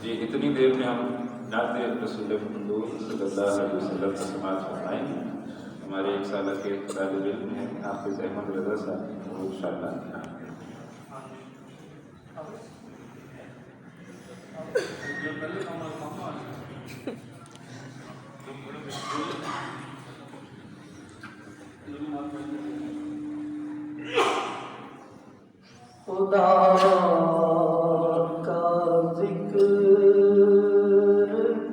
جی اتنی دیر میں ہم نعت رسول مقبول صلی اللہ علیہ وسلم کا سماعت فرمائیں گے. ہمارے ایک سالہ کے طالب علم ہیں حافظ احمد رضا صاحب، وہ انشاءاللہ خدا کا ذکر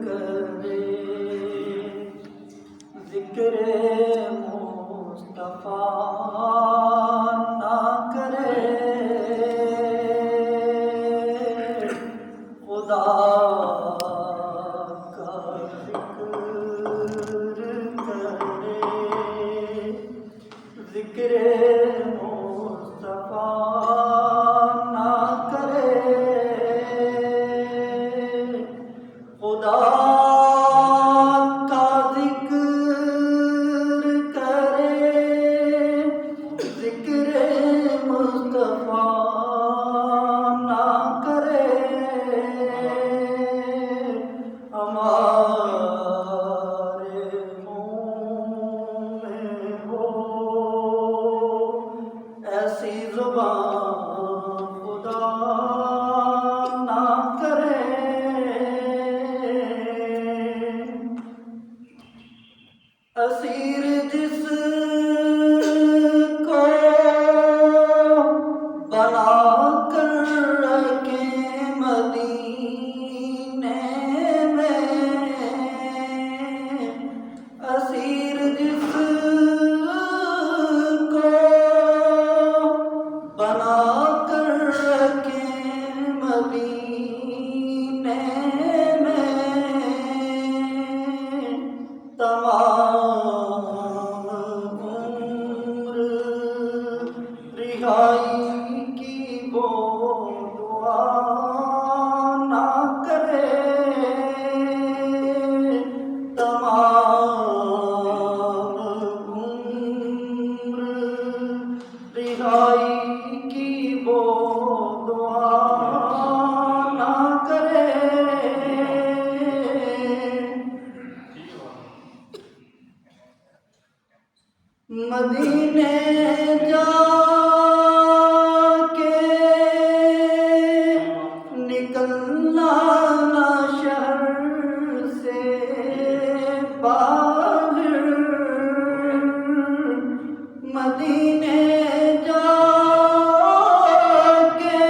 کرے، ذکر مصطفیٰ نہ کرے، خدا کا ذکر کرے، ذکر مصطفیٰ اسیر جس کو بنا کر رکھے مدینے میں، اسیر جس کو بنا کر رکھے مدینے میں، تمام رہائی کی وہ دعا نہ کرے، تمام عمر رہائی کی وہ دعا نہ کرے. مدینے جا نکلنا نہ شہر سے باہر، مدینے جا کے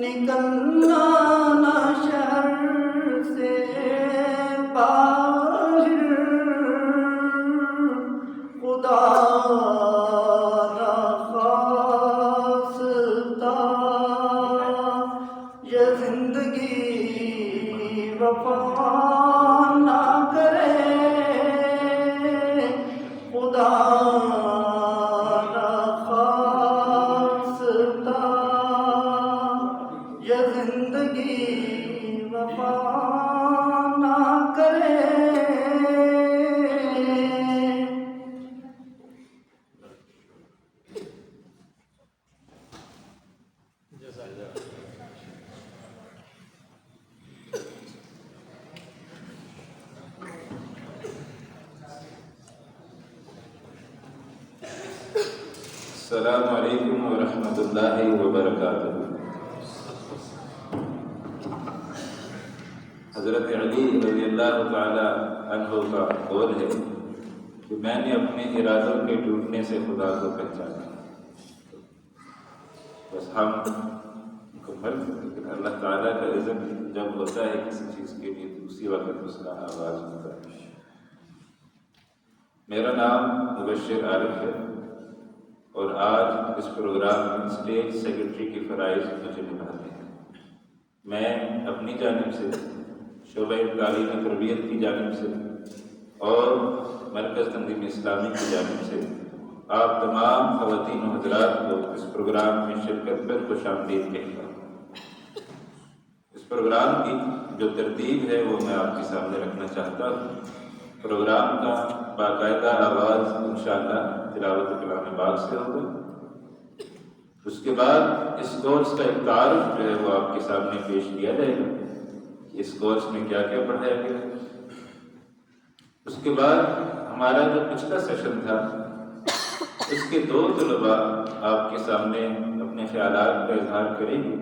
نکلنا نہ شہر سے باہر، خدا یہ زندگی وفا نہ کرے، خدا نخواستہ یہ زندگی وفا نہ کرے. السلام علیکم ورحمۃ اللہ وبرکاتہ. حضرت علی رضی اللہ تعالی عنہ کا قول ہے کہ میں نے اپنے ارادوں کے ٹوٹنے سے خدا کو پہچانا. بس ہم مکمل لیکن اللہ تعالیٰ کا اذن جب ہوتا ہے کسی چیز کے لیے تو اسی وقت اس کا آغاز ہوتا ہے. میرا نام مبشر عارف ہے اور آج اس پروگرام میں اسٹیج سیکرٹری کے فرائض مجھے نبھاتے ہیں. میں اپنی جانب سے شعبہ تعلیم و تربیت کی جانب سے اور مرکز تنظیم اسلامی کی جانب سے آپ تمام خواتین و حضرات کو اس پروگرام میں شرکت پر خوش آمدید کہتا ہوں. اس پروگرام کی جو ترتیب ہے وہ میں آپ کے سامنے رکھنا چاہتا ہوں. پروگرام کا باقاعدہ آغاز انشاءاللہ تلاوت کلام پاک سے ہوگا. اس کے بعد اس کورس کا ایک تعارف جو ہے وہ آپ کے سامنے پیش کیا جائے گا، اس کورس میں کیا کیا پڑھایا گیا۔ اس کے بعد ہمارا جو پچھلا سیشن تھا اس کے 2 طلباء آپ کے سامنے اپنے خیالات کا اظہار کریں گے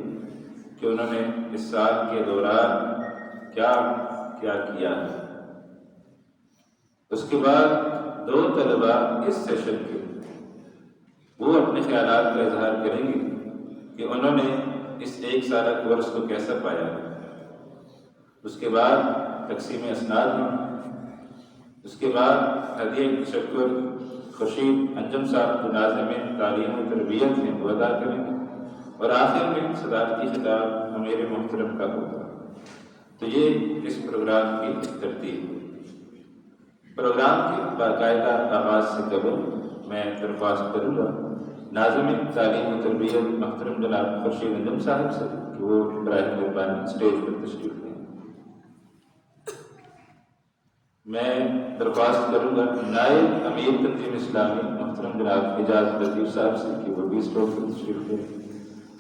کہ انہوں نے اس سال کے دوران کیا کیا کیا ہے۔ اس کے بعد 2 طلباء اس سیشن کے وہ اپنے خیالات کا اظہار کریں گے کہ انہوں نے اس 1 سالہ کورس کو کیسا پایا۔ اس کے بعد تقسیم اسناد ہوں، اس کے بعد ہدیہ تشکر خورشید انجم صاحب جو ناظم تعلیم و تربیت ہیں وہ ادا کریں گے، اور آخر میں صدارتی خطاب امیر محترم کا ہوگا۔ تو یہ اس پروگرام کی ترتیب ہے۔ پروگرام کے باقاعدہ آغاز سے قبل میں درخواست کروں گا ناظم تعلیم و تربیت محترم جناب خورشید انجم صاحب سے کہ وہ براہ مہربانی اسٹیج پر تشریف لیں۔ میں درخواست کروں گا نائب امیر تنظیم اسلامی محترم جناب اعجاز لطیف صاحب سے کہ وہ بھی اسٹیج پر تشریف لیں،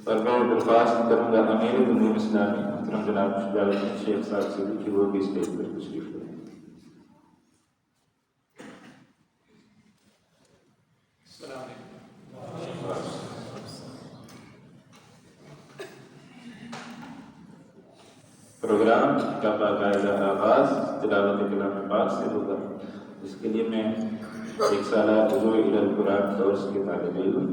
اور میں درخواست کروں گا امیر تنظیم اسلامی محترم جناب شجاع الدین شیخ صاحب سے بھی کہ وہ بھی اسٹیج پر تشریف لیں۔ پروگرام کا باقاعدہ آغاز تلاوت کلام پاک سے ہوگا، جس کے لیے میں 1 سالہ رجوع الی القرآن کورس کے طالب علم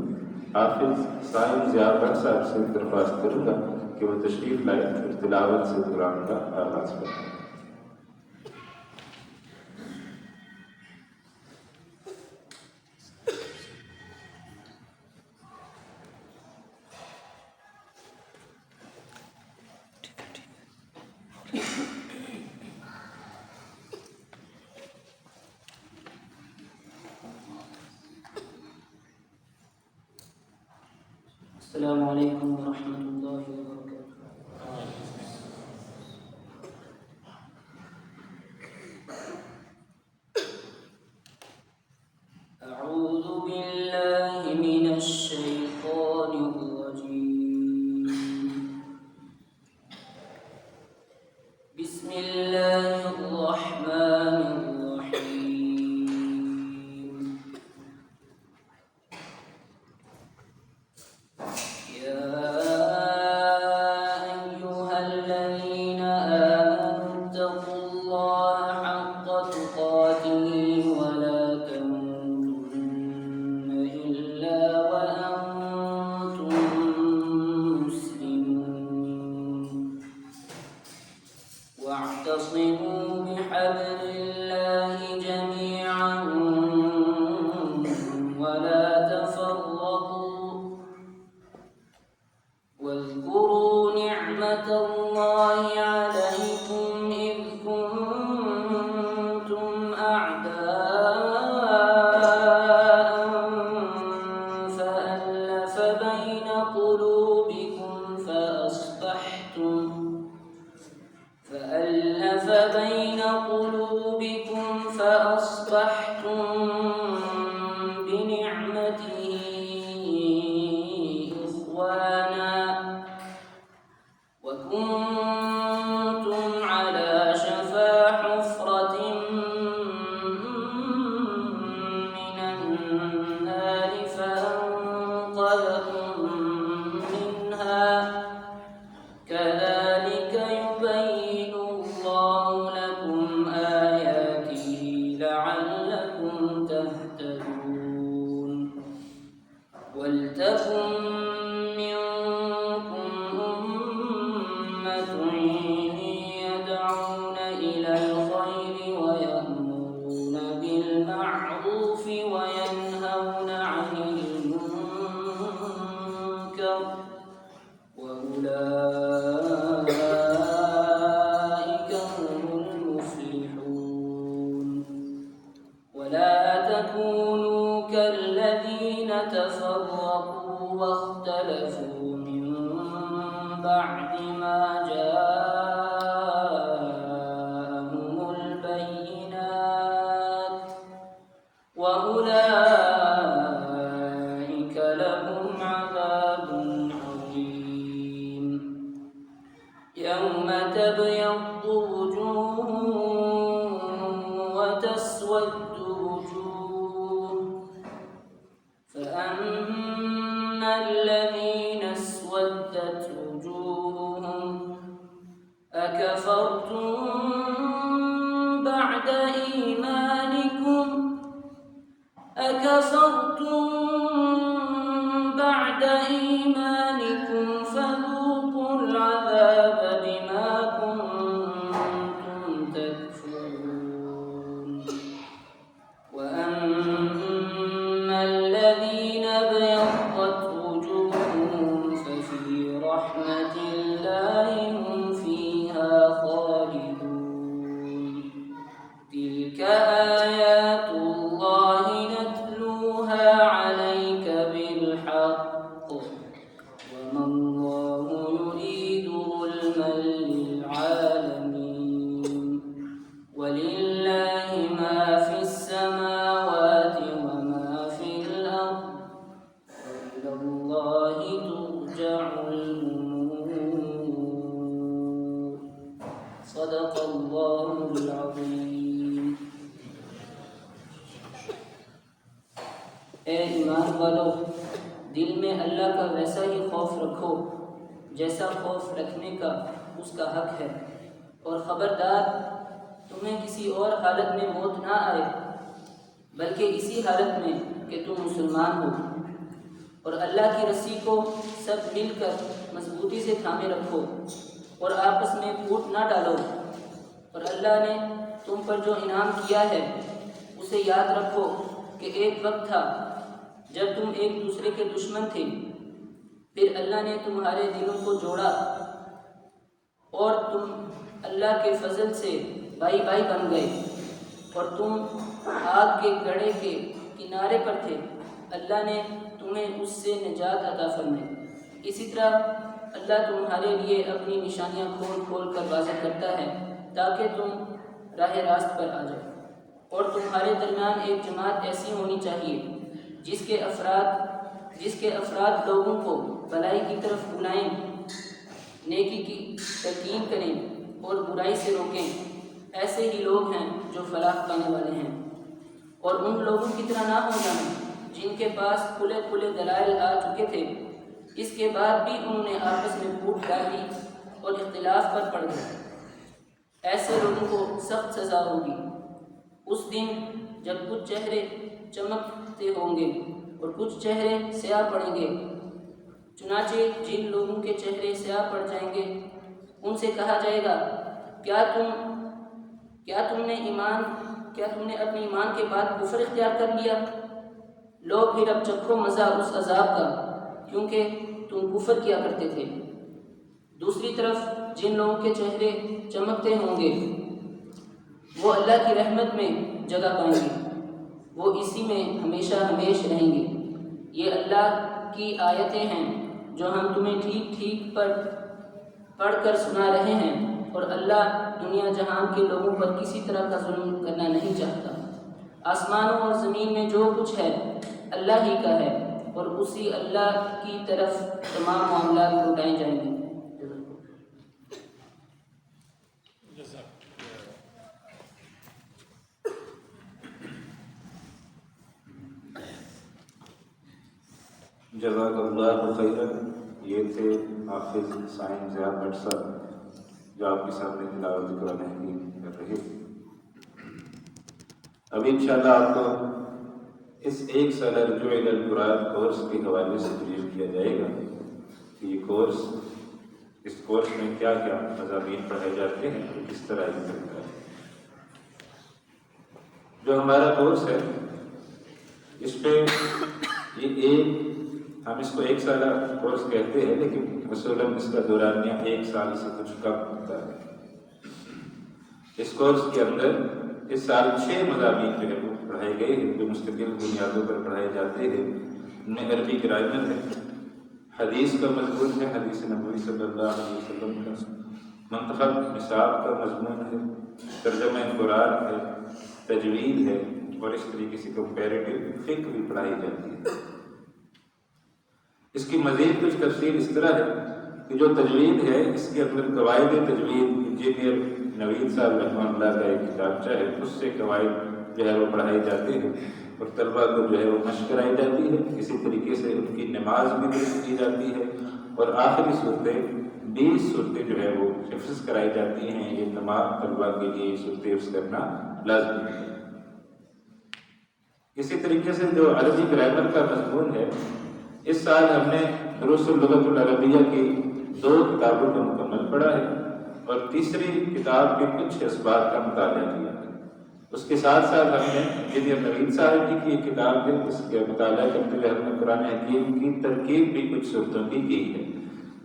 حافظ صاحب ضیاء بٹ صاحب سے درخواست کروں گا کہ وہ تشریف لائے اور تلاوت سے قرآن کا آغاز کریں۔ السلام علیکم ورحمۃ اللہ وبرکاتہ۔ اعوذ باللہ من الشیطان الرجیم، بسم اللہ الرحمن الرحیم۔ واعتصموا بحبل الله جميعا ولا تفرقوا واذكروا نعمة الله عليكم إذ كنتم أعداء فألف بين قلوبكم فأصبحتم بنعمته إخوانا وكنتم على شفا حفرة من النار فأنقذكم منها كذلك يبين الله لكم آياته لعلكم تهتدون ولتكن منكم أمة يدعون إلى الخير ويأمرون بالمعروف وينهون عن المنكر وأولئك هم المفلحون ولا تكونوا كالذين تفرقوا واختلفوا من بعد ما جاءهم البينات وأولئك لهم عذاب تبيض وجوه وتسود وجوه فأما الذين اسودت وجوههم أكفرتم بعد إيمانكم فذوقوا العذاب بما كنتم تكفرون وأما الذين ابيضت وجوههم ففي رحمة الله هم فيها خالدون تلك آيات الله نتلوها عليك بالحق وما الله يريد ظلما للعالمين ولله ما في السماوات وما في الأرض وإلى الله ترجع الأمور صدق الله العظيم. اے ایمان والو، دل میں اللہ کا ویسا ہی خوف رکھو جیسا خوف رکھنے کا اس کا حق ہے، اور خبردار تمہیں کسی اور حالت میں موت نہ آئے بلکہ اسی حالت میں کہ تم مسلمان ہو، اور اللہ کی رسی کو سب مل کر مضبوطی سے تھامے رکھو اور آپس میں پھوٹ نہ ڈالو، اور اللہ نے تم پر جو انعام کیا ہے اسے یاد رکھو کہ ایک وقت تھا جب تم ایک دوسرے کے دشمن تھے، پھر اللہ نے تمہارے دلوں کو جوڑا اور تم اللہ کے فضل سے بھائی بھائی بن گئے، اور تم آگ کے گڑھے کے کنارے پر تھے، اللہ نے تمہیں اس سے نجات عطا فرمائی۔ اسی طرح اللہ تمہارے لیے اپنی نشانیاں کھول کھول کر واضح کرتا ہے تاکہ تم راہ راست پر آ جاؤ، اور تمہارے درمیان ایک جماعت ایسی ہونی چاہیے جس کے افراد لوگوں کو بھلائی کی طرف بلائیں، نیکی کی تلقین کریں اور برائی سے روکیں۔ ایسے ہی لوگ ہیں جو فلاح پانے والے ہیں، اور ان لوگوں کی طرح نہ ہو جانا جن کے پاس کھلے کھلے دلائل آ چکے تھے، اس کے بعد بھی انہوں نے آپس میں پھوٹ ڈالی اور اختلاف پر پڑ گئے۔ ایسے لوگوں کو سخت سزا ہوگی اس دن جب کچھ چہرے چمکتے ہوں گے اور کچھ چہرے سیاہ پڑیں گے۔ چنانچہ جن لوگوں کے چہرے سیاہ پڑ جائیں گے ان سے کہا جائے گا کیا تم نے اپنے ایمان کے بعد کفر اختیار کر لیا؟ لو پھر اب چکھو مزہ اس عذاب کا کیونکہ تم کفر کیا کرتے تھے۔ دوسری طرف جن لوگوں کے چہرے چمکتے ہوں گے وہ اللہ کی رحمت میں جگہ پائیں گے، وہ اسی میں ہمیشہ ہمیش رہیں گے۔ یہ اللہ کی آیتیں ہیں جو ہم تمہیں ٹھیک ٹھیک پڑھ کر سنا رہے ہیں، اور اللہ دنیا جہان کے لوگوں پر کسی طرح کا ظلم کرنا نہیں چاہتا۔ آسمانوں اور زمین میں جو کچھ ہے اللہ ہی کا ہے، اور اسی اللہ کی طرف تمام معاملات لوٹائے جائیں گے۔ جزاک اللہ خیرا۔ یہ تھے حافظ سائن ضیاء بٹ صاحب جو آپ کے سامنے تلاوت قرآن حکیم کر رہے ہیں۔ اب انشاءاللہ آپ کو اس ایک سالہ رجوع الی القرآن کورس کے حوالے سے بریف کیا جائے گا کہ یہ کورس، اس کورس میں کیا کیا مضامین پڑھائے جاتے ہیں اور کس طرح یہ کرتا ہے۔ جو ہمارا کورس ہے اس پہ ہم اس کو ایک سالہ کورس کہتے ہیں، لیکن اصولاً اس کا دورانیہ ایک سال سے کچھ کم ہوتا ہے۔ اس کورس کے اندر اس سال 6 مضامین جو ہے وہ پڑھائے گئے ہیں جو مستقل بنیادوں پر پڑھائے جاتے ہیں۔ ان میں عربی گرامر ہے، حدیث کا مضمون ہے، حدیث نبوی صلی اللہ علیہ وسلم کا منتخب نصاب کا مضمون ہے، ترجمہ قرآن ہے، تجوید ہے، اور اس طریقے سے کمپیریٹیو فقہ بھی پڑھائی جاتی ہے۔ اس کی مزید کچھ تفصیل اس طرح ہے کہ جو تجوید ہے اس کے اندر قواعد تجوید انجینئر نوید صاحب رحمہ اللہ کا ایک کتابچہ ہے، اس سے قواعد جو ہے وہ پڑھائی جاتی ہے اور طلبا کو جو ہے وہ مشق کرائی جاتی ہے۔ اسی طریقے سے ان کی نماز بھی درست کی جاتی ہے اور آخری صورتیں 20 صورتیں جو ہے وہ حفظ کرائی جاتی ہیں۔ یہ تمام طلبا کے لیے صورتیں حفظ کرنا لازمی ہے۔ اسی طریقے سے جو عربی گرامر کا مضمون ہے، اس سال ہم نے دروس اللغۃ العربیہ کی 2 کتابوں کو مکمل پڑھا ہے اور تیسری کتاب کے کچھ اسباق کا مطالعہ کیا ہے۔ اس کے ساتھ ساتھ ہم نے انجینئر نوید صاحب کی ایک کتاب ہے، اس کا مطالعہ کرتے ہوئے ہم نے قرآن حکیم کی ترکیب بھی کچھ صورتوں کی ہے۔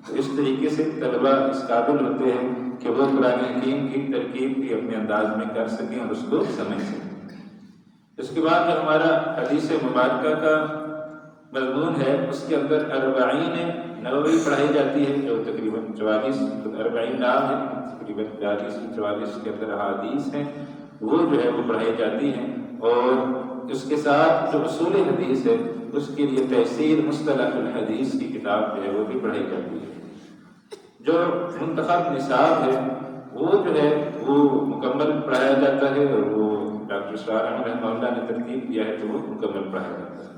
تو اس طریقے سے طلبا اس قابل ہوتے ہیں کہ وہ قرآن حکیم کی ترکیب بھی اپنے انداز میں کر سکیں اور اس کو سمجھ سکیں۔ اس کے بعد جو ہمارا حدیث مبارکہ کا مضمون ہے، اس کے اندر 40 نووی پڑھائی جاتی ہے، جو تقریباً 44 40 نام ہے، تقریباً 44 کے اندر احادیث ہیں، وہ جو ہے وہ پڑھائی جاتی ہیں۔ اور اس کے ساتھ جو اصول حدیث ہے، اس کے لیے تفسیر مصطلح الحدیث کی کتاب جو ہے وہ بھی پڑھائی جاتی ہے۔ جو منتخب نصاب ہے وہ جو ہے وہ مکمل پڑھایا جاتا ہے اور وہ ڈاکٹر شاہ احمد رحمہ اللہ نے ترتیب کیا ہے تو وہ مکمل پڑھایا جاتا ہے۔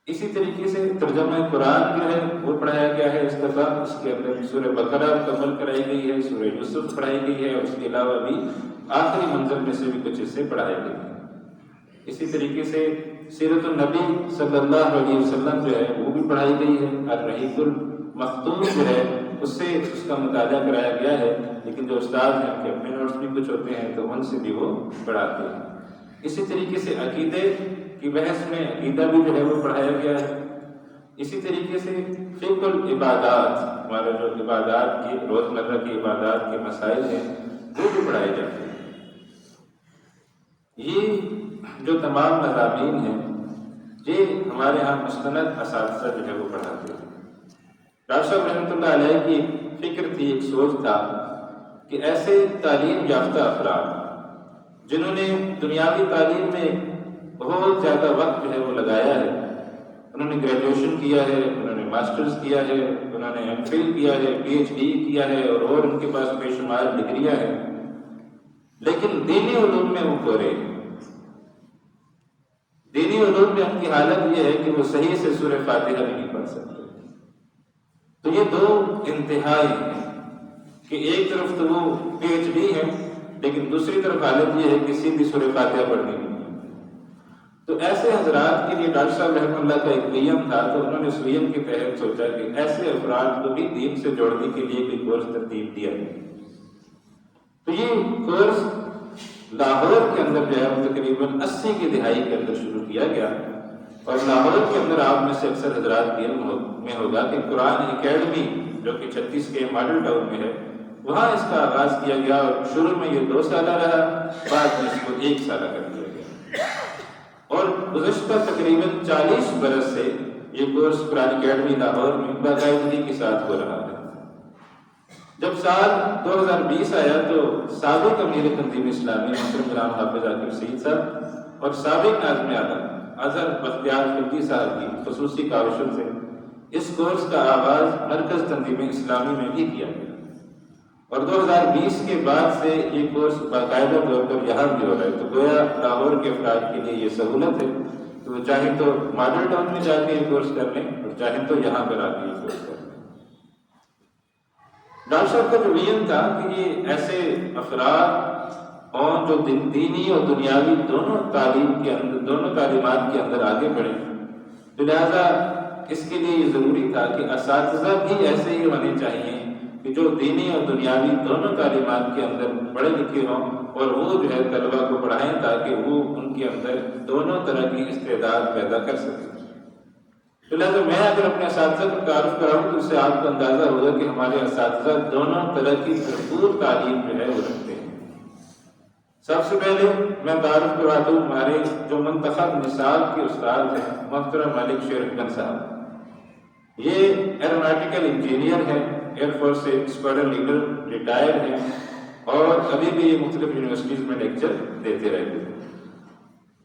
اسی طریقے سے ترجمہ قرآن جو ہے وہ پڑھایا گیا ہے اس دفعہ، اس کے اندر سورہ بقرہ مکمل کرائی گئی ہے، سورہ یوسف پڑھائی گئی ہے، اس کے علاوہ بھی آخری منزل میں سے بھی کچھ حصے پڑھائے گئے ہیں۔ اسی طریقے سے سیرت النبی صلی اللہ علیہ وسلم جو ہے وہ بھی پڑھائی گئی ہے۔ الرحیق المختوم جو ہے اس سے اس کا مطالعہ کرایا گیا ہے، لیکن جو استاد ہیں ان کے اپنے نوٹس بھی کچھ ہوتے ہیں تو ان سے بھی وہ پڑھاتے ہیں۔ اسی طریقے سے عقیدے کی بحث میں عقیدہ بھی جو ہے وہ پڑھایا گیا ہے۔ اسی طریقے سے فقہ العبادات، ہمارا جو عبادات کی روزمرہ کی عبادات کے مسائل ہیں وہ بھی پڑھائے جاتے ہیں۔ یہ جو تمام مضامین ہیں یہ ہمارے ہاں مستند اساتذہ جو ہے وہ پڑھاتے ہیں۔ ڈاکٹر صاحب رحمۃ اللہ علیہ کی فکر تھی، ایک سوچ تھا کہ ایسے تعلیم یافتہ افراد جنہوں نے دنیاوی تعلیم میں بہت زیادہ وقت جو ہے وہ لگایا ہے، انہوں نے گریجویشن کیا ہے، انہوں نے ماسٹرز کیا ہے، انہوں نے ایم فل کیا ہے، پی ایچ ڈی کیا ہے اور ان کے پاس بے شمار ڈگریاں ہیں، لیکن دینی علوم میں وہ کورے ہیں۔ دینی علوم میں ان کی حالت یہ ہے کہ وہ صحیح سے سورہ فاتحہ بھی نہیں پڑھ سکتے۔ تو یہ 2 انتہائی ہیں کہ ایک طرف تو وہ پی ایچ ڈی ہے لیکن دوسری طرف حالت یہ ہے کہ سیدھی سورہ فاتحہ پڑھنی نہیں ہے۔ تو ایسے حضرات کے لیے ڈاکٹر صاحب رحمۃ اللہ کا ایک ویم تھا، تو انہوں نے اس ویم کے تحت سوچا کہ ایسے افراد کو بھی دین سے جوڑنے کے لیے کوئی کورس ترتیب دیا جائے۔ تو یہ کورس لاہور کے اندر جو ہے وہ تقریباً 80 کی دہائی کے اندر شروع کیا گیا، اور لاہور کے اندر آپ میں سے اکثر حضرات کے علم میں ہوگا کہ قرآن اکیڈمی جو کہ 36 کے ماڈل ٹاؤن میں ہے، وہاں اس کا آغاز کیا گیا، اور شروع میں یہ 2 سالہ رہا، بعد میں اس کو 1 سالہ کر دیا گیا، اور گزشتہ تقریباً 40 برس سے یہ کورس قرآن اکیڈمی لاہور میں باقاعدگی کے ساتھ ہو رہا ہے۔ جب سال 2020 آیا تو سابق امیر تنظیم اسلامی محترم جناب حافظ عاقب سعید صاحب اور سابق ناظم اعلیٰ اظہر بختیار خلجی صاحب کی خصوصی کاوشوں سے اس کورس کا آغاز مرکز تنظیم اسلامی میں بھی کیا گیا، اور 2020 کے بعد سے یہ کورس باقاعدہ طور پر یہاں بھی ہو رہا ہے۔ تو گویا لاہور کے افراد کے لیے یہ سہولت ہے، تو وہ چاہیں تو ماڈل ٹاؤن میں جا کے یہ کورس کر لیں اور چاہیں تو یہاں پر آ کے یہ کورس کر لیں۔ ڈاکٹر صاحب کا جو ویژن تھا کہ یہ ایسے افراد اور جو دینی اور دنیاوی دونوں تعلیمات کے اندر آگے بڑھیں، تو لہٰذا اس کے لیے یہ ضروری تھا کہ اساتذہ بھی ایسے ہی ہونے چاہیے کہ جو دینی اور دنیاوی دونوں تعلیمات کے اندر پڑھے لکھے ہوں، اور وہ جو ہے طلبا کو پڑھائیں تاکہ وہ ان کے اندر دونوں طرح کی استعداد پیدا کر سکیں۔ تو لہٰذا میں اگر اپنے اساتذہ کو تعارف کراؤں تو اس سے آپ کو اندازہ ہوگا کہ ہمارے اساتذہ دونوں طرح کی بھرپور تعلیم جو ہے وہ رکھتے ہیں۔ سب سے پہلے میں تعارف کروا دوں ہمارے جو منتخب نصاب کے استاد ہیں محترم ملک شیر حسن صاحب، یہ ایروناٹیکل انجینئر ہیں، ایئر فورس سے اسکواڈرن لیڈر ریٹائر ہیں، اور ابھی بھی یہ مختلف یونیورسٹیز میں لیکچر دیتے رہتے ہیں۔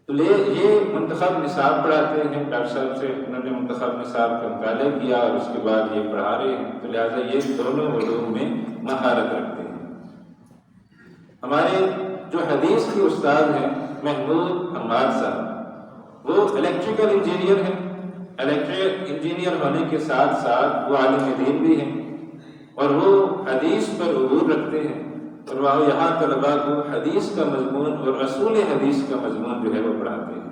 تو یہ منتخب نصاب پڑھاتے ہیں، ڈاکٹر صاحب سے انہوں نے منتخب نصاب کا مطالعہ کیا اور اس کے بعد یہ پڑھا رہے ہیں، تو لہٰذا یہ دونوں علوم میں مہارت رکھتے ہیں۔ ہمارے جو حدیث کے استاد ہیں محمود حماد صاحب، وہ الیکٹریکل انجینئر ہیں، الیکٹریکل انجینئر ہونے کے ساتھ ساتھ وہ عالم دین بھی ہیں، اور وہ حدیث پر عبور رکھتے ہیں، اور وہ یہاں طلباء کو حدیث کا مضمون اور اصول حدیث کا مضمون جو ہے وہ پڑھاتے ہیں۔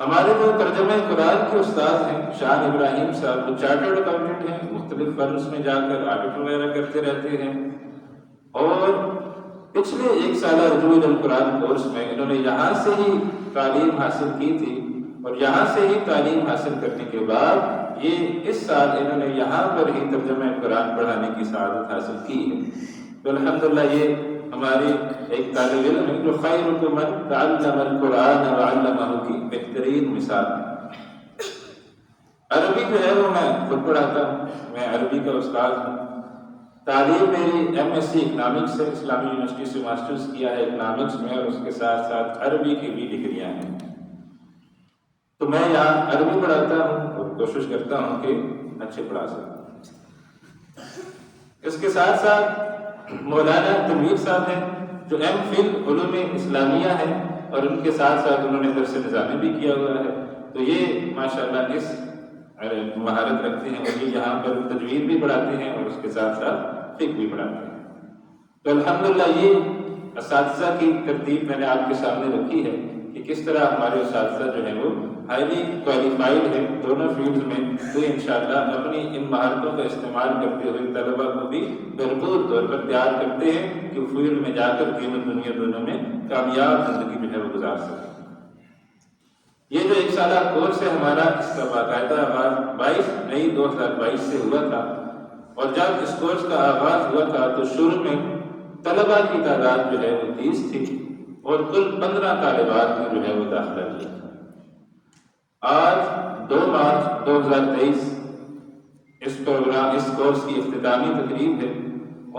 ہمارے جو ترجمہ قرآن کے استاد ہیں شان ابراہیم صاحب، وہ چارٹرڈ اکاؤنٹنٹ ہیں، مختلف فرمز میں جا کر آڈٹ وغیرہ کرتے رہتے ہیں، اور پچھلے 1 سالہ رجوع القرآن کورس میں انہوں نے یہاں سے ہی تعلیم حاصل کی تھی، اور یہاں سے ہی تعلیم حاصل کرنے کے بعد یہ اس سال انہوں نے یہاں پر ہی ترجمہ قرآن پڑھانے کی سعادت حاصل کی ہے۔ تو الحمدللہ یہ ہمارے ایک طالب علم ہے جو خیرکم من تعلم القرآن وعلمہ کی بہترین مثال ہے۔ عربی جو ہے وہ میں خود پڑھاتا ہوں، میں عربی کا استاد ہوں۔ تعلیم میری MSc اکنامکس سے، اسلامی یونیورسٹی سے ماسٹرز کیا ہے اکنامکس میں، اور اس کے ساتھ ساتھ عربی کی بھی ڈگریاں ہیں۔ تو میں یہاں عربی پڑھاتا ہوں اور کوشش کرتا ہوں کہ اچھے پڑھا سکوں۔ اس کے ساتھ ساتھ مولانا تنویر صاحب ہیں جو MPhil علوم اسلامیہ ہیں، اور ان کے ساتھ ساتھ انہوں نے درس نظامی بھی کیا ہوا ہے، تو یہ ماشاءاللہ اس مہارت رکھتے ہیں، اور یہ یہاں پر تجوید بھی پڑھاتے ہیں اور اس کے ساتھ ساتھ فقہ بھی پڑھاتے ہیں۔ تو الحمدللہ یہ اساتذہ کی ترتیب میں نے آپ کے سامنے رکھی ہے کہ کس طرح ہمارے اساتذہ جو ہیں وہ ہائیلی کوالیفائڈ ہیں دونوں فیلڈز میں، تو انشاءاللہ اپنی ان مہارتوں کا استعمال کرتے ہوئے طلباء کو بھی بھرپور طور پر تیار کرتے ہیں کہ فیلڈ میں جا کر دین و دنیا دونوں میں کامیاب زندگی جو ہے وہ گزار سکیں۔ یہ جو 1 سالہ کورس ہے ہمارا، اس کا باقاعدہ آغاز 22 مئی 2022 سے ہوا تھا، اور جب اس کورس کا آغاز ہوا تھا تو شروع میں طلباء کی تعداد جو ہے وہ 30 تھی، اور کل 15 طالبات نے جو ہے وہ داخلہ لیا تھا۔ آج 2 مارچ 2023 اس کورس کی اختتامی تقریب ہے،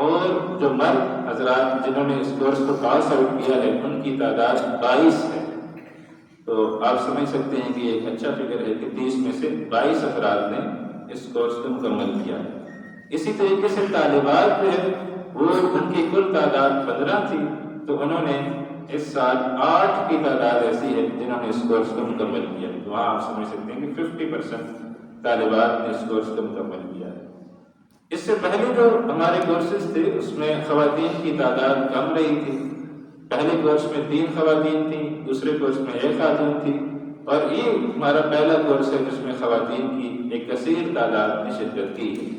اور جو مرد حضرات جنہوں نے اس کورس کو پاس آؤٹ کیا ہے ان کی تعداد 22 ہے۔ تو آپ سمجھ سکتے ہیں کہ یہ ایک اچھا فگر ہے کہ 30 میں سے 22 افراد نے اس کورس کو مکمل کیا ہے۔ اسی طریقے سے طالبات جو ہے وہ ان کی کل تعداد 15 تھی، تو انہوں نے اس سال 8 کی تعداد ایسی ہے جنہوں نے اس کورس کو مکمل کیا ہے۔ تو وہاں آپ سمجھ سکتے ہیں کہ 50% طالبات نے اس کورس کو مکمل کیا ہے۔ اس سے پہلے جو ہمارے کورسز تھے اس میں خواتین کی تعداد کم رہی تھی، پہلے کورس میں 3 خواتین تھیں، دوسرے کورس میں 1 خاتون تھی، اور یہ ہمارا پہلا کورس ہے جس میں خواتین کی ایک کثیر تعداد نے شرکت کی ہے۔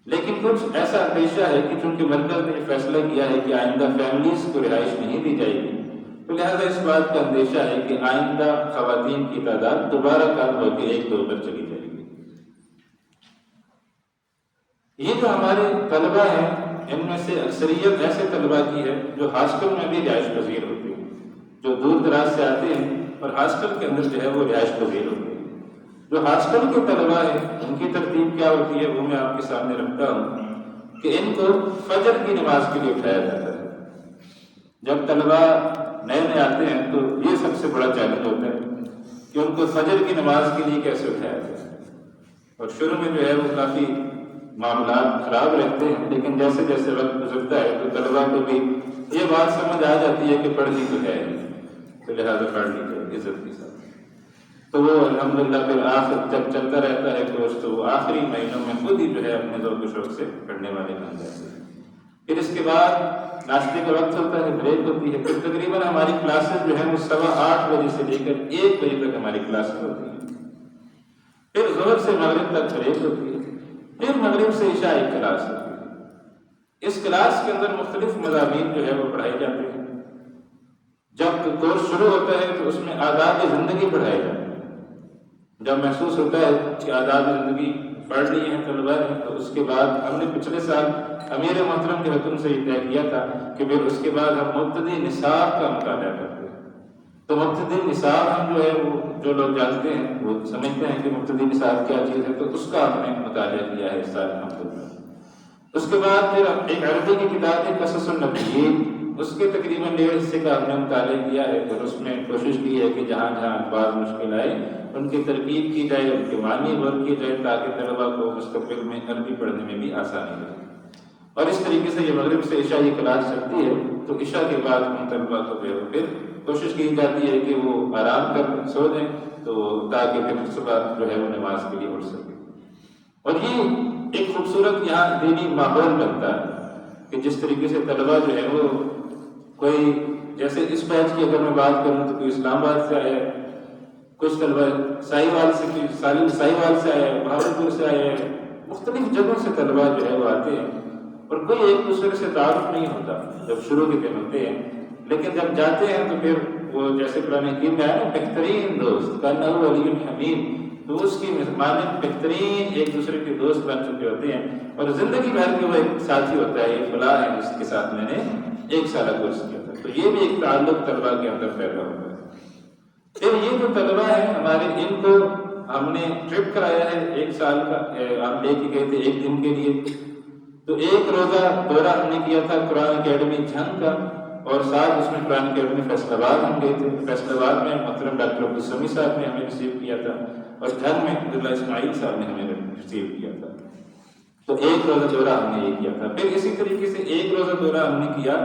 لیکن کچھ ایسا اندیشہ ہے کہ چونکہ مرکز نے فیصلہ کیا ہے کہ آئندہ فیملیز کو رہائش نہیں دی جائے گی، تو لہٰذا اس بات کا اندیشہ ہے کہ آئندہ خواتین کی تعداد دوبارہ کم ہو کے 1-2 پر چلی جائے گی۔ یہ جو ہمارے طلباء ہیں ان میں سے اکثریت ایسے طلباء کی ہے جو ہاسٹل میں بھی رہائش پذیر ہوتے ہیں، جو دور دراز سے آتے ہیں اور ہاسٹل کے اندر جو ہے وہ رہائش پذیر ہوتے ہیں۔ جو ہاسٹل کے طلباء ہیں ان کی ترتیب کیا ہوتی ہے وہ میں آپ کے سامنے رکھتا ہوں کہ ان کو فجر کی نماز کے لیے اٹھایا جاتا ہے۔ جب طلباء نئے نئے آتے ہیں تو یہ سب سے بڑا چیلنج ہوتا ہے کہ ان کو فجر کی نماز کے لیے کیسے اٹھایا جائے، اور شروع میں جو ہے وہ کافی معاملات خراب رہتے ہیں، لیکن جیسے جیسے وقت گزرتا ہے تو طلباء کو بھی یہ بات سمجھ آ جاتی ہے کہ پڑھنی تو ہے، تو لہٰذا پڑھ لی جائے عزت کے ساتھ۔ تو وہ الحمدللہ پھر آخر جب چلتا رہتا ہے کورس تو وہ آخری مہینوں میں خود ہی جو ہے اپنے ذوق و شوق سے پڑھنے والے بن جاتے ہیں۔ پھر اس کے بعد ناشتے کا وقت ہوتا ہے، بریک ہوتی ہے، پھر تقریباً ہماری کلاسز جو ہیں وہ 8:15 بجے سے لے کر 1 بجے تک ہماری کلاسز ہوتی ہیں۔ پھر ظہر سے مغرب تک بریک ہوتی ہے، پھر مغرب سے عشاء ایک کلاس ہوتی ہے۔ اس کلاس کے اندر مختلف مضامین جو ہے وہ پڑھائے جاتے ہیں۔ جب کورس شروع ہوتا ہے تو اس میں آداب زندگی پڑھائے جاتے ہیں۔ جب محسوس ہوتا ہے کہ آداب زندگی پڑھ لی ہیں طلباء نے، تو اس کے بعد ہم نے پچھلے سال امیر محترم کے حکم سے یہ طے کیا تھا کہ پھر اس کے بعد ہم مبتدی نصاب کا مطالعہ کرتے ہیں۔ تو مبتدی نصاب ہم جو ہے وہ جو لوگ جانتے ہیں وہ سمجھتے ہیں کہ مبتدی نصاب کیا چیز ہے، تو اس کا ہم نے مطالعہ کیا ہے اس سال الحمدللہ۔ اس کے بعد پھر ایک عربی کی کتاب ہے قصص النبیین، اس کے تقریباً 1.5 حصے کا ہم نے مطالعہ کیا ہے، اور اس میں کوشش کی ہے کہ جہاں جہاں الفاظ مشکل آئے ان کی ترکیب کی جائے، ان کے معنی غور کیے جائے، تاکہ طلبا کو مستقبل میں عربی پڑھنے میں بھی آسانی رہے۔ اور اس طریقے سے یہ مغرب سے عشاء کی کلاس چلتی ہے، تو عشاء کے بعد ان طلبا کو پھر کوشش کی جاتی ہے کہ وہ آرام کر سو جائیں، تو تاکہ پھر صبح جو ہے وہ نماز کے لیے اٹھ سکے۔ اور یہ ایک خوبصورت یہاں دینی ماحول بنتا ہے کہ جس طریقے سے طلبا جو ہے وہ کوئی، جیسے اس بیچ کی اگر میں بات کروں تو کوئی اسلام آباد سے آیا ہے، کچھ طلبا سائیوال سے، کوئی سائیوال سے آیا ہے، بہاولپور سے آیا ہے، مختلف جگہوں سے طلبا جو ہے وہ آتے ہیں، اور کوئی ایک دوسرے سے تعارف نہیں ہوتا جب شروع کے دن ہوتے ہیں، لیکن جب جاتے ہیں تو پھر وہ جیسے قرآن حکیم میں آیا نا، بہترین دوست کانہ ولی حمید، تو اس کی مانند بہترین ایک دوسرے کے دوست بن چکے ہوتے ہیں، اور زندگی بھر کے وہ ایک ساتھی ہوتا ہے، یہ فلاں ہے جس کے ساتھ میں نے 1 سالہ کورس کیا تھا، تو یہ بھی ایک تعلق طلبا کے اندر پیدا ہوتا ہے۔ پھر یہ جو طلبا ہیں ہمارے، ان کو ہم نے ٹرپ کرایا ہے 1 سال کا، ہم لے کے گئے تھے 1 دن کے لیے، تو 1 روزہ دورہ ہم نے کیا تھا قرآن اکیڈمی جھنگ کا، اور ساتھ اس میں قرآن اکیڈمی فیصل آباد ہم گئے تھے۔ فیصل آباد میں محترم ڈاکٹر عبدالسمیع صاحب نے ہمیں ریسیو کیا تھا، اور جھنگ میں عبداللہ اسماعیل صاحب نے ہمیں ریسیو کیا تھا، تو 1 روزہ دورہ ہم نے یہ کیا تھا۔ پھر اسی طریقے سے 1 روزہ دورہ ہم نے کیا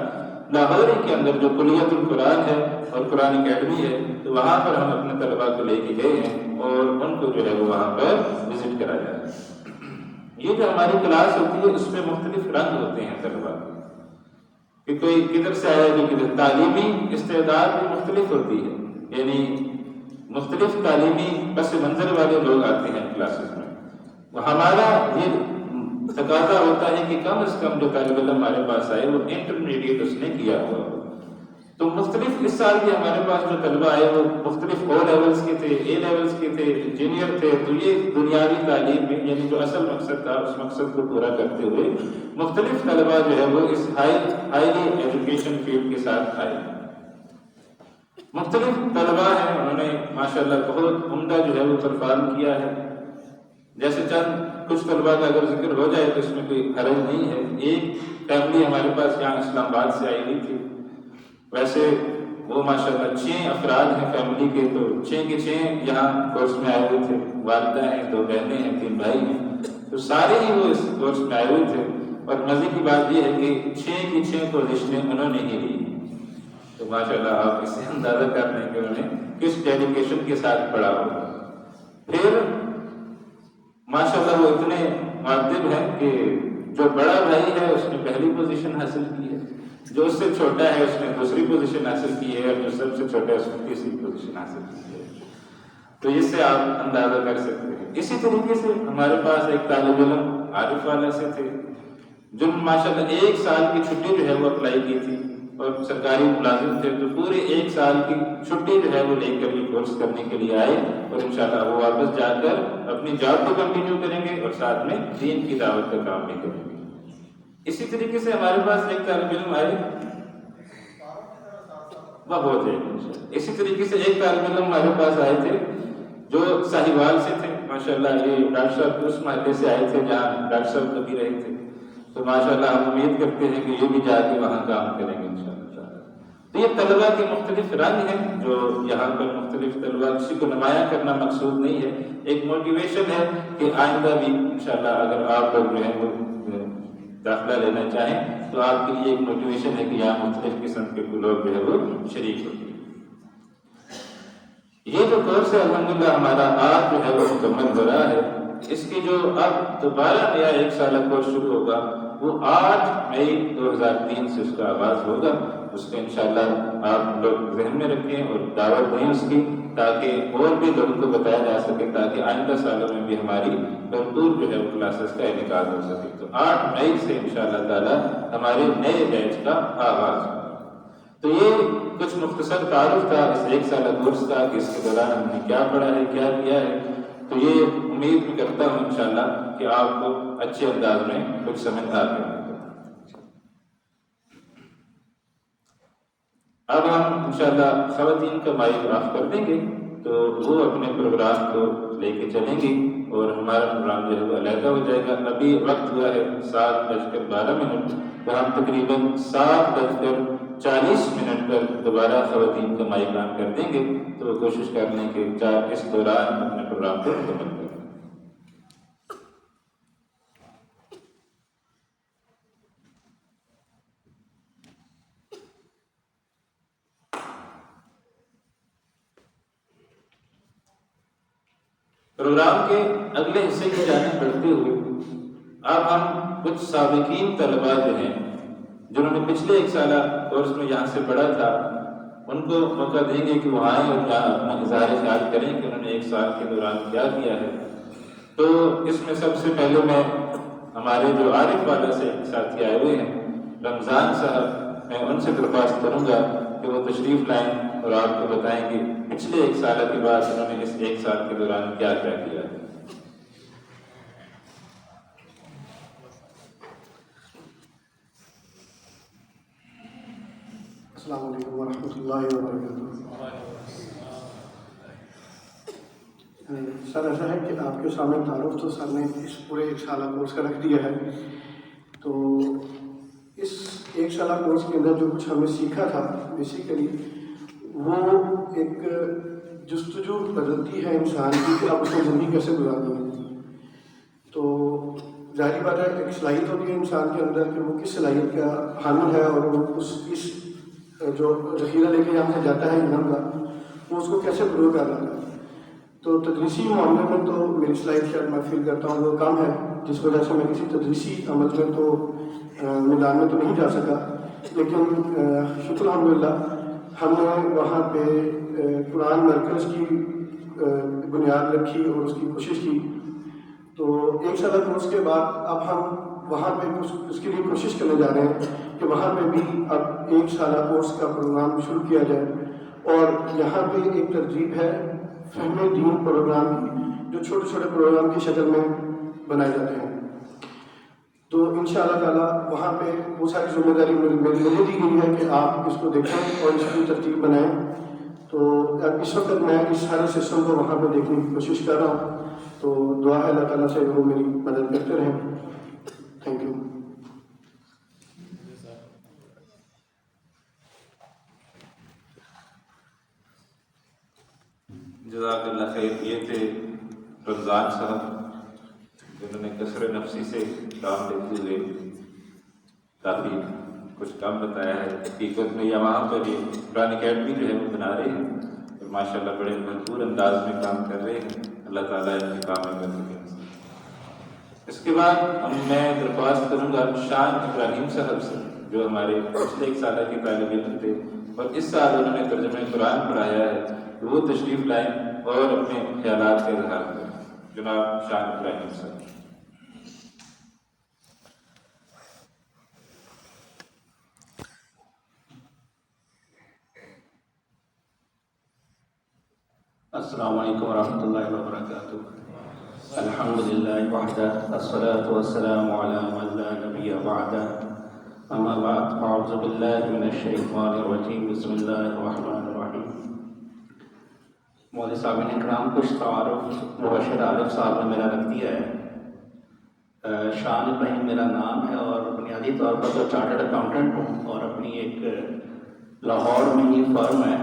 لاہور کے اندر جو کلیت القرآن ہے اور قرآن اکیڈمی ہے، تو وہاں پر ہم اپنے طلباء کو لے کے گئے ہیں اور ان کو جو ہے وہ وہاں پر وزٹ کرایا ہے۔ یہ جو ہماری کلاس ہوتی ہے اس میں مختلف رنگ ہوتے ہیں طلباء کہ کوئی کدھر سے آیا جو کدھر، تعلیمی استعداد بھی مختلف ہوتی ہے، یعنی مختلف تعلیمی پس منظر والے لوگ آتے ہیں کلاسز میں۔ وہ ہمارا یہ تقاضا ہوتا ہے کہ کم از کم جو طالب علم ہمارے پاس آئے وہ انٹرمیڈیٹ اس نے کیا ہوا ہو، تو مختلف اس سال بھی ہمارے پاس جو طلبہ آئے وہ مختلف او لیولز کے تھے، اے لیولز کے تھے، انجینئر تھے، تو یہ دنیاوی تعلیم میں یعنی جو اصل مقصد تھا اس مقصد کو پورا کرتے ہوئے مختلف طلبہ جو ہے وہ اس ہائیلی ایجوکیشن فیلڈ کے ساتھ آئے۔ مختلف طلبہ ہیں، انہوں نے ماشاءاللہ بہت عمدہ جو ہے وہ پرفارم کیا ہے۔ جیسے چند کچھ طلبہ کا اگر ذکر ہو جائے تو اس میں کوئی حرج نہیں ہے۔ ایک فیملی ہمارے پاس یہاں اسلام آباد سے آئی ہوئی تھی، ویسے وہ ماشاءاللہ 6 افراد ہیں فیملی کے، تو 6 کے 6 یہاں کورس میں آئے ہوئے تھے، والدہ ہیں، 2 بہنیں ہیں، 3 بھائی ہیں، تو سارے ہی وہ اس کورس میں آئے ہوئے تھے، اور مزے کی بات یہ ہے کہ 6 کی 6 پوزیشنیں انہوں نے ہی لی، تو ماشاءاللہ آپ اس سے اندازہ کر لیں کہ انہوں نے کس ڈیڈیکیشن کے ساتھ پڑھا ہوگا۔ پھر ماشاءاللہ وہ اتنے معدب ہیں کہ جو بڑا بھائی ہے اس نے پہلی پوزیشن حاصل کی ہے، جو اس سے چھوٹا ہے اس نے دوسری پوزیشن حاصل کی ہے، اور جو سب سے چھوٹا ہے اس نے تیسری پوزیشن حاصل کی ہے، تو اس سے آپ اندازہ کر سکتے ہیں۔ اسی طریقے سے ہمارے پاس ایک طالب علم عارف والا سے تھے، جن ماشاءاللہ 1 سال کی چھٹی جو ہے وہ اپلائی کی تھی، اور سرکاری ملازم تھے، تو پورے 1 سال کی چھٹی جو ہے وہ لے کر یہ کورس کرنے کے لیے آئے، اور انشاءاللہ وہ واپس جا کر اپنی جاب کو کنٹینیو کریں گے اور ساتھ میں دین کی دعوت کا کام بھی کریں گے۔ اسی طریقے سے ہمارے پاس ایک طالب علم آئے، وہ ہو جائے گا، اسی طریقے سے ایک طالب علم ہمارے پاس آئے تھے جو ساہیوال سے تھے، ماشاءاللہ یہ ڈاکٹر صاحب اس محلے سے آئے تھے جہاں ڈاکٹر صاحب کبھی رہے تھے، تو ماشاءاللہ ہم امید کرتے ہیں کہ یہ بھی جا کے وہاں کام کریں گے انشاءاللہ۔ تو یہ طلباء کے مختلف رنگ ہیں جو یہاں پر مختلف طلباء، کسی کو نمایاں کرنا مقصود نہیں ہے، ایک موٹیویشن ہے کہ آئندہ بھی انشاءاللہ اگر آپ لوگ جو ہے وہ داخلہ لینا چاہیں تو آپ کے لیے ایک موٹیویشن ہے کہ یہاں مختلف قسم کے لوگ جو ہے وہ شریک ہوتے ہیں۔ یہ جو کورس ہے الحمدللہ ہمارا آج جو ہے وہ مکمل ہو رہا ہے، اس کی جو اب دوبارہ نیا 1 سالہ کورس شروع ہوگا وہ 8 مئی 2003 سے اس کا آغاز ہوگا۔ اس کو انشاءاللہ آپ لوگ ذہن میں رکھیں اور دعوت دیں اس کی، تاکہ اور بھی لوگوں کو بتایا جا سکے، تاکہ آئندہ سالوں میں بھی ہماری بھرپور جو ہے وہ کلاسز کا انعقاد ہو سکے۔ تو 8 مئی سے انشاءاللہ تعالی ہمارے نئے بیچ کا آغاز ہوگا۔ تو یہ کچھ مختصر تعارف تھا اس 1 سالہ کورس کا کہ اس کے دوران ہم نے کیا پڑھا ہے، کیا کیا ہے۔ تو یہ امید بھی کرتا ہوں انشاءاللہ کہ آپ کو اچھے انداز میں کچھ سمجھ آ گیا۔ اب ہم انشاءاللہ خواتین کا مائک آف کر دیں گے تو وہ اپنے پروگرام کو لے کے چلیں گی اور ہمارا پروگرام جو ہے وہ علیحدہ ہو جائے گا۔ ابھی وقت ہوا ہے 7:12، تو ہم تقریباً 7:14 40 منٹ پر دوبارہ خواتین کا مائک آن کر دیں گے تو وہ کوشش کر لیں کہ اس دوران اپنے پروگرام کو مکمل کریں۔ پروگرام کے اگلے حصے کی جانب بڑھتے ہوئے اب ہم کچھ سابقین طلباء جو ہیں جنہوں نے پچھلے 1 سالہ کورس میں یہاں سے پڑھا تھا ان کو موقع دیں گے کہ وہ آئیں اور یہاں اپنا اظہار خیال کریں کہ انہوں نے 1 سال کے دوران کیا کیا ہے۔ تو اس میں سب سے پہلے میں ہمارے جو عارف والا سے ساتھی آئے ہوئے ہیں رمضان صاحب، میں ان سے درخواست کروں گا کہ وہ تشریف لائیں اور آپ کو بتائیں کہ پچھلے 1 سال کے بعد انہوں نے اس 1 سال کے دوران کیا کیا کیا۔ السلام علیکم ورحمۃ اللہ وبرکاتہ۔ سر ایسا ہے کہ آپ کے سامنے تعارف تو سر نے اس پورے 1 سالہ کورس کا رکھ دیا ہے، تو اس 1 سالہ کورس کے اندر جو کچھ ہم نے سیکھا تھا بیسیکلی وہ ایک جستجو بدلتی ہے انسان کی کہ آپ اس کو زندگی کیسے گزارنی ہے۔ تو ظاہری بات ہے ایک صلاحیت ہوتی ہے انسان کے اندر کہ وہ کس صلاحیت کا حامل ہے اور وہ اس جو ذخیرہ لے کے یہاں سے جاتا ہے علم کا وہ اس کو کیسے پرو کر رہا ہے۔ تو تدریسی معاملے میں تو میری صلاحیت شاید میں فیل کرتا ہوں وہ کم ہے، جس وجہ سے میں کسی تدریسی عمل میں تو میدان میں تو نہیں جا سکا، لیکن شکر الحمدللہ ہم نے وہاں پہ قرآن مرکز کی بنیاد رکھی اور اس کی کوشش کی۔ تو 1 سالہ کورس کے بعد اب ہم وہاں پہ اس کے لیے کوشش کرنے جا رہے ہیں کہ وہاں پہ بھی اب 1 سالہ کورس کا پروگرام شروع کیا جائے، اور یہاں پہ ایک ترتیب ہے فہم دین پروگرام کی جو چھوٹے چھوٹے پروگرام کی شکل میں بنائے جاتے ہیں۔ تو انشاءاللہ تعالیٰ وہاں پہ وہ ساری ذمہ داری مجھے دی گئی ہے کہ آپ اس کو دیکھیں اور اس کی ترتیب بنائیں۔ تو اس وقت میں اس سارے سسٹم کو وہاں پہ دیکھنے کی کوشش کر رہا ہوں، تو دعا ہے اللہ تعالیٰ سے وہ میری مدد کرتے رہیں۔ Thank you. جزاک اللہ خیر۔ یہ تھے رمضان صاحب جنہوں نے کثر نفسی سے کام لیتے ہوئے کافی کچھ کام بتایا ہے۔ حقیقت میں وہاں پر یہ قرآن اکیڈمی جو ہے وہ بنا رہے ہیں اور ماشاء اللہ بڑے بھرپور انداز میں کام کر رہے ہیں۔ اللہ تعالیٰ ان کے کام میں مدد کرے۔ اس کے بعد میں درخواست کروں گا شان ابراہیم صاحب سے جو ہمارے پچھلے 1 سالہ کے طالب علم تھے اور اس سال انہوں نے ترجمہ قرآن پڑھایا ہے، کہ وہ تشریف لائیں اور اپنے خیالات کا اظہار کریں۔ جناب شان ابراہیم صاحب۔ السلام علیکم ورحمۃ اللہ وبرکاتہ۔ الحمدللہ وحدہ والصلاة والسلام علی من لا نبی بعدہ، اما بعد، اعوذ باللہ من الشیطان الرجیم، بسم اللہ الرحمن الرحیم۔ مولوی صاحب اکرام کچھ تعارف مبشر عارف صاحب نے میرا رکھ دیا ہے۔ شان ابراہیم میرا نام ہے اور بنیادی طور پر تو چارٹرڈ اکاؤنٹنٹ ہوں اور اپنی ایک لاہور میں ہی فرم ہے،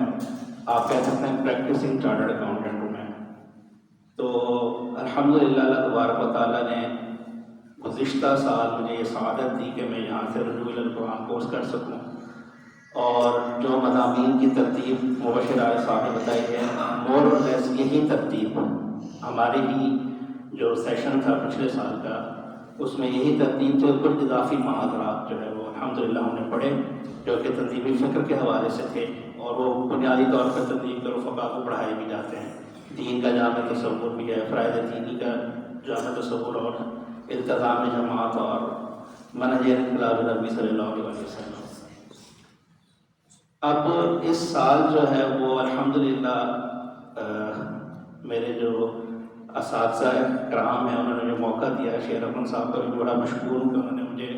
آپ کہہ سکتے ہیں پریکٹسنگ چارٹرڈ اکاؤنٹنٹ ہوں میں۔ تو الحمدللہ اللہ تبارک و تعالیٰ نے گزشتہ سال مجھے یہ سعادت دی کہ میں یہاں سے رجوع القرآن کورس کر سکوں، اور جو مضامین کی ترتیب مبشر عارف صاحب نے بتائی ہے مور اور لیس یہی ترتیب ہمارے ہی جو سیشن تھا پچھلے سال کا اس میں یہی ترتیب تھے۔ کچھ اضافی محاضرات جو ہے وہ الحمدللہ ہم نے پڑھے جو کہ تنظیمی فکر کے حوالے سے تھے، اور وہ بنیادی طور پر تنظیم کے رفقا کو پڑھائے بھی جاتے ہیں۔ دین کا جامع تصور بھی ہے، فرائض دینی کا جامع تصور اور التزام جماعت اور منہج انقلاب نبی صلی اللہ علیہ وسلم۔ اب اس سال جو ہے وہ الحمدللہ میرے جو اساتذہ کرام ہیں انہوں نے جو موقع دیا، شیر احمد صاحب کا بھی بڑا مشکور ہوں کہ انہوں نے مجھے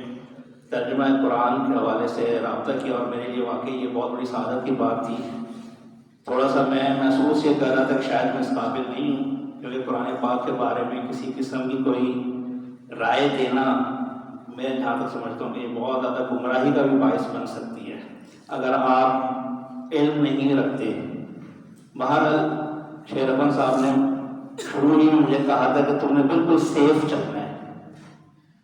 ترجمہ قرآن کے حوالے سے رابطہ کیا، اور میرے لیے واقعی یہ بہت بڑی سعادت کی بات تھی۔ تھوڑا سا میں محسوس یہ کر رہا تھا کہ شاید میں اس قابل نہیں ہوں، کیونکہ قرآن پاک کے بارے میں کسی قسم کی کوئی رائے دینا میں جہاں تک سمجھتا ہوں کہ یہ بہت زیادہ گمراہی کا بھی باعث بن سکتی ہے۔ اگر آپ علم نہیں رکھتے. بہرحال شیر احمد صاحب نے شروع ہی میں مجھے کہا تھا کہ تم نے بالکل سیف چلنا ہے,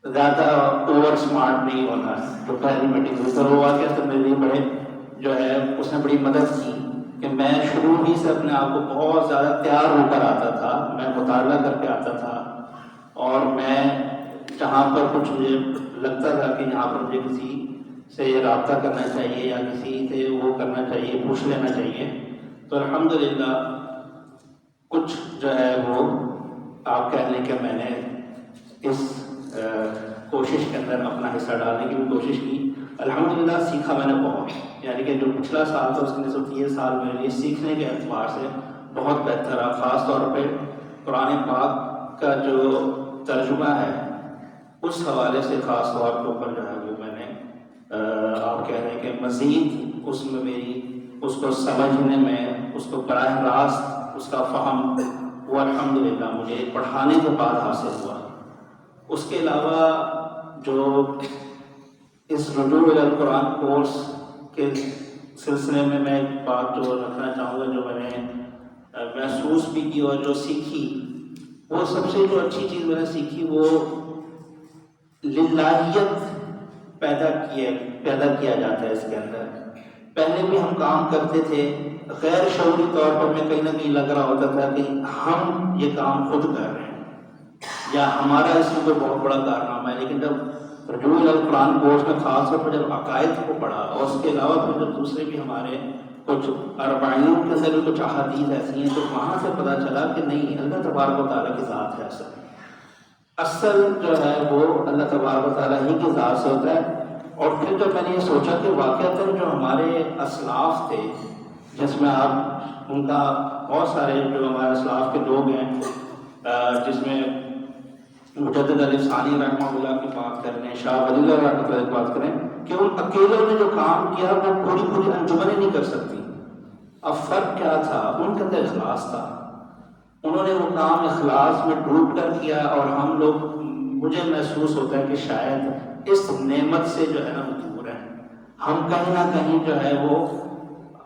زیادہ اوور اسمارٹ نہیں ہونا ہے. جو پہلی میٹنگ ہوئی تو ہوا کیا, تو میرے لیے بڑے جو ہے اس نے بڑی مدد کی کہ میں شروع ہی سے اپنے آپ کو بہت زیادہ تیار ہو کر آتا تھا. میں مطالعہ کر کے آتا تھا, اور میں جہاں پر کچھ مجھے لگتا تھا کہ یہاں پر مجھے کسی سے رابطہ کرنا چاہیے یا کسی سے وہ کرنا چاہیے, پوچھ لینا چاہیے, تو الحمدللہ کچھ جو ہے وہ آپ کہہ لیں کہ میں نے اس کوشش کے اندر اپنا حصہ ڈالنے کی بھی کوشش کی. الحمدللہ سیکھا میں نے بہت, یعنی کہ جو پچھلا سال تھا اس کے نسبت یہ سال میرے لیے سیکھنے کے اعتبار سے بہت بہتر ہے. خاص طور پہ قرآن پاک کا جو ترجمہ ہے اس حوالے سے خاص طور کے اوپر جو ہے وہ میں نے آپ کہہ رہے ہیں کہ مزید اس میں میری اس کو سمجھنے میں, اس کو براہ راست اس کا فہم وہ الحمدللہ مجھے پڑھانے کے بعد حاصل ہوا. اس کے علاوہ جو اس رجوع الی القرآن کورس کے سلسلے میں ایک بات جو رکھنا چاہوں گا, جو میں نے محسوس بھی کی اور جو سیکھی, وہ سب سے جو اچھی چیز میں نے سیکھی وہ للہیت پیدا کیا جاتا ہے اس کے اندر. پہلے بھی ہم کام کرتے تھے, غیر شعوری طور پر میں کہیں نہ کہیں لگ رہا ہوتا تھا کہ ہم یہ کام خود کر رہے ہیں یا ہمارا اس میں کوئی بہت بڑا کارنامہ ہے. لیکن جب رجوع الی القرآن کورس میں خاص طور پر جب عقائد کو پڑھا, اور اس کے علاوہ پھر جب دوسرے بھی ہمارے کچھ اربعینوں کے اندر بھی کچھ احادیث ایسی ہیں, تو وہاں سے پتہ چلا کہ نہیں, اللہ تبارک و تعالیٰ کی ذات ہے. اصل جو ہے وہ اللہ تبارک و تعالیٰ ہی کی ذات سے ہوتا ہے. اور پھر جب میں نے یہ سوچا کہ واقعتاً جو ہمارے اسلاف تھے, جس میں آپ ان کا بہت سارے جو ہمارے اسلاف کے لوگ ہیں, جس میں مجدد علی ثانی رحمہ اللہ کی بات کر لیں, شاہ ولی اللہ رحمہ اللہ کی بات کریں, کہ ان اکیلوں نے جو کام کیا وہ پوری انجمنیں نہیں کر سکتی. اب فرق کیا تھا, ان کے اندر اخلاص تھا. انہوں نے وہ کام اخلاص میں ڈوب کر کیا, اور ہم لوگ, مجھے محسوس ہوتا ہے کہ شاید اس نعمت سے جو ہے نا دور ہیں. ہم کہیں نہ کہیں جو ہے وہ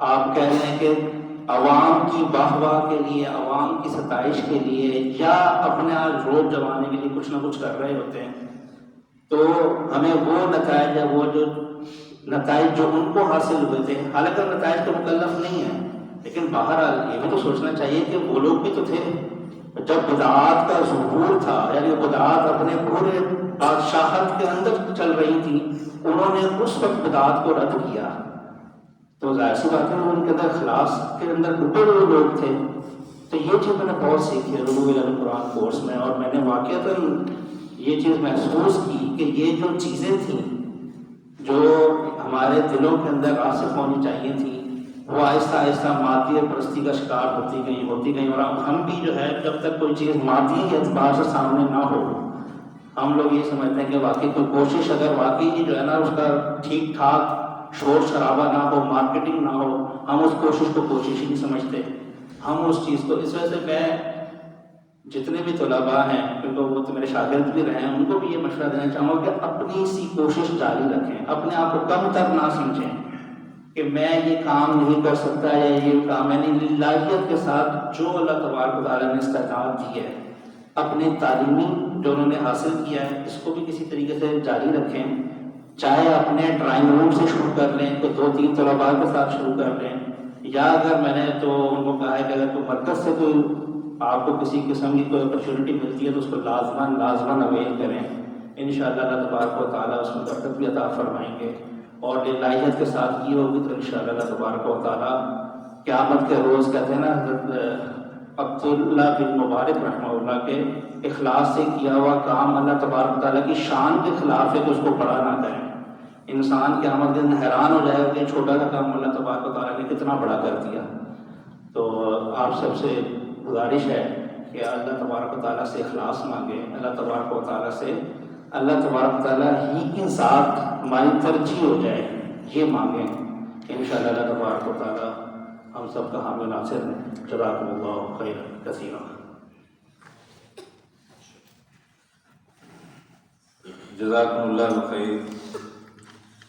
آپ کہہ رہے ہیں کہ عوام کی واہ واہ کے لیے, عوام کی ستائش کے لیے, یا اپنے آپ روب جمانے کے لیے کچھ نہ کچھ کر رہے ہوتے ہیں. تو ہمیں وہ نتائج ہے, وہ جو نتائج جو ان کو حاصل ہوئے تھے, حالانکہ نتائج کا مکلف نہیں ہے, لیکن بہرحال یہ بھی تو سوچنا چاہیے کہ وہ لوگ بھی تو تھے. جب بدعات کا ظہور تھا, یعنی بدعات اپنے پورے بادشاہت کے اندر چل رہی تھی, انہوں نے اس وقت بدعات کو رد کیا. تو ظاہر سی بات ہے ان کے اندر اخلاص کے اندر ڈوبے ہوئے لوگ تھے. تو یہ چیز میں نے بہت سیکھی ہے رجوع الی القرآن کورس میں, اور میں نے واقعتاً یہ چیز محسوس کی کہ یہ جو چیزیں تھیں جو ہمارے دلوں کے اندر راسخ ہونی چاہیے تھیں, وہ آہستہ آہستہ مادی پرستی کا شکار ہوتی گئیں. اور اب ہم بھی جو ہے جب تک کوئی چیز مادی کے اعتبار سے سامنے نہ ہو, ہم لوگ یہ سمجھتے ہیں کہ واقعی کوئی کوشش اگر واقعی جو ہے نا اس کا ٹھیک ٹھاک شور شرابہ نہ ہو, مارکیٹنگ نہ ہو, ہم اس کوشش کو کوشش ہی نہیں سمجھتے. ہم اس چیز کو, اس وجہ سے میں جتنے بھی طلباء ہیں, کیونکہ وہ تو میرے شاگرد بھی رہے ہیں, ان کو بھی یہ مشورہ دینا چاہوں گا کہ اپنی سی کوشش جاری رکھیں, اپنے آپ کو کم تر نہ سمجھیں کہ میں یہ کام نہیں کر سکتا یا یہ کام, یعنی للہیت کے ساتھ جو اللہ تبارک و تعالیٰ نے استطاعت دی ہے, اپنے تعلیمی جو انہوں نے حاصل کیا ہے اس کو بھی کسی طریقے سے جاری رکھیں. چاہے اپنے ڈرائنگ روم سے شروع کر لیں, تو 2-3 طلباء کے ساتھ شروع کر لیں, یا اگر میں نے تو ان کو کہا ہے کہ اگر کوئی مرکز سے کوئی آپ کو کسی قسم کی کوئی اپرچونیٹی ملتی ہے تو اس کو لازماً اویل کریں. انشاءاللہ اللہ تبارک و تعالیٰ اس میں برکت بھی عطا فرمائیں گے, اور للہیت کے ساتھ کی ہوگی تو انشاءاللہ اللہ تبارک و تعالیٰ قیامت کے روز کہتے ہیں نا, حضرت عبداللہ بن مبارک رحمہ اللہ کے اخلاص سے کیا ہوا کام اللہ تبارک و تعالیٰ کی شان کے خلاف ہے کہ اس کو بڑا نہ کریں. انسان قیامت کے دن حیران ہو جائے گا کہ چھوٹا سا کام اللہ تبارک و تعالیٰ نے کتنا بڑا کر دیا. تو آپ سب سے گزارش ہے کہ اللہ تبارک و تعالیٰ سے اخلاص مانگیں, اللہ تبارک و تعالیٰ سے اللہ تبارک و تعالیٰ ہی کی ذات ہماری ترجیح ہو جائے, یہ مانگیں. انشاءاللہ اللہ تبارک و تعالیٰ ہم سب کا حامی ناصر ہے. جزاکم اللہ خیر کثیرا. جزاکم اللہ خیر.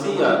CR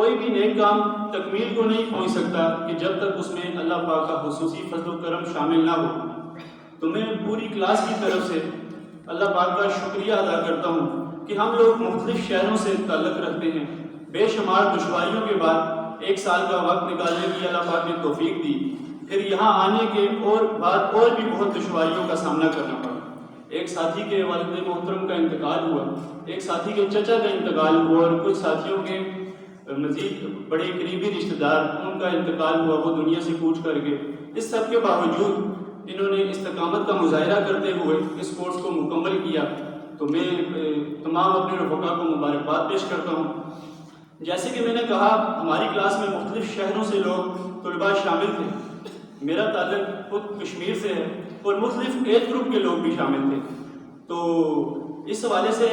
کوئی بھی نیک کام تکمیل کو نہیں پہنچ سکتا کہ جب تک اس میں اللہ پاک کا خصوصی فضل و کرم شامل نہ ہو. تو میں پوری کلاس کی طرف سے اللہ پاک کا شکریہ ادا کرتا ہوں کہ ہم لوگ مختلف شہروں سے تعلق رکھتے ہیں. بے شمار دشواریوں کے بعد 1 سال کا وقت نکالنے کی اللہ پاک نے توفیق دی. پھر یہاں آنے کے بعد اور بھی بہت دشواریوں کا سامنا کرنا پڑا. ایک ساتھی کے والد محترم کا انتقال ہوا, ایک ساتھی کے چچا کا انتقال ہوا, اور کچھ ساتھیوں کے مزید بڑے قریبی رشتہ دار ان کا انتقال ہوا, وہ دنیا سے کوچ کر گئے. اس سب کے باوجود انہوں نے استقامت کا مظاہرہ کرتے ہوئے اس کورس کو مکمل کیا. تو میں تمام اپنے رفقا کو مبارکباد پیش کرتا ہوں. جیسے کہ میں نے کہا, ہماری کلاس میں مختلف شہروں سے لوگ طلباء شامل تھے. میرا تعلق خود کشمیر سے ہے اور مختلف ایج گروپ کے لوگ بھی شامل تھے. تو اس حوالے سے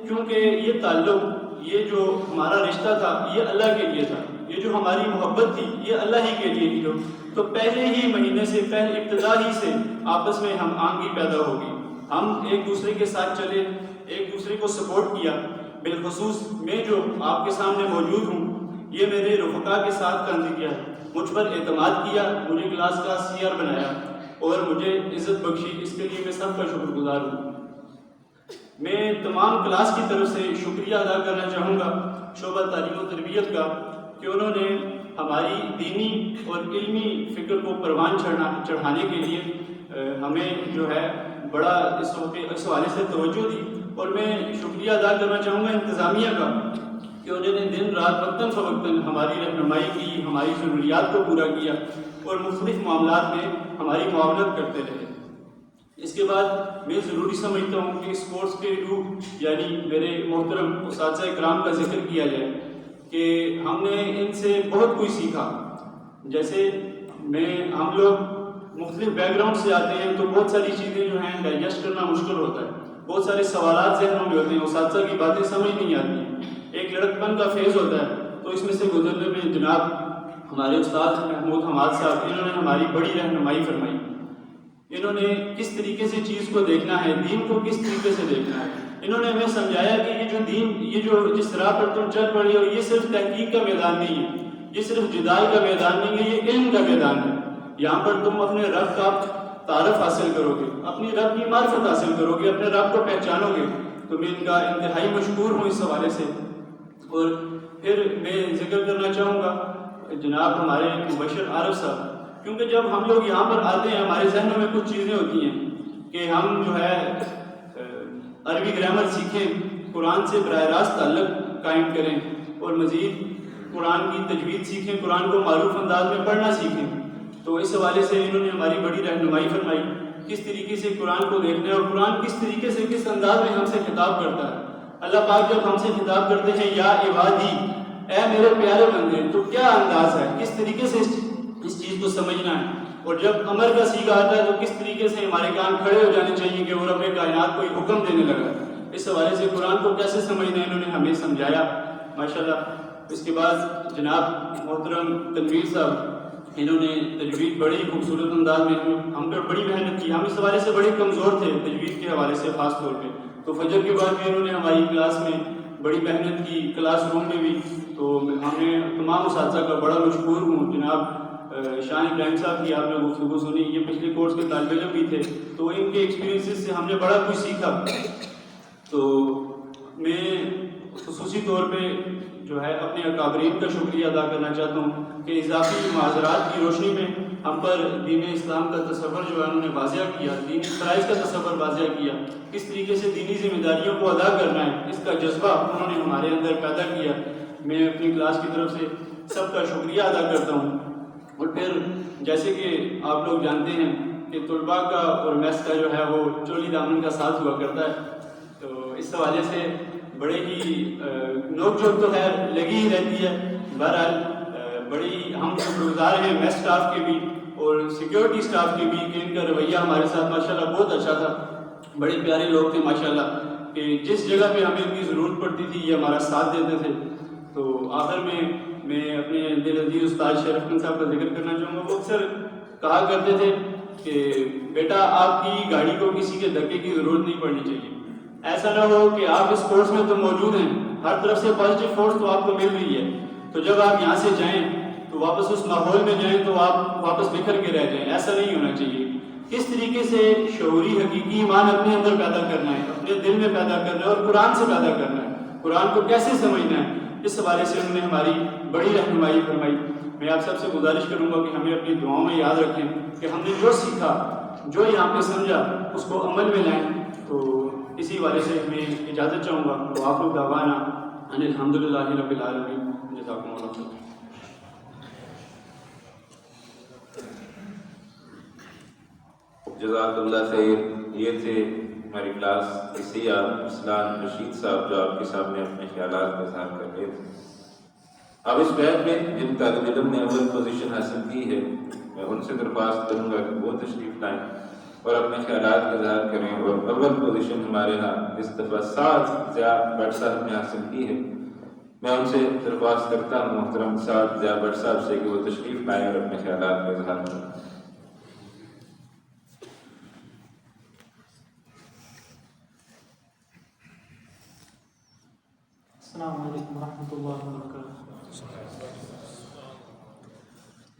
کیونکہ یہ تعلق, یہ جو ہمارا رشتہ تھا, یہ اللہ کے لیے تھا, یہ جو ہماری محبت تھی یہ اللہ ہی کے لیے تھی. تو پہلے ہی مہینے سے, پہلے ابتدا ہی سے آپس میں ہم آہنگی پیدا ہوگی. ہم ایک دوسرے کے ساتھ چلے, ایک دوسرے کو سپورٹ کیا. بالخصوص میں جو آپ کے سامنے موجود ہوں, یہ میرے رفقا کے ساتھ کا نتیجہ ہے. مجھ پر اعتماد کیا, مجھے کلاس کا CR بنایا اور مجھے عزت بخشی. اس کے لیے میں سب کا شکر گزار ہوں. میں تمام کلاس کی طرف سے شکریہ ادا کرنا چاہوں گا شعبہ تعلیم و تربیت کا کہ انہوں نے ہماری دینی اور علمی فکر کو پروان چڑھانے کے لیے ہمیں جو ہے بڑا اس حوالے سے توجہ دی. اور میں شکریہ ادا کرنا چاہوں گا انتظامیہ کا کہ انہوں نے دن رات وقتاً فوقتاً ہماری رہنمائی کی, ہماری ضروریات کو پورا کیا اور مختلف معاملات میں ہماری معاونت کرتے رہے. اس کے بعد میں ضروری سمجھتا ہوں کہ اس کورس کے روح یعنی میرے محترم اساتذہ اکرام کا ذکر کیا جائے کہ ہم نے ان سے بہت کچھ سیکھا. جیسے ہم لوگ مختلف بیک گراؤنڈ سے آتے ہیں تو بہت ساری چیزیں جو ہیں ڈائجسٹ کرنا مشکل ہوتا ہے, بہت سارے سوالات ذہنوں میں ہوتے ہیں, اساتذہ کی باتیں سمجھ نہیں آتی ہیں, ایک لڑکپن کا فیز ہوتا ہے. تو اس میں سے گزرنے میں جناب ہمارے استاد محمود حماد صاحب, انہوں نے ہماری بڑی رہنمائی فرمائی. انہوں نے کس طریقے سے چیز کو دیکھنا ہے, دین کو کس طریقے سے دیکھنا ہے. انہوں نے ہمیں سمجھایا کہ یہ جو دین, یہ جو جس راہ پر تم چل پڑے ہو, یہ صرف تحقیق کا میدان نہیں ہے, یہ صرف جدال کا میدان نہیں ہے, یہ علم کا میدان ہے. یہاں پر تم اپنے رب کا تعارف حاصل کرو گے, اپنی رب کی معرفت حاصل کرو گے, اپنے رب کو پہچانو گے. تو میں ان کا انتہائی مشکور ہوں اس حوالے سے. اور پھر میں ذکر کرنا چاہوں گا جناب ہمارے مبشر عارف صاحب, کیونکہ جب ہم لوگ یہاں پر آتے ہیں ہمارے ذہنوں میں کچھ چیزیں ہوتی ہیں کہ ہم جو ہے عربی گرامر سیکھیں, قرآن سے براہ راست تعلق قائم کریں, اور مزید قرآن کی تجوید سیکھیں, قرآن کو معروف انداز میں پڑھنا سیکھیں. تو اس حوالے سے انہوں نے ہماری بڑی رہنمائی فرمائی کس طریقے سے قرآن کو دیکھنا ہے, اور قرآن کس طریقے سے, کس انداز میں ہم سے خطاب کرتا ہے. اللہ پاک جب ہم سے خطاب کرتے ہیں یا عبادی, اے میرے پیارے بندے, تو کیا انداز ہے, کس طریقے سے اس چیز کو سمجھنا ہے. اور جب امر کا سیگا آتا ہے تو کس طریقے سے ہمارے کان کھڑے ہو جانے چاہیے کہ وہ رب کائنات کو حکم دینے لگا. اس حوالے سے قرآن کو کیسے سمجھنا ہے انہوں نے ہمیں سمجھایا ماشاءاللہ. اس کے بعد جناب محترم تنویر صاحب, انہوں نے تجوید بڑی خوبصورت انداز میں ہم پر بڑی محنت کی. ہم اس حوالے سے بڑے کمزور تھے تجوید کے حوالے سے خاص طور پہ. تو فجر کے بعد بھی انہوں نے ہماری کلاس میں بڑی محنت کی, کلاس روم میں بھی. تو ہم نے تمام اساتذہ کا بڑا مشکور ہوں. جناب شان ابراہیم صاحب کی آپ نے گفتگو سنی, یہ پچھلے کورس کے طالب علم بھی تھے, تو ان کے ایکسپیرینسز سے ہم نے بڑا کچھ سیکھا. تو میں خصوصی طور پہ جو ہے اپنے اکابرین کا شکریہ ادا کرنا چاہتا ہوں کہ اضافی معذرات کی روشنی میں ہم پر دین اسلام کا تصور جو ہے انہوں نے واضح کیا, دینی فرائض کا تصور واضح کیا, کس طریقے سے دینی ذمہ داریوں کو ادا کرنا ہے, اس کا جذبہ انہوں نے ہمارے اندر پیدا کیا. میں اپنی کلاس کی طرف سے سب کا شکریہ ادا کرتا ہوں. اور پھر جیسے کہ آپ لوگ جانتے ہیں کہ طلباء کا اور میس کا جو ہے وہ چولی دامن کا ساتھ ہوا کرتا ہے. تو اس حوالے سے بڑے ہی نوک جھوک تو خیر لگی ہی رہتی ہے. بہرحال بڑی ہم شکر گزار ہیں میس اسٹاف کے بھی اور سیکیورٹی اسٹاف کے بھی کہ ان کا رویہ ہمارے ساتھ ماشاءاللہ بہت اچھا تھا. بڑے پیارے لوگ تھے ماشاءاللہ کہ جس جگہ پہ ہمیں ان کی ضرورت پڑتی تھی یہ ہمارا ساتھ دیتے تھے. تو آخر میں اپنے دل عزیز استاد شریف خان صاحب کا ذکر کرنا چاہوں گا. وہ اکثر کہا کرتے تھے کہ بیٹا آپ کی گاڑی کو کسی کے دھکے کی ضرورت نہیں پڑنی چاہیے. ایسا نہ ہو کہ آپ اس کورس میں تو موجود ہیں, ہر طرف سے پازیٹیو فورس تو آپ کو مل رہی ہے, تو جب آپ یہاں سے جائیں تو واپس اس ماحول میں جائیں تو آپ واپس بکھر کے رہ جائیں. ایسا نہیں ہونا چاہیے. کس طریقے سے شعوری حقیقی ایمان اپنے اندر پیدا کرنا ہے, اپنے دل میں پیدا کرنا ہے اور قرآن سے پیدا کرنا ہے, قرآن کو کیسے سمجھنا ہے, اس حوالے سے انہوں نے ہماری بڑی رہنمائی فرمائی. میں آپ سب سے گزارش کروں گا کہ ہمیں اپنی دعاؤں میں یاد رکھیں کہ ہم نے جو سیکھا, جو یہاں پہ سمجھا, اس کو عمل میں لائیں. تو اسی حوالے سے میں اجازت چاہوں گا. تو آپ لوگ دعوانا الحمدللہ رب العالمین. جزاکم اللہ خیر. جزاک اللہ خیر. یہ تھے ہماری کلاس کے سیاح اسلام رشید صاحب جو آپ کے سامنے اپنے خیالات کا اظہار کر رہے تھے. اب اس بیچ میں جن طالب علم نے اول پوزیشن حاصل کی ہے, میں ان سے درخواست کروں گا کہ وہ تشریف لائیں اور اپنے خیالات کا اظہار کریں. اور اول پوزیشن ہمارے ہاں اس دفعہ 7 ضیاء بٹ صاحب نے حاصل کی ہے. میں ان سے درخواست کرتا ہوں محترم 7 ضیاء بٹ صاحب سے کہ وہ تشریف لائیں اور اپنے خیالات کا اظہار کریں. السلام علیکم ورحمۃ اللہ وبرکاتہ.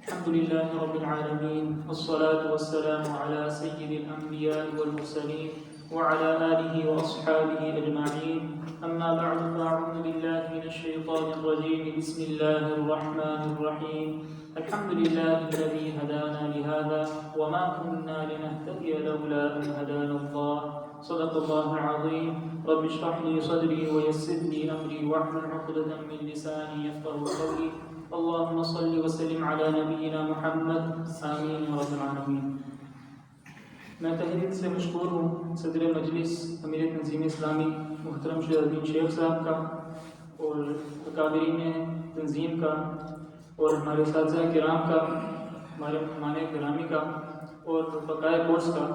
الحمد لله رب العالمين والصلاة والسلام على سيد الأنبياء والمرسلين وعلى آله وأصحابه أجمعين. أما بعد فأعوذ بالله من الشيطان الرجيم. بسم الله الرحمن الرحيم. الحمد لله الذي هدانا لهذا وما كنا لنهتدي لولا أن هدانا الله. صدق الله العظيم. رب اشرح لي صدري ويسر لي أمري واحلل عقدة من لساني يفقهوا قولي. اللهم صل وسلم على نبينا محمد. آمين يا رب العالمين. میں تحریک سے مشکور ہوں صدر مجلس امیر تنظیم اسلامی محترم شیخ الدین شیخ صاحب کا, اور اکابرین تنظیم کا, اور ہمارے اساتذہ کرام کا, ہمارے مہمان گرامی کا, اور بقائے کورس کا,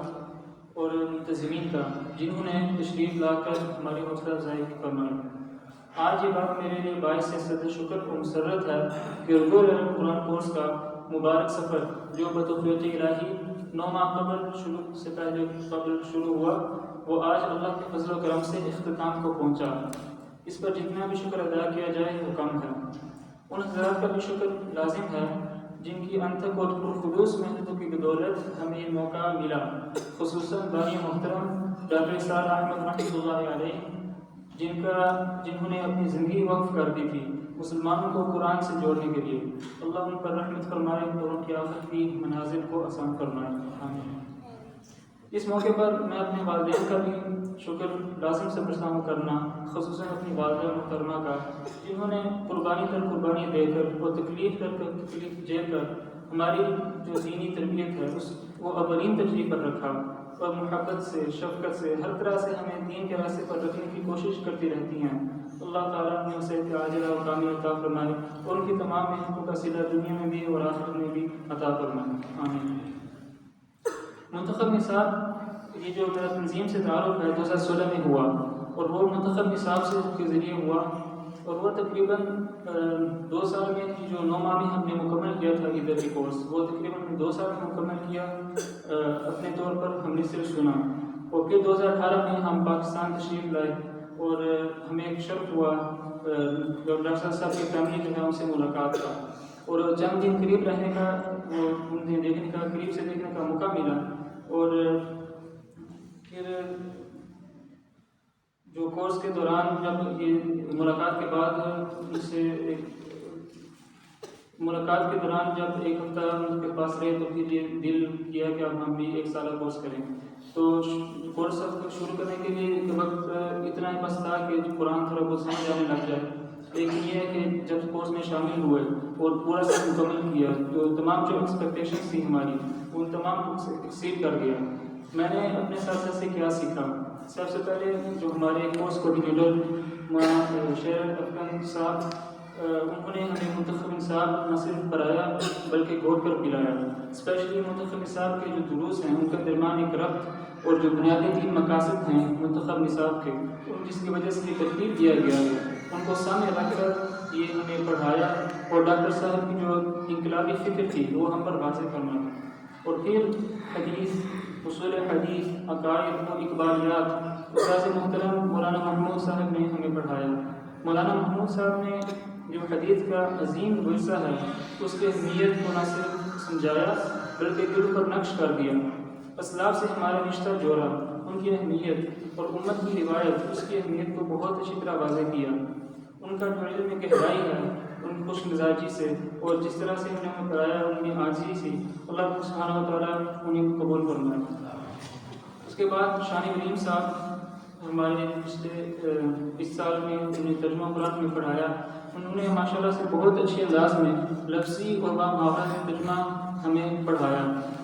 اور منتظمین کا, جنہوں نے تشریف لا کر ہماری حوصلہ افزائی فرمائی. آج یہ بات میرے لیے باعث صد شکر و مسرت ہے کہ اردو قرآن کورس کا مبارک سفر جو بتوفیق الہی 9 ماہ قبل شروع ہوا, وہ آج اللہ کے فضل و کرم سے اختتام کو پہنچا. اس پر جتنا بھی شکر ادا کیا جائے وہ کم ہے. ان حضرات کا بھی شکر لازم ہے جن کی انتھک اور پرخلوص محنتوں کی بدولت ہمیں یہ موقع ملا, خصوصاً بانی محترم ڈاکٹر اسرار احمد رحمۃ اللہ علیہ, جنہوں نے اپنی زندگی وقف کر دی تھی مسلمانوں کو قرآن سے جوڑنے کے لیے. اللہ ان پر رحمت فرمائے اور ان کی آخرت کی منازل کو آسان فرمائے. آمین. اس موقع پر میں اپنے والدین کا بھی شکر لازم سمجھتا کرنا, خصوصاً اپنی والدہ محترمہ کا, جنہوں نے قربانی در قربانی دے کر اور تکلیف جھیل کر ہماری جو دینی تربیت ہے وہ اولین ترجیح پر رکھا, اور محبت سے, شفقت سے, ہر طرح سے ہمیں دین کے راستے پر رکھنے کی کوشش کرتی رہتی ہیں. اللہ تعالیٰ نے اسے عاجلہ و کامل عطا فرمائے اور ان کی تمام محنتوں کا صلہ دنیا میں بھی اور آخرت میں بھی عطا فرمائے. آمین. منتخب نصاب یہ جو میرا تنظیم سے تعارف ہے 2016 میں ہوا, اور وہ منتخب نصاب سے کے ذریعے ہوا, اور وہ تقریباً 2 سال میں جو 9 ماہ میں ہم نے مکمل کیا تھا ادھر کے کورس, وہ تقریباً 2 سال میں مکمل کیا. اپنے طور پر ہم نے صرف سنا, اور پھر 2018 میں ہم پاکستان تشریف لائے, اور ہمیں ایک شرف ہوا ڈاکٹر صاحب کی فیملی جو ہے ان سے ملاقات کا, اور چند دن قریب رہنے کا, وہ انہیں دیکھنے کا, قریب سے دیکھنے کا موقع ملا. اور پھر جو کورس کے دوران جب یہ ملاقات کے بعد ان سے ملاقات کے دوران جب 1 ہفتہ ان کے پاس رہے تو پھر یہ دل کیا کہ اب ہم بھی 1 سالہ کورس کریں. تو کورس شروع کرنے کے لیے کے وقت اتنا ہی بس تھا کہ قرآن تھوڑا بہت سمجھ آنے لگ جائے, لیکن یہ ہے کہ جب کورس میں شامل ہوئے اور پورا سب مکمل کیا تو تمام جو ایکسپیکٹیشنز تھی ہماری ان تمام کو ایکسیڈ کر گیا. میں نے اپنے ساتھ سے کیا سیکھا, سب سے پہلے جو ہمارے کورس کوآرڈینیٹر شیر افغان صاحب, انہوں نے ہمیں منتخب نصاب نہ صرف پڑھایا بلکہ گھوٹ کر پلایا. اسپیشلی منتخب نصاب کے جو دروس ہیں ان کے درمیان ایک ربط اور جو بنیادی 3 مقاصد ہیں منتخب نصاب کے, جس کی وجہ سے ترتیب دیا گیا ہے, ان کو سامنے رکھ کر یہ ہمیں پڑھایا, اور ڈاکٹر صاحب کی جو انقلابی فکر تھی وہ ہم پر واضح کرنا. اور پھر حدیث, اصول حدیث, عقائد و اقبالیات استاد محترم مولانا محمود صاحب نے ہمیں پڑھایا. مولانا محمود صاحب نے جو حدیث کا عظیم ورثہ ہے اس کی اہمیت کو نہ صرف سمجھایا بلکہ دل پر نقش کر دیا۔ اسلاف سے ہمارا رشتہ جوڑا، ان کی اہمیت اور امت کی روایت اس کی اہمیت کو بہت اچھی طرح واضح کیا۔ ان کا جو علم میں گہرائی ہے، ان خوش مزاجی سے اور جس طرح سے انہیں ہمیں پڑھایا ان کی عاجزی سے، اللہ سبحانہ و تعالیٰ انہیں قبول فرمائے۔ اس کے بعد شان ولیم صاحب ہمارے پچھلے اس سال میں انہیں ترجمہ قرآن میں پڑھایا۔ انہوں نے ماشاءاللہ سے بہت اچھے انداز میں لفظی اور محاورہ میں ترجمہ ہمیں پڑھایا،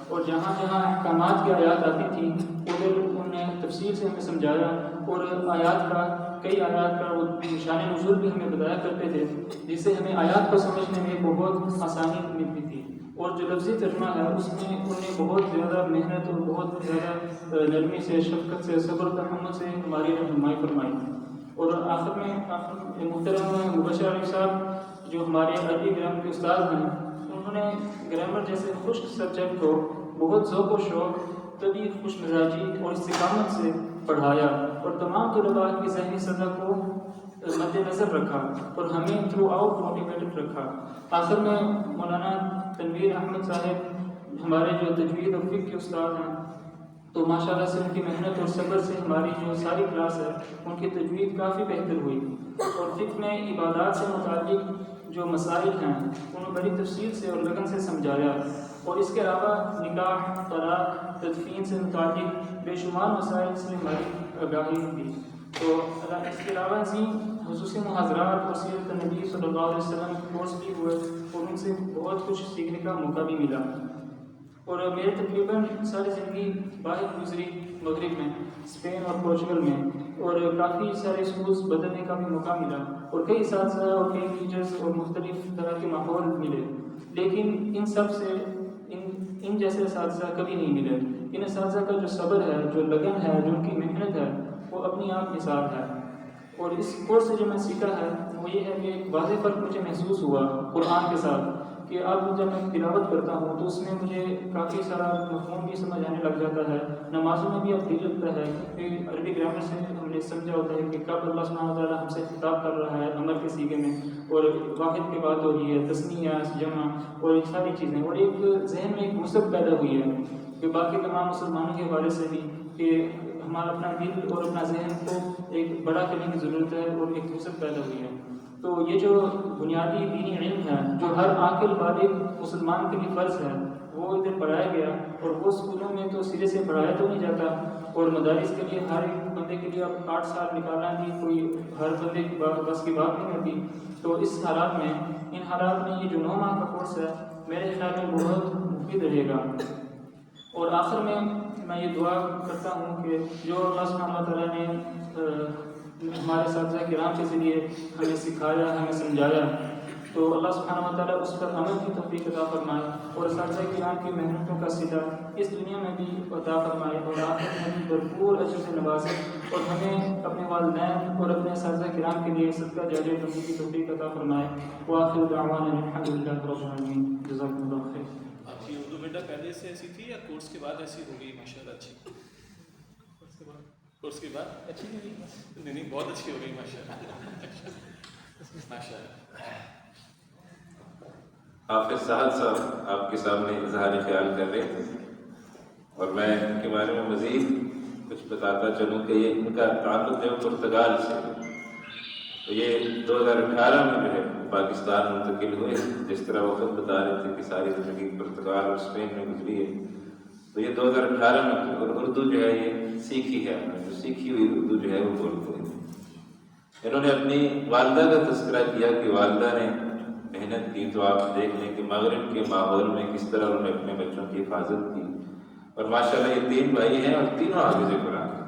اور جہاں جہاں احکامات کی آیات آتی تھیں ادھر انہوں نے تفصیل سے ہمیں سمجھایا، اور آیات کا کئی آیات کا وہ شان نزول بھی ہمیں بتایا کرتے تھے، جس سے ہمیں آیات کو سمجھنے میں بہت آسانی ملتی تھی۔ اور جو لفظی ترجمہ ہے اس میں انہوں نے بہت زیادہ محنت اور بہت زیادہ نرمی سے، شفقت سے، صبر و تحمل سے ہماری رہنمائی فرمائی۔ اور آخر میں محترم مبشر علی صاحب جو ہمارے عربی گرامر کے استاد ہیں، انہوں نے گرامر جیسے خشک سبجیکٹ کو بہت ذوق و شوق، طبی خوش مزاجی اور استقامت سے پڑھایا، اور تمام طلباء کی ذہنی سطح کو مد نظر رکھا اور ہمیں تھرو آؤٹ موٹیویٹڈ رکھا۔ آخر میں مولانا تنویر احمد صاحب ہمارے جو تجوید اور فقہ کے استاد ہیں، تو ماشاءاللہ سے ان کی محنت اور صبر سے ہماری جو ساری کلاس ہے ان کی تجوید کافی بہتر ہوئی، اور فقہ میں عبادات سے متعلق جو مسائل ہیں انہیں بڑی تفصیل سے اور لگن سے سمجھایا، اور اس کے علاوہ نکاح، طلاق، تدفین سے متعلق بے شمار مسائل سے ہماری آگاہی دی۔ تو اس کے علاوہ خصوصی محاضرات اور سیرت نبی صلی اللہ علیہ وسلم کے کورس بھی ہوئے، اور ان سے بہت کچھ سیکھنے کا موقع بھی ملا۔ اور میرے تقریباً ساری زندگی باہر گزری، مغرب میں، اسپین اور پورچگل میں، اور کافی سارے اسکولس بدلنے کا بھی موقع ملا، اور کئی اساتذہ اور کئی ٹیچرز اور مختلف طرح کے ماحول ملے، لیکن ان سب سے ان جیسے اساتذہ کبھی نہیں ملے۔ ان اساتذہ کا جو صبر ہے، جو لگن ہے، جو ان کی محنت ہے، وہ اپنی آپ مثال ہے۔ اور اس کورس سے جو میں سیکھا ہے وہ یہ ہے کہ ایک واضح فرق مجھے محسوس ہوا قرآن کے ساتھ، کہ اب جب میں تلاوت کرتا ہوں تو اس میں مجھے کافی سارا مفہوم بھی سمجھ آنے لگ جاتا ہے، نمازوں میں بھی اب دل لگتا ہے، کیونکہ عربی گرامر سے ہم نے سمجھا ہوتا ہے کہ کب اللہ سبحانہ و تعالیٰ ہم سے خطاب کر رہا ہے امر کے سیغے میں، اور واحد کی بات ہو رہی ہے، تثنیہ، جمع اور یہ ساری چیزیں، اور ایک ذہن میں ایک وسعت پیدا ہوئی ہے کہ باقی تمام مسلمانوں کے حوالے سے بھی کہ ہمارا اپنا دل اور اپنا ذہن کو ایک بڑا کرنے کی ضرورت ہے، اور ایک وسعت پیدا ہوئی ہے۔ تو یہ جو بنیادی دینی علم ہے جو ہر عاقل بالغ مسلمان کے لیے فرض ہے، وہ ادھر پڑھایا گیا، اور وہ اسکولوں میں تو سرے سے پڑھایا تو نہیں جاتا، اور مدارس کے لیے ہر ایک بندے کے لیے اب 8 سال نکالنا بھی کوئی ہر بندے کی بس کی بات نہیں ہوتی۔ تو اس حالات میں، ان حالات میں یہ جو 9 ماہ کا کورس ہے میرے خیال میں بہت مفید رہے گا۔ اور آخر میں یہ دعا کرتا ہوں کہ جو اللہ سبحانہ و تعالیٰ نے ہمارے اساتذہ کرام کے ذریعے ہمیں سکھایا، ہمیں سمجھایا، تو اللہ سبحانہ و تعالیٰ اس پر عمل کی توفیق عطا فرمائے، اور اساتذہ کرام کی محنتوں کا صلہ اس دنیا میں بھی عطا فرمائے، اور آخرت میں بھی بھرپور اجر سے نوازے، اور ہمیں اپنے والدین اور اپنے اساتذہ کرام کے لیے صدقہ جاریہ کرنے کی توفیق عطا فرمائے۔ وآخر دعوانا الحمد للہ رب العالمین، جزاکم اللہ خیر۔ آپ کی اردو بیٹا پہلے سے ایسی تھی یا کورس کے بعد ایسی ہو گئی؟ ماشاءاللہ اچھی، کورس کے بعد اچھی نہیں، بہت اچھی ہو گئی ماشاءاللہ، ماشاءاللہ۔ حافظ سعد صاحب آپ کے سامنے اظہار خیال کر رہے تھے، اور میں ان کے بارے میں مزید کچھ بتاتا چلوں کہ یہ ان کا تعلق جو پرتگال سے، تو یہ 2018 میں جو ہے پاکستان منتقل ہوئے، جس طرح وہ خود بتا رہے تھے کہ ساری زندگی پرتگال اور اسپین میں گزری ہے، تو یہ 2018 میں، اور اردو جو ہے یہ سیکھی ہے، جو سیکھی ہوئی اردو جو ہے وہ بولتے ہیں۔ انہوں نے اپنی والدہ کا تذکرہ کیا کہ والدہ نے محنت کی، تو آپ دیکھ لیں کہ مغرب کے ماحول میں کس طرح انہوں نے اپنے بچوں کی حفاظت کی، اور ماشاءاللہ یہ 3 بھائی ہیں اور تینوں حافظ قرآن ہیں،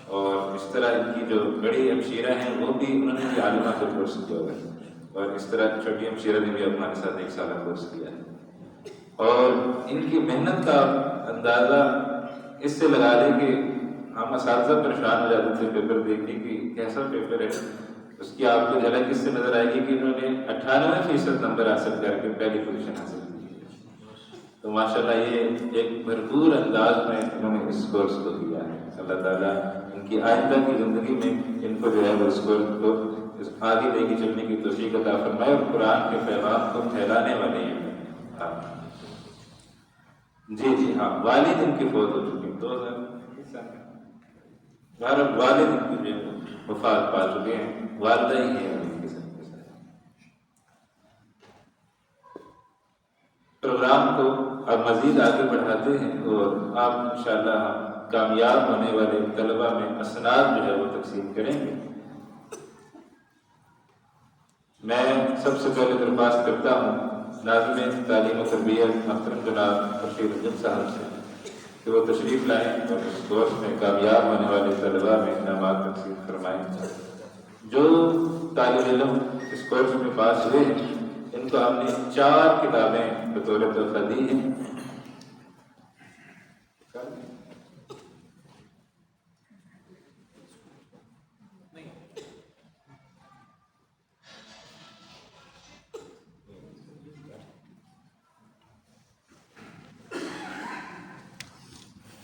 اور اس طرح ان کی جو بڑی ہمشیرہ ہیں وہ بھی انہوں نے بھی عالمہ کا کورس کیا ہوا ہے، اور اس طرح چھوٹی ہمشیرہ نے بھی ہمارے ساتھ 1 سالہ کورس کیا ہے، اور ان کی محنت کا اندازہ اس سے لگا لیں کہ ہم اساتذہ پریشان ہو جاتے تھے پیپر دیکھنے کی کیسا پیپر ہے، اس کی آپ کو جھلک اس سے نظر آئے گی کہ انہوں نے 98% نمبر حاصل کر کے پہلی پوزیشن حاصل کی ہے۔ تو ماشاءاللہ یہ ایک بھرپور انداز میں انہوں نے اس کورس کو کیا ہے۔ اللہ تعالیٰ ان کی آئندہ کی زندگی میں ان کو جو ہے وہ اس کورس کو اس آگے لے کے چلنے کی توفیق عطا فرمائے اور قرآن کے پیغام کو پھیلانے والے ہیں. جی ہاں، والد ان کے فوت ہو چکے ہیں 2000 والد ان کے وفات پا چکے ہیں، والدہ ہی ہیں ان کے ساتھ. پروگرام کو اب مزید آگے بڑھاتے ہیں اور آپ انشاءاللہ کامیاب ہونے والے طلبہ میں اسناد جو ہے وہ تقسیم کریں گے. میں سب سے پہلے درخواست کرتا ہوں ناظم تعلیم و تربیت محترم جناب بشیر احمد صاحب سے کہ وہ تشریف لائیں اور اس کورس میں کامیاب ہونے والے طلبہ میں انعامات تقسیم فرمائیں. جو طالب علم اس کورس میں پاس ہوئے ہیں ان کو ہم نے 4 کتابیں بطور تحفہ دی ہیں.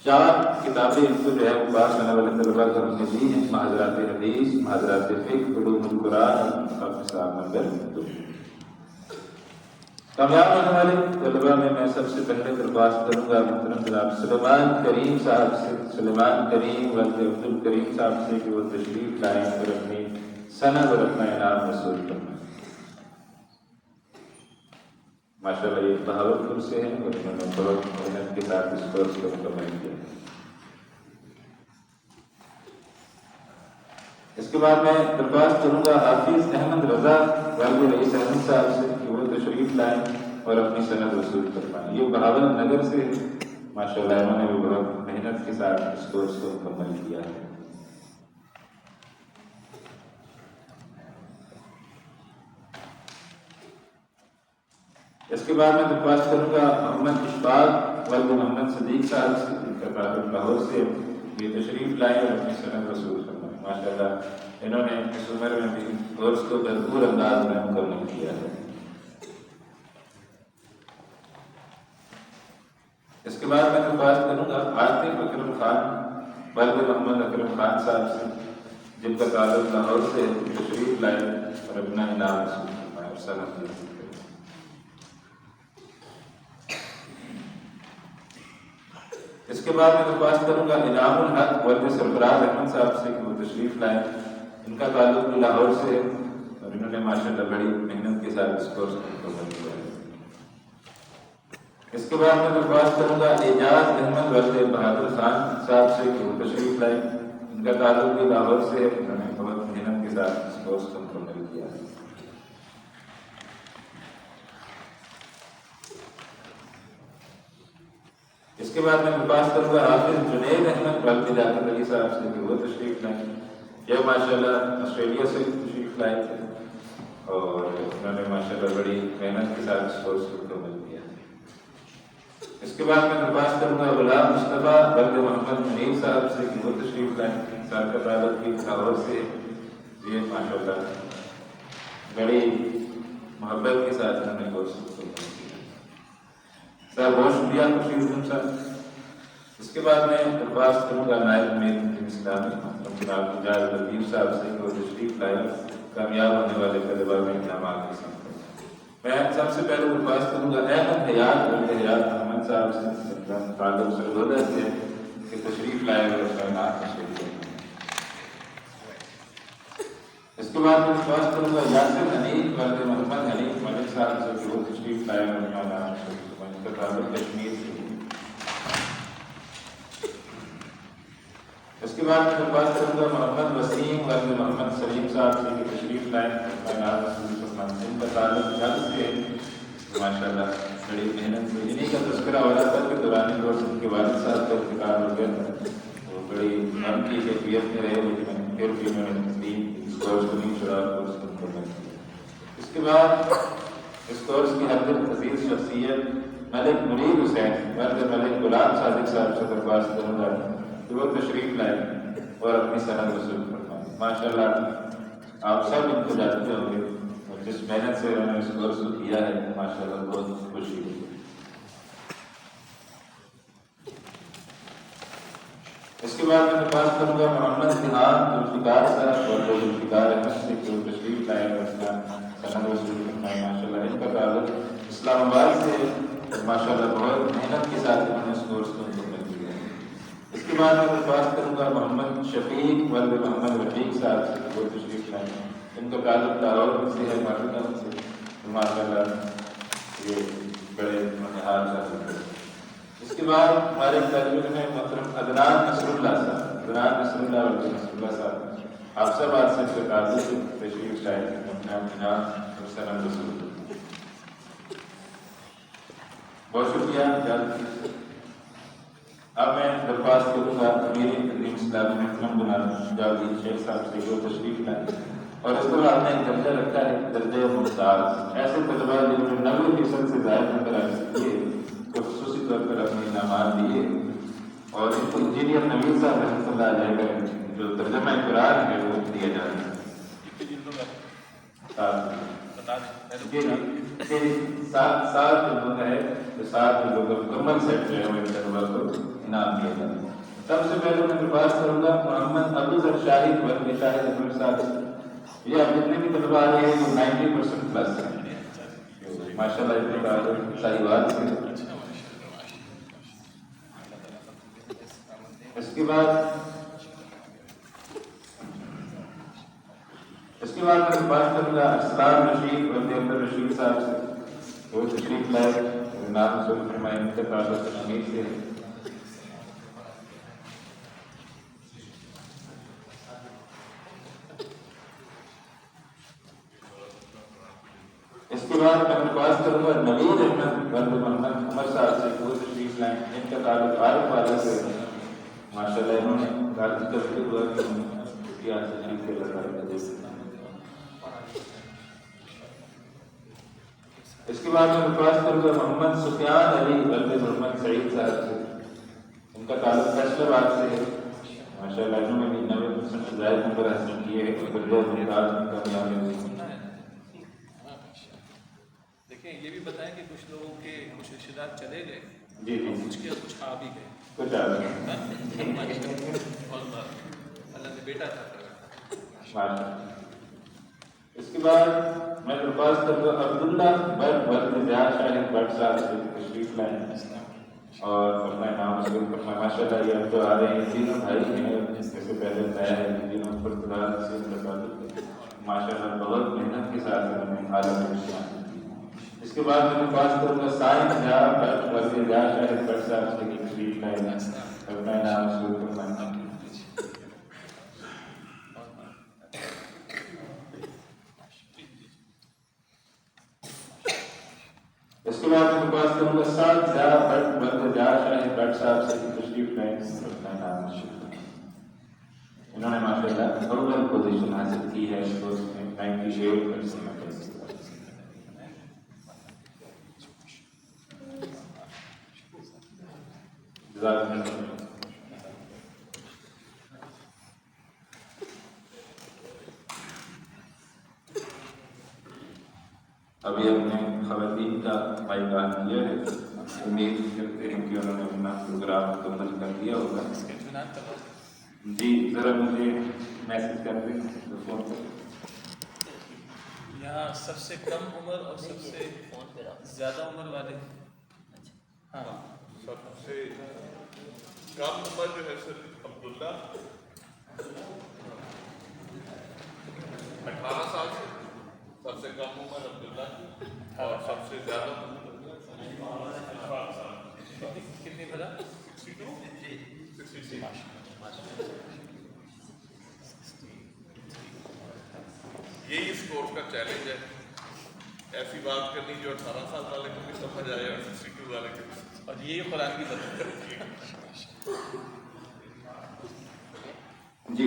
4 کتابیں ان کو جو ہے وہ پاس ہونے والے طلبہ کو ہم نے دی ہیں. محاضرات حدیث، محاضرات فقہ، علوم القرآن اور نصاب نمبر 2. کامیاب ہونے والے طلبہ میں سب سے پہلے درخواست کروں گا محترم جناب سلیمان کریم صاحب سے، سلیمان کریم ولد عبد الکریم صاحب سے کہ وہ تشریف لائیں اور اپنی سند اور اپنا انعام وصول کرنا. ماشاء اللہ یہ بہاولپور سے ہیں اور انہوں نے بہت محنت کے ساتھ اس کورس کو مکمل کیا. اس کے بعد میں درخواست کروں گا حافظ احمد رضا والد رئیس احمد صاحب سے کہ وہ تشریف لائیں اور اپنی سند وصول کروائیں. یہ بہاول نگر سے ماشاء اللہ انہوں نے بھی بہت محنت کے ساتھ اس کورس کو مکمل کیا ہے. اس کے بعد میں درخواست کروں گا محمد اشفاق والد محمد صدیق صاحب سے جن کا تعلق لاہور سے یہ تشریف لائیں اور اپنی سند وصول کروائیں. ماشاء اللہ انہوں نے اس عمر میں بھی کورس کو بھرپور انداز میں مکمل کیا ہے. اس کے بعد میں درخواست کروں گا عاطف اکرم خان والد محمد اکرم خان صاحب سے جن کا تعلق لاہور سے تشریف لائیں اور اپنا انعام وصول کروائیں اور سند وصول کریں. اس کے بعد میں درخواست کروں گا انعام الحق والد سرفراز احمد صاحب سے کہ وہ تشریف لائیں. ان کا تعلق بھی لاہور سے ہے اور انہوں نے ماشاءاللہ بڑی محنت کے ساتھ اس کورس کو مکمل کیا ہے. اس کے بعد میں درخواست کروں گا اعجاز احمد والد بہادر خان صاحب سے کہ وہ تشریف لائیں. ان کا تعلق بھی لاہور سے ہے، انہوں نے بہت محنت کے ساتھ اس کورس کو مکمل کیا ہے. اس کے بعد میں درخواست کروں گا حافظ جنید احمد والد لیاقت علی صاحب سے کہ وہ تشریف لائیں. یہ ماشاءاللہ آسٹریلیا سے تشریف لائے تھے اور انہوں نے ماشاءاللہ بڑی محنت کے ساتھ اس کورس کو مکمل کیا. اس کے بعد میں درخواست کروں گا غلام مصطفیٰ والد محمد منیر صاحب سے کہ وہ تشریف لائیں. صاحب کا تعلق بھی لاہور سے یہ ماشاءاللہ بڑی محبت کے ساتھ انہوں نے کورس کو مکمل کیا. سر بہت شکریہ خوشی حسن صاحب. اس کے بعد میں درخواست کروں گا نائب امیر اسلامی محترم جناب اعجاز لطیف صاحب سے کہ وہ تشریف لائیں کامیاب ہونے والے طلباء میں انعامات کے ساتھ. میں سب سے پہلے درخواست کروں گا احمد حیات والد حیات احمد صاحب سے تعلق سرگودہ سے کہ تشریف لائیں اور اس کا انعام حاصل کریں. اس کے بعد میں درخواست کروں گا یاسر حنیف والد محمد حنیف ملک صاحب سے کہ وہ تشریف لائیں اور اپنا انعام حاصل کریں. تعلق کشمیر سے. اس کے بعد میں درخواست کروں گا محمد وسیم والد محمد سلیم صاحب سے کہ تشریف لائیں. ان کا تعلق جلد سے ماشاءاللہ بڑی محنت سے انہیں کا تذکرہ ہو رہا تھا کہ دوران کورس ان کے والد صاحب کا انتقال ہو گیا تھا. وہ بڑی غم کی کیفیت میں رہے لیکن پھر بھی میں نے اس کورس کو نہیں چھوڑا، کورس کو مکمل کیا. اس کے بعد اس کورس کی ہر دل عزیز شخصیت ملک مرید حسین والد ملک غلام صادق صاحب سے درخواست کروں گا کہ وہ تشریف لائیں اور اپنی سند وصول فرمائیں. ماشاءاللہ آپ سب ان کو جانتے ہوں گے اور جس محنت سے انہوں نے اس کورس کو کیا ہے ماشاءاللہ بہت خوشی ہوئی. اس کے بعد میں درخواست کروں گا محمد ریحان ذوالفقار صاحب اور ذوالفقار احمد سے جو تشریف لائے ہیں اس کا سند وصول فرمائے ماشاء اللہ. ان کا تعلق اسلام آباد سے ماشاء اللہ بہت محنت کے ساتھ انہوں نے اس کورس کو مکمل کیا ہے. اس کے بعد میں درخواست کروں گا محمد شفیق ولد محمد رفیق صاحب سے جو تشریف لائے ہیں. ان کا تعلق لاہور سے ہے ماشاء سے. ماشاء اللہ یہ بڑے نہاد کا. اس کے بعد ہمارے طالب علم محترم عدنان نصر اللہ صاحب، عدنان نصر اللہ اور نصر اللہ صاحب آپ سب آج سے تعلق سے تشریف لائے ہیں اپنا انعام اور سلام رسول. بہت شکریہ. اب میں درخواست کروں گا امیر تقریم اسلامی محترم جناب جاوید شیخ صاحب سے جو تشریف لائیں اور اس طرح آپ نے ایک درجہ رکھا ہے درجہ ممتاز. ایسے طلباء جنہوں نے 90% سے زائد نمبر حاصل کیے تو خصوصی طور پر اپنے انعامات دیے. اور ان کو انجینئر نوید صاحب رحمۃ اللہ علیہ کا جو ترجمہ قرآن ہے وہ دیا جا رہا ہے. سات جلدوں کا ہے تو 7 جلدوں کا مکمل سیٹ جو ہے وہ طلباء کو انعام دیا جاتا ہے. سب سے پہلے میں درخواست کروں گا محمد ابوذر شاہد ورد شاہد احمد صاحب. یہ اب جتنے بھی طلباء آ رہے ہیں وہ 90% پلس ہیں ماشاء اللہ. اتنے کا صحیح بات ہے. اس کے بعد میں بات کروں گا اسلام رشید ولد عبد الرشید صاحب سے وہ تشریف لائے نام وصول فرمائے. ان کے تعلق کشمیر سے ہے. اس کے بعد میں درخواست کروں گا نوید احمد ولد محمد عمر صاحب سے وہ تشریف لائیں. ان کا تعلق عارف والا سے ماشاء اللہ. انہوں نے غلطی کرتے ہوا کہ یہاں سے تشریف لے کر. اس کے بعد میں درخواست کروں گا محمد سفیان علی ولد محمد سعید صاحب سے. ان کا تعلق فیصل آباد سے ہے ماشاء اللہ. انہوں نے بھی 90% سے زائد نمبر حاصل کیے ہیں. دیکھیں یہ بھی بتائیں کہ کچھ لوگوں کے کچھ رشتے دار چلے گئے جی جی کچھ آ بھی گئے. کچھ آ گئے اللہ نے بیٹا تھا. اس کے بعد میں درخواست کروں گا عبداللہ بٹ ولد جہاں شاہد بٹ صاحب سے تشریف لائیں اور اپنا نام وصول فرمائیں. ماشاء اللہ یہ اب جو آ رہے ہیں تینوں بھائی ہیں. اس سے پہلے بتایا ہے کہ تینوں پر خدا سے ماشاء اللہ بہت محنت کے ساتھ انہوں نے عالم میں. اس کے بعد میں درخواست کروں گا سائن جہاں بٹ ولد جہاں شاہد بٹ صاحب سے تشریف لائیں اپنا نام وصول فرمائیں. اس کے بعد میں درخواست کروں گا سات جہاں بٹ ولد جہاں شاہد بٹ صاحب سے تشریف لائیں اپنا نام وصول. انہوں نے ماشاء اللہ اول پوزیشن حاصل کی ہے اس کورس میں 98%. ابھی ہم نے خواتین کا اعلان کیا ہے. امید کرتے ہیں کہ انہوں نے اپنا پروگرام مکمل کر دیا ہوگا. جی ذرا مجھے میسج کر دیں فون پر. یہاں سب سے کم عمر اور سب سے زیادہ عمر والے. ہاں سب سے کم عمر جو ہے سر عبداللہ 18 سال سے. سب سے کم عمر عبداللہ اور سب سے زیادہ عمر کتنی بھلا 62. یہی اس کورس کا چیلنج ہے. ایسی بات کرنی جو 18 سال والے کو بھی سمجھ آئے اور 62 والے کو بھی. اور یہی قرآن کی ضرورت ہے. جی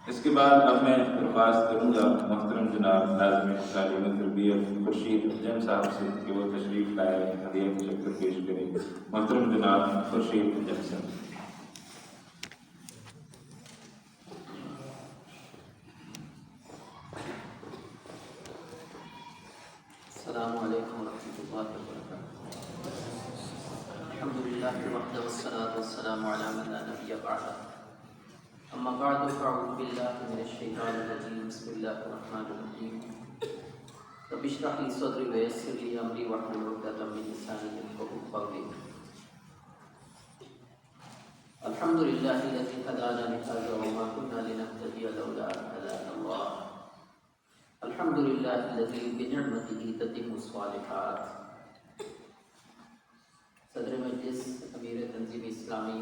اس کے بعد اب میں درخواست کروں گا محترم جناب ناظم تعلیم تربیت خورشید اجم صاحب سے کہ وہ تشریف لائے ہدیہ کی شکل پیش کریں. محترم جناب خورشید اجم صاحب. السلام علیکم ورحمۃ اللہ وبرکاتہ. الحمد للہ لله وحده والصلاة والسلام على من لا نبي بعده أما بعد فأعوذ بالله من الشيطان الرجيم بسم الله الرحمن الرحيم رب اشرح لي صدري ويسر لي أمري واحلل عقدة من لساني يفقهوا قولي الحمد لله الذي هدانا لهذا وما كنا لنهتدي لولا أن هدانا الله الحمد لله الذي بنعمته تتم الصالحات صدر مجلس امیر تنظیم اسلامی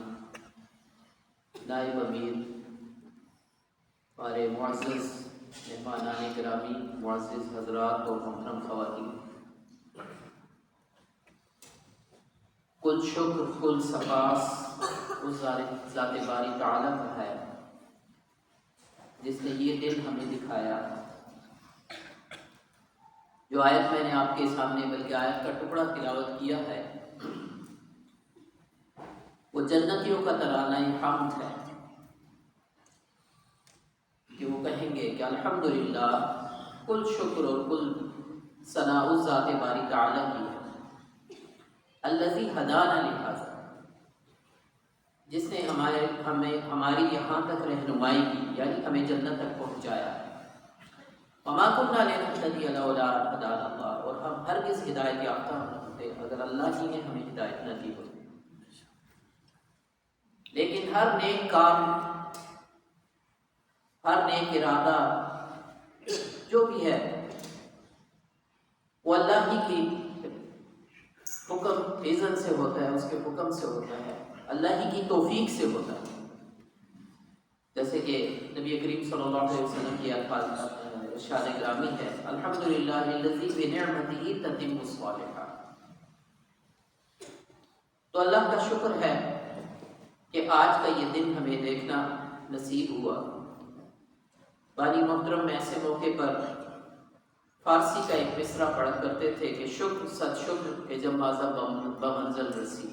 نائب امیر ہمارے معزز مہمانان گرامی معزز حضرات اور محترم خواتین، کل شکر کل سپاس اس ذات باری تعالیٰ کا ہے جس نے یہ دن ہمیں دکھایا۔ جو آیت میں نے آپ کے سامنے بلکہ آیت کا ٹکڑا تلاوت کیا ہے وہ جنتیوں کا ترانہ حمد ہے کہ وہ کہیں گے کہ الحمدللہ کل شکر اور کل ثناء اس ذات باری تعالیٰ کی ہے الذی ہدانا لہذا، جس نے ہماری یہاں تک رہنمائی کی، یعنی ہمیں جنت تک پہنچایا ہے۔ وما كنا لنهتدي لولا ان هدانا الله، اور ہم ہرگز ہدایت یافتہ نہ ہوتے اگر اللہ ہی نے ہمیں ہدایت نہ دی ہوتی۔ لیکن ہر نیک کام، ہر نیک ارادہ جو بھی ہے وہ اللہ ہی کی حکم اذن سے ہوتا ہے، اس کے حکم سے ہوتا ہے، اللہ ہی کی توفیق سے ہوتا ہے۔ جیسے کہ نبی کریم صلی اللہ علیہ وسلم کی الفاظ ارشاد گرامی ہے الحمدللہ الذی بنعمتہ تتم الصالحات۔ تو اللہ کا شکر ہے کہ آج کا یہ دن ہمیں دیکھنا نصیب ہوا۔ بانی محترم میں ایسے موقع پر فارسی کا ایک مصرع پڑھا کرتے تھے کہ شکر صد شکر کہ جب مازہ بمنزل رسی۔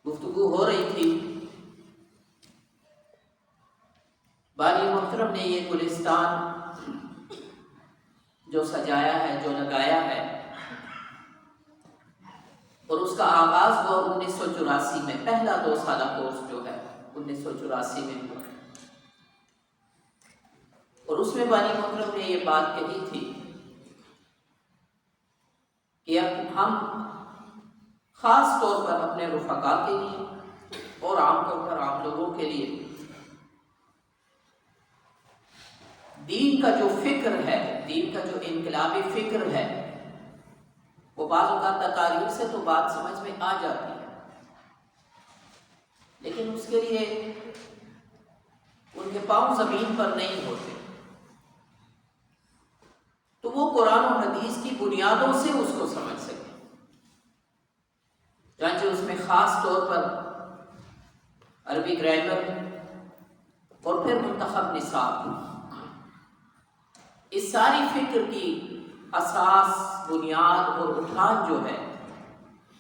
گفتگو ہو رہی تھی، بانی محترم نے یہ گلستان جو سجایا ہے، جو لگایا ہے، اور اس کا آغاز ہوا 1984 میں، پہلا 2 سالہ کورس جو ہے 1984 میں ہوا، اور اس میں بانی محترم نے یہ بات کہی تھی کہ اب ہم خاص طور پر اپنے رفقا کے لیے اور عام طور پر عام لوگوں کے لیے دین کا جو فکر ہے، دین کا جو انقلابی فکر ہے، وہ بعض اوقات تقاریر سے تو بات سمجھ میں آ جاتی ہے، لیکن اس کے لیے ان کے پاؤں زمین پر نہیں ہوتے، تو وہ قرآن و حدیث کی بنیادوں سے اس کو سمجھ سکیں۔ چنانچہ اس میں خاص طور پر عربی گرامر اور پھر منتخب نصاب، اس ساری فکر کی اساس، بنیاد اور اٹھان جو ہے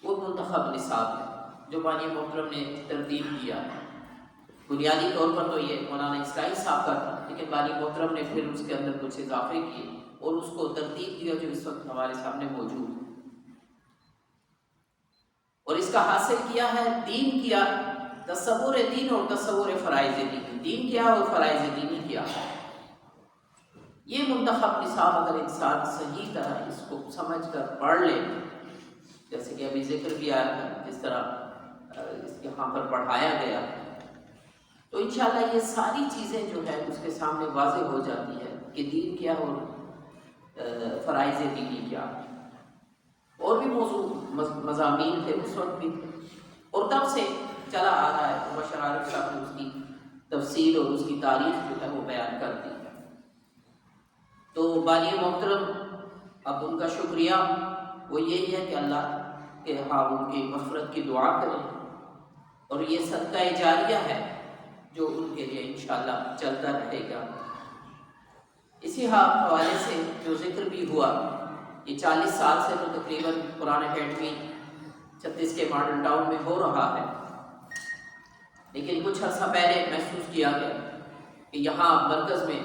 وہ منتخب نصاب ہے جو بانی محترم نے ترتیب کیا ہے۔ بنیادی طور پر تو یہ مولانا اسلائی صاحب کا تھا، لیکن بانی محترم نے پھر اس کے اندر کچھ اضافے کیے اور اس کو ترتیب دیا جو اس وقت ہمارے سامنے موجود ہے، اور اس کا حاصل کیا ہے دین کیا، تصور دین اور تصور فرائض دین، دین کیا اور فرائض دینی کیا۔ یہ منتخب نصاب اگر انسان صحیح طرح اس کو سمجھ کر پڑھ لے، جیسے کہ ابھی ذکر بھی آیا ہے، جس طرح یہاں پر پڑھایا گیا، تو انشاءاللہ یہ ساری چیزیں جو ہے اس کے سامنے واضح ہو جاتی ہے کہ دین کیا اور فرائض دینی کیا۔ اور بھی موضوع مضامین تھے اس وقت بھی، اور تب سے چلا آ رہا ہے۔ مبشر عارف صاحب نے اس کی تفصیل اور اس کی تاریخ جو ہے وہ بیان کر دی ہے۔ تو بانی محترم اب ان کا شکریہ وہ یہی ہے کہ اللہ کے ہاں ان کی مغفرت کی دعا کریں، اور یہ صدقہ جاریہ ہے جو ان کے لیے انشاءاللہ چلتا رہے گا۔ اسی حوالے سے جو ذکر بھی ہوا، یہ 40 سال سے تو تقریباً قرآن اکیڈمی 36 کے ماڈل ٹاؤن میں ہو رہا ہے، لیکن کچھ عرصہ پہلے محسوس کیا گیا کہ یہاں مرکز میں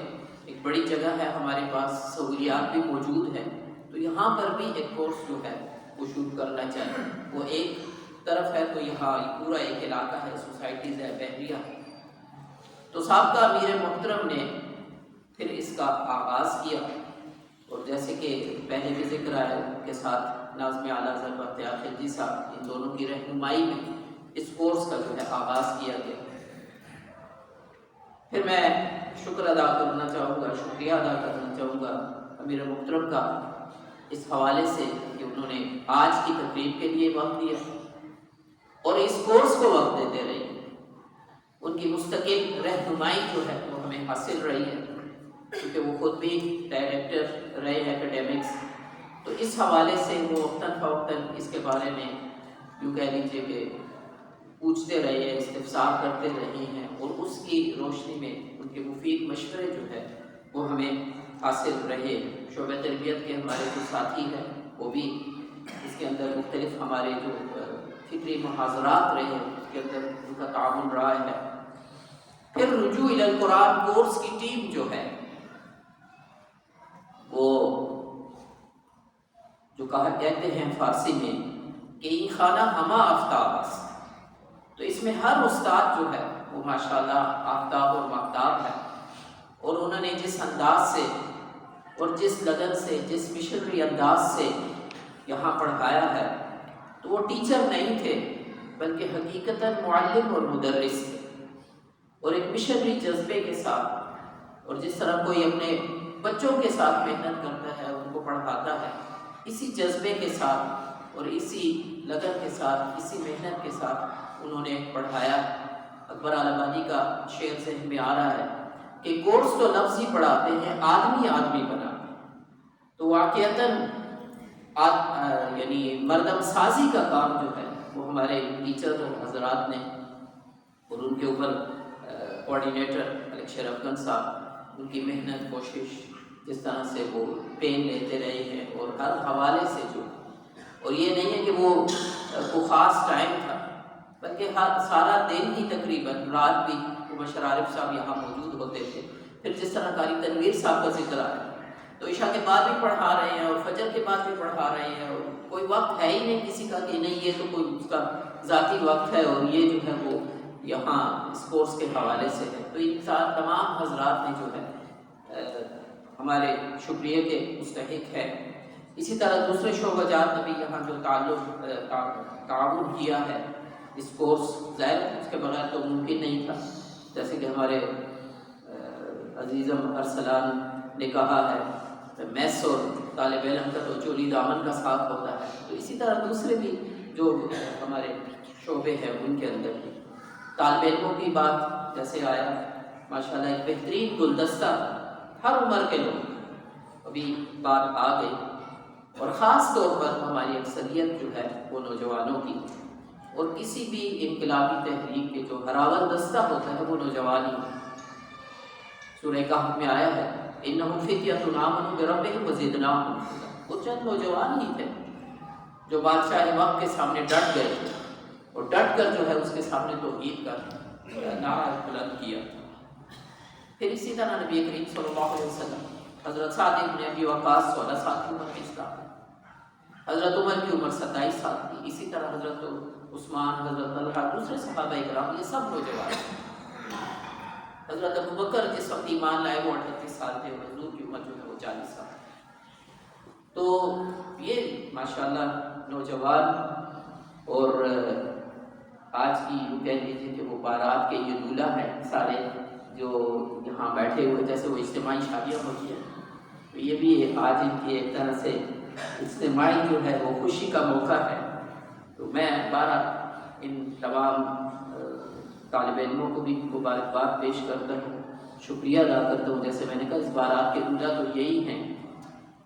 ایک بڑی جگہ ہے، ہمارے پاس سہولیات بھی موجود ہیں، تو یہاں پر بھی ایک کورس جو ہے وہ شروع کرنا چاہیں. وہ ایک طرف ہے تو یہاں پورا ایک علاقہ ہے، سوسائٹیز ہے، بحریہ. تو سابقہ امیر محترم نے پھر اس کا آغاز کیا، اور جیسے کہ پہلے بھی ذکر آیا کے ساتھ ناظم اعلیٰ حضرت بختیار خلجی صاحب، ان دونوں کی رہنمائی میں اس کورس کا جو ہے آغاز کیا گیا. پھر میں شکر ادا کرنا چاہوں گا، شکریہ ادا کرنا چاہوں گا امیر محترم کا اس حوالے سے کہ انہوں نے آج کی تقریب کے لیے وقت دیا اور اس کورس کو وقت دیتے رہے. ان کی مستقل رہنمائی جو ہے وہ ہمیں حاصل رہی ہے، کیونکہ وہ خود بھی ڈائریکٹر رہے ہیں اکیڈیمکس. تو اس حوالے سے وہ وقتاً فوقتاً اس کے بارے میں یوں کہہ لیجیے کہ پوچھتے رہے ہیں، استفسار کرتے رہے ہیں، اور اس کی روشنی میں ان کے مفید مشورے جو ہے وہ ہمیں حاصل رہے. شعبہ تربیت کے ہمارے جو ساتھی ہیں وہ بھی اس کے اندر مختلف ہمارے جو فکری محاضرات رہے ہیں اس کے اندر ان کا تعاون رہا ہے. پھر رجوع الی القرآن کورس کی ٹیم جو ہے وہ جو کہتے ہیں فارسی میں کہ این خانہ ہما آفتاب است. تو اس میں ہر استاد جو ہے وہ ماشاءاللہ آفتاب اور ماہتاب ہے، اور انہوں نے جس انداز سے اور جس لگن سے، جس مشنری انداز سے یہاں پڑھایا ہے، تو وہ ٹیچر نہیں تھے بلکہ حقیقتاً معلم اور مدرس تھے. اور ایک مشنری جذبے کے ساتھ، اور جس طرح کوئی اپنے بچوں کے ساتھ محنت کرتا ہے، ان کو پڑھاتا ہے، اسی جذبے کے ساتھ اور اسی لگن کے ساتھ، اسی محنت کے ساتھ انہوں نے پڑھایا. اکبر آلبانی کا شعر ذہن میں آ رہا ہے کہ کورس تو لفظ ہی پڑھاتے ہیں، آدمی آدمی بناتے ہیں. تو واقعتاً یعنی مردم سازی کا کام جو ہے وہ ہمارے ٹیچر اور حضرات نے، اور ان کے اوپر کوآرڈینیٹر الیکشر افغان صاحب، ان کی محنت، کوشش، جس طرح سے وہ پین لیتے رہے ہیں، اور ہر حوالے سے جو، اور یہ نہیں ہے کہ وہ کوئی خاص ٹائم تھا بلکہ سارا دن ہی تقریباً، رات بھی وہ بشر عارف صاحب یہاں موجود ہوتے تھے. پھر جس طرح قاری تنویر صاحب کا ذکر آیا تو عشاء کے بعد بھی پڑھا رہے ہیں اور فجر کے بعد بھی پڑھا رہے ہیں، اور کوئی وقت ہے ہی نہیں کسی کا کہ نہیں یہ تو کوئی اس کا ذاتی وقت ہے اور یہ جو ہے وہ یہاں اس کورس کے حوالے سے ہے. تو ان تمام حضرات نے جو ہے ہمارے شکریہ کے مستحق ہے. اسی طرح دوسرے شعبہ جات نے بھی یہاں جو تعاون کیا ہے اس کورس، ظاہر اس کے بغیر تو ممکن نہیں تھا. جیسے کہ ہمارے عزیزم ارسلان نے کہا ہے، میس اور طالب علم کا تو چولی دامن کا ساتھ ہوتا ہے. تو اسی طرح دوسرے بھی جو ہمارے شعبے ہیں ان کے اندر بھی طالب علموں کی بات جیسے آیا، ماشاءاللہ ایک بہترین گلدستہ، ہر عمر کے لوگ ابھی بات آ گئی، اور خاص طور پر ہماری اکثریت جو ہے وہ نوجوانوں کی، اور کسی بھی انقلابی تحریک کے جو ہراول دستہ ہوتا ہے وہ نوجوان ہی. سورہ کہف میں آیا ہے انہم فتیۃ آمنوا بربہم وزدناہم ھدی. وہ چند نوجوان ہی تھے جو بادشاہ وقت کے سامنے ڈٹ گئے اور ڈٹ کر جو ہے اس کے سامنے توحید کا نعرہ بلند کیا. پھر اسی طرح نبی کریم صلی اللہ علیہ وسلم، حضرت سعد بن ابی وقاص 16 سال کی عمر میں اسلام، حضرت عمر کی عمر 27 سال کی، اسی طرح حضرت عثمان، حضرت طلحہ، دوسرے صحابہ اکرام، یہ سب نوجوان ہیں. حضرت ابوبکر جس وقت ایمان لائے وہ 38 سال تھے، حضور کی عمر جو ہے وہ 40 سال. تو یہ ماشاءاللہ نوجوان، اور آج کی یوں کہہ لیجیے کہ وہ بارات کے یہ دولہا ہے سارے جو یہاں بیٹھے ہوئے، جیسے وہ اجتماعی شادیاں ہوتی ہیں، تو یہ بھی آج ان کی ایک طرح سے اجتماعی جو ہے وہ خوشی کا موقع ہے. تو میں بارہ ان تمام طالب علموں کو بھی مبارکباد پیش کرتا ہوں، شکریہ ادا کرتا ہوں. جیسے میں نے کہا اس بارات کے دولہا تو یہی ہیں،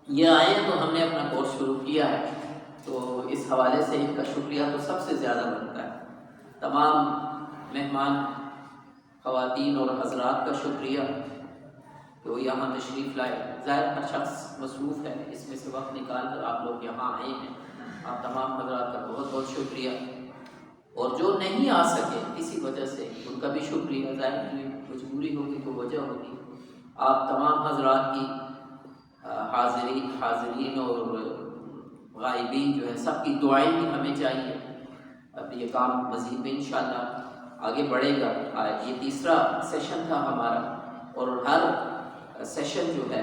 یہ آئے ہیں تو ہم نے اپنا کورس شروع کیا ہے، تو اس حوالے سے ان کا شکریہ تو سب سے زیادہ بنتا ہے. تمام مہمان خواتین اور حضرات کا شکریہ کہ وہ یہاں تشریف لائے. ظاہر ہر شخص مصروف ہے، اس میں سے وقت نکال کر آپ لوگ یہاں آئے ہیں. آپ تمام حضرات کا بہت بہت شکریہ، اور جو نہیں آ سکے کسی وجہ سے ان کا بھی شکریہ. ظاہر کی مجبوری ہوگی تو وجہ ہوگی. آپ تمام حضرات کی حاضرین اور غائبین جو ہے سب کی دعائیں بھی ہمیں چاہیے. اب یہ کام مزید بھی انشاءاللہ آگے بڑھے گا. یہ تیسرا سیشن تھا ہمارا اور ہر سیشن جو ہے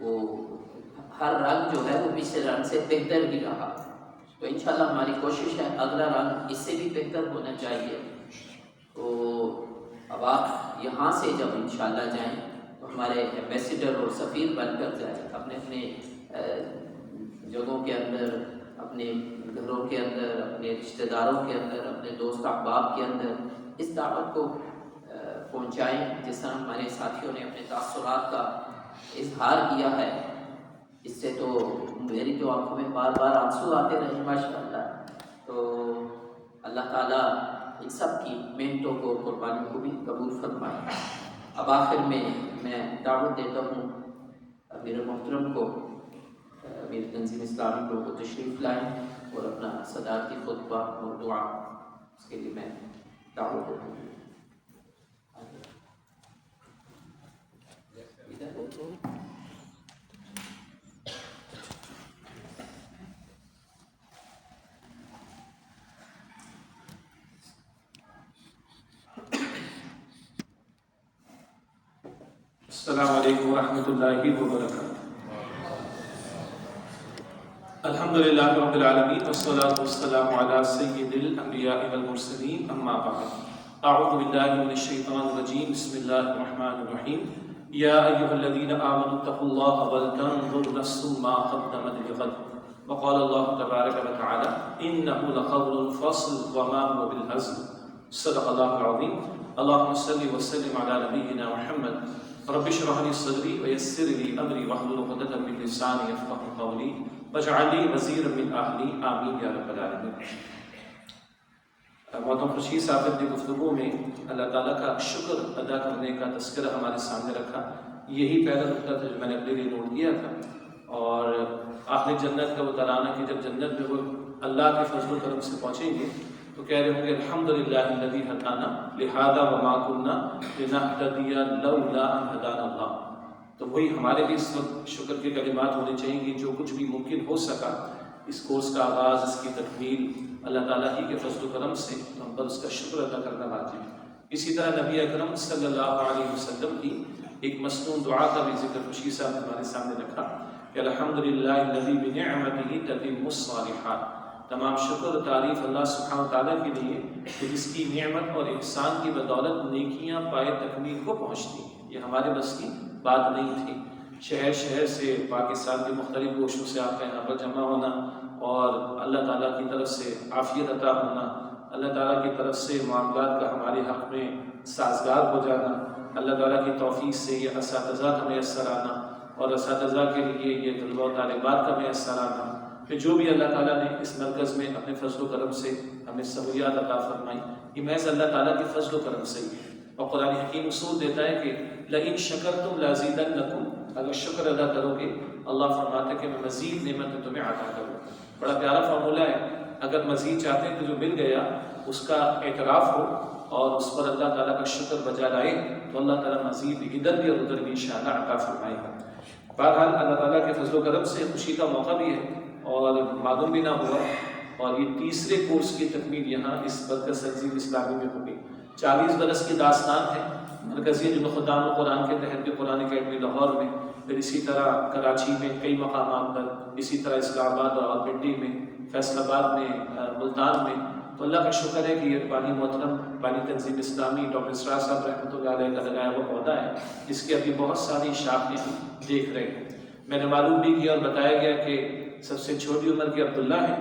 وہ ہر رنگ جو ہے وہ پچھلے رنگ سے بہتر بھی رہا. تو انشاءاللہ ہماری کوشش ہے اگلا رنگ اس سے بھی بہتر ہونا چاہیے. تو اب آپ یہاں سے جب انشاءاللہ جائیں تو ہمارے ایمبیسیڈر اور سفیر بن کر جائیں اپنے اپنے جگہوں کے اندر, اپنے گھروں کے اندر, اپنے رشتہ داروں کے اندر, اپنے دوست احباب کے اندر اس دعوت کو پہنچائیں. جس طرح ہمارے ساتھیوں نے اپنے تاثرات کا اظہار کیا ہے, اس سے تو میری تو آنکھوں میں بار بار آنسو آتے رہے ماشاءاللہ. تو اللہ تعالیٰ ان سب کی محنتوں کو, قربانیوں کو بھی قبول فرمائے. اب آخر میں دعوت دیتا ہوں امیر محترم کو, امیر تنظیم اسلامی کو تشریف لائیں اور اپنا صدارتی خطبہ اور دعا اس کے لیے میں دعوت دیتا ہوں. السلام علیکم ورحمۃ اللہ وبرکاتہ. الحمد للہ رب العالمین والصلاة والسلام علی سید الانبیاء والمرسلین, اما بعد. اعوذ باللہ من الشیطان الرجیم, بسم اللہ الرحمن الرحیم. یا ایہا الذین آمنوا اتقوا اللہ ولتنظر نفس ما قدمت لغد وقال اللہ تبارک وتعالی انہ لقول فصل وما هو بالهزل. صدق اللہ العظیم. اللہم صل وسلم علی نبینا محمد. رب اشرح لي صدري ويسر لي امري واحلل عقدة من لساني يفقهوا قولي واجعل لي وزيرا من اهلي آمين یا رب العالمین. محترم خورشید صاحب اپنی گفتگو میں اللہ تعالیٰ کا شکر ادا کرنے کا تذکرہ ہمارے سامنے رکھا. یہی پہلا نقطہ تھا جو میں نے اپنے لیے نوٹ کیا تھا. اور آخر جنت کا وہ ترانہ کہ جب جنت میں وہ اللہ کے فضل و کرم سے پہنچیں گے تو کہہ رہے ہوں گے الحمدللہ الذی ہدانا لہذا وما کنا لنہتدی لولا ان ہدانا اللہ. تو وہی ہمارے بھی اس وقت شکر کے کلمات ہونے چاہیے کہ جو کچھ بھی ممکن ہو سکا اس کورس کا آغاز, اس کی تکمیل اللہ تعالیٰ ہی کے فضل و کرم سے ہم پر اس کا شکر ادا کرنا واجب ہے. اسی طرح نبی اکرم صلی اللہ علیہ وسلم کی ایک مسنون دعا کا بھی ذکر خوشی صاحب نے ہمارے سامنے رکھا کہ الحمدللہ الذی بنعمتہ تتم الصالحات. تمام شکر و تعریف اللہ سبحانہ و تعالیٰ کے لیے کہ جس کی نعمت اور احسان کی بدولت نیکیاں پائے تکمیل کو پہنچتی ہیں. یہ ہمارے بس کی بات نہیں تھی. شہر شہر سے پاکستان کے مختلف گوشوں سے آپ کا یہاں پر جمع ہونا اور اللہ تعالیٰ کی طرف سے عافیت عطا ہونا, اللہ تعالیٰ کی طرف سے معاملات کا ہمارے حق میں سازگار ہو جانا, اللہ تعالیٰ کی توفیق سے یہ اساتذہ کا میسر آنا اور اساتذہ کے لیے یہ طلبہ و طالبات کا میسر آنا, پھر جو بھی اللہ تعالیٰ نے اس مرکز میں اپنے فضل و کرم سے ہمیں سہولیات عطا فرمائی, یہ محض اللہ تعالیٰ کے فضل و کرم سے ہی ہے. اور قرآن حکیم اصول دیتا ہے کہ لئن شکرتم لازیدنکم, اگر شکر ادا کرو گے اللہ فرماتا ہے کہ میں مزید نعمت تمہیں عطا کروں. بڑا پیارا فارمولہ ہے. اگر مزید چاہتے ہیں کہ جو مل گیا اس کا اعتراف ہو اور اس پر اللہ تعالیٰ کا شکر بجا لائے تو اللہ تعالیٰ مزید ادھر بھی اور ادھر بھی انشاءاللہ عطا فرمائے گا. بہرحال اللہ تعالیٰ کے فضل و کرم سے خوشی کا موقع بھی ہے اور معلوم بھی نہ ہوا, اور یہ تیسرے کورس کی تکمیل یہاں اس مرکز تنظیم اسلامی میں ہوگی. 40 برس کی داستان ہے. مرکزی جمع خدام القرآن کے تحت بھی قرآن اکیڈمی لاہور میں, پھر اسی طرح کراچی میں کئی مقامات پر, اسی طرح اسلام آباد اور راولپنڈی میں, فیصل آباد میں, ملتان میں. تو اللہ کا شکر ہے کہ یہ بانی محترم بانی تنظیم اسلامی ڈاکٹر اسرار صاحب رحمۃ اللہ علیہ کا لگایا ہوا پودا ہے جس کی ابھی بہت ساری شاخیں دیکھ رہے ہیں. میں نے معلوم بھی کیا اور بتایا گیا کہ سب سے چھوٹی عمر کے عبداللہ ہیں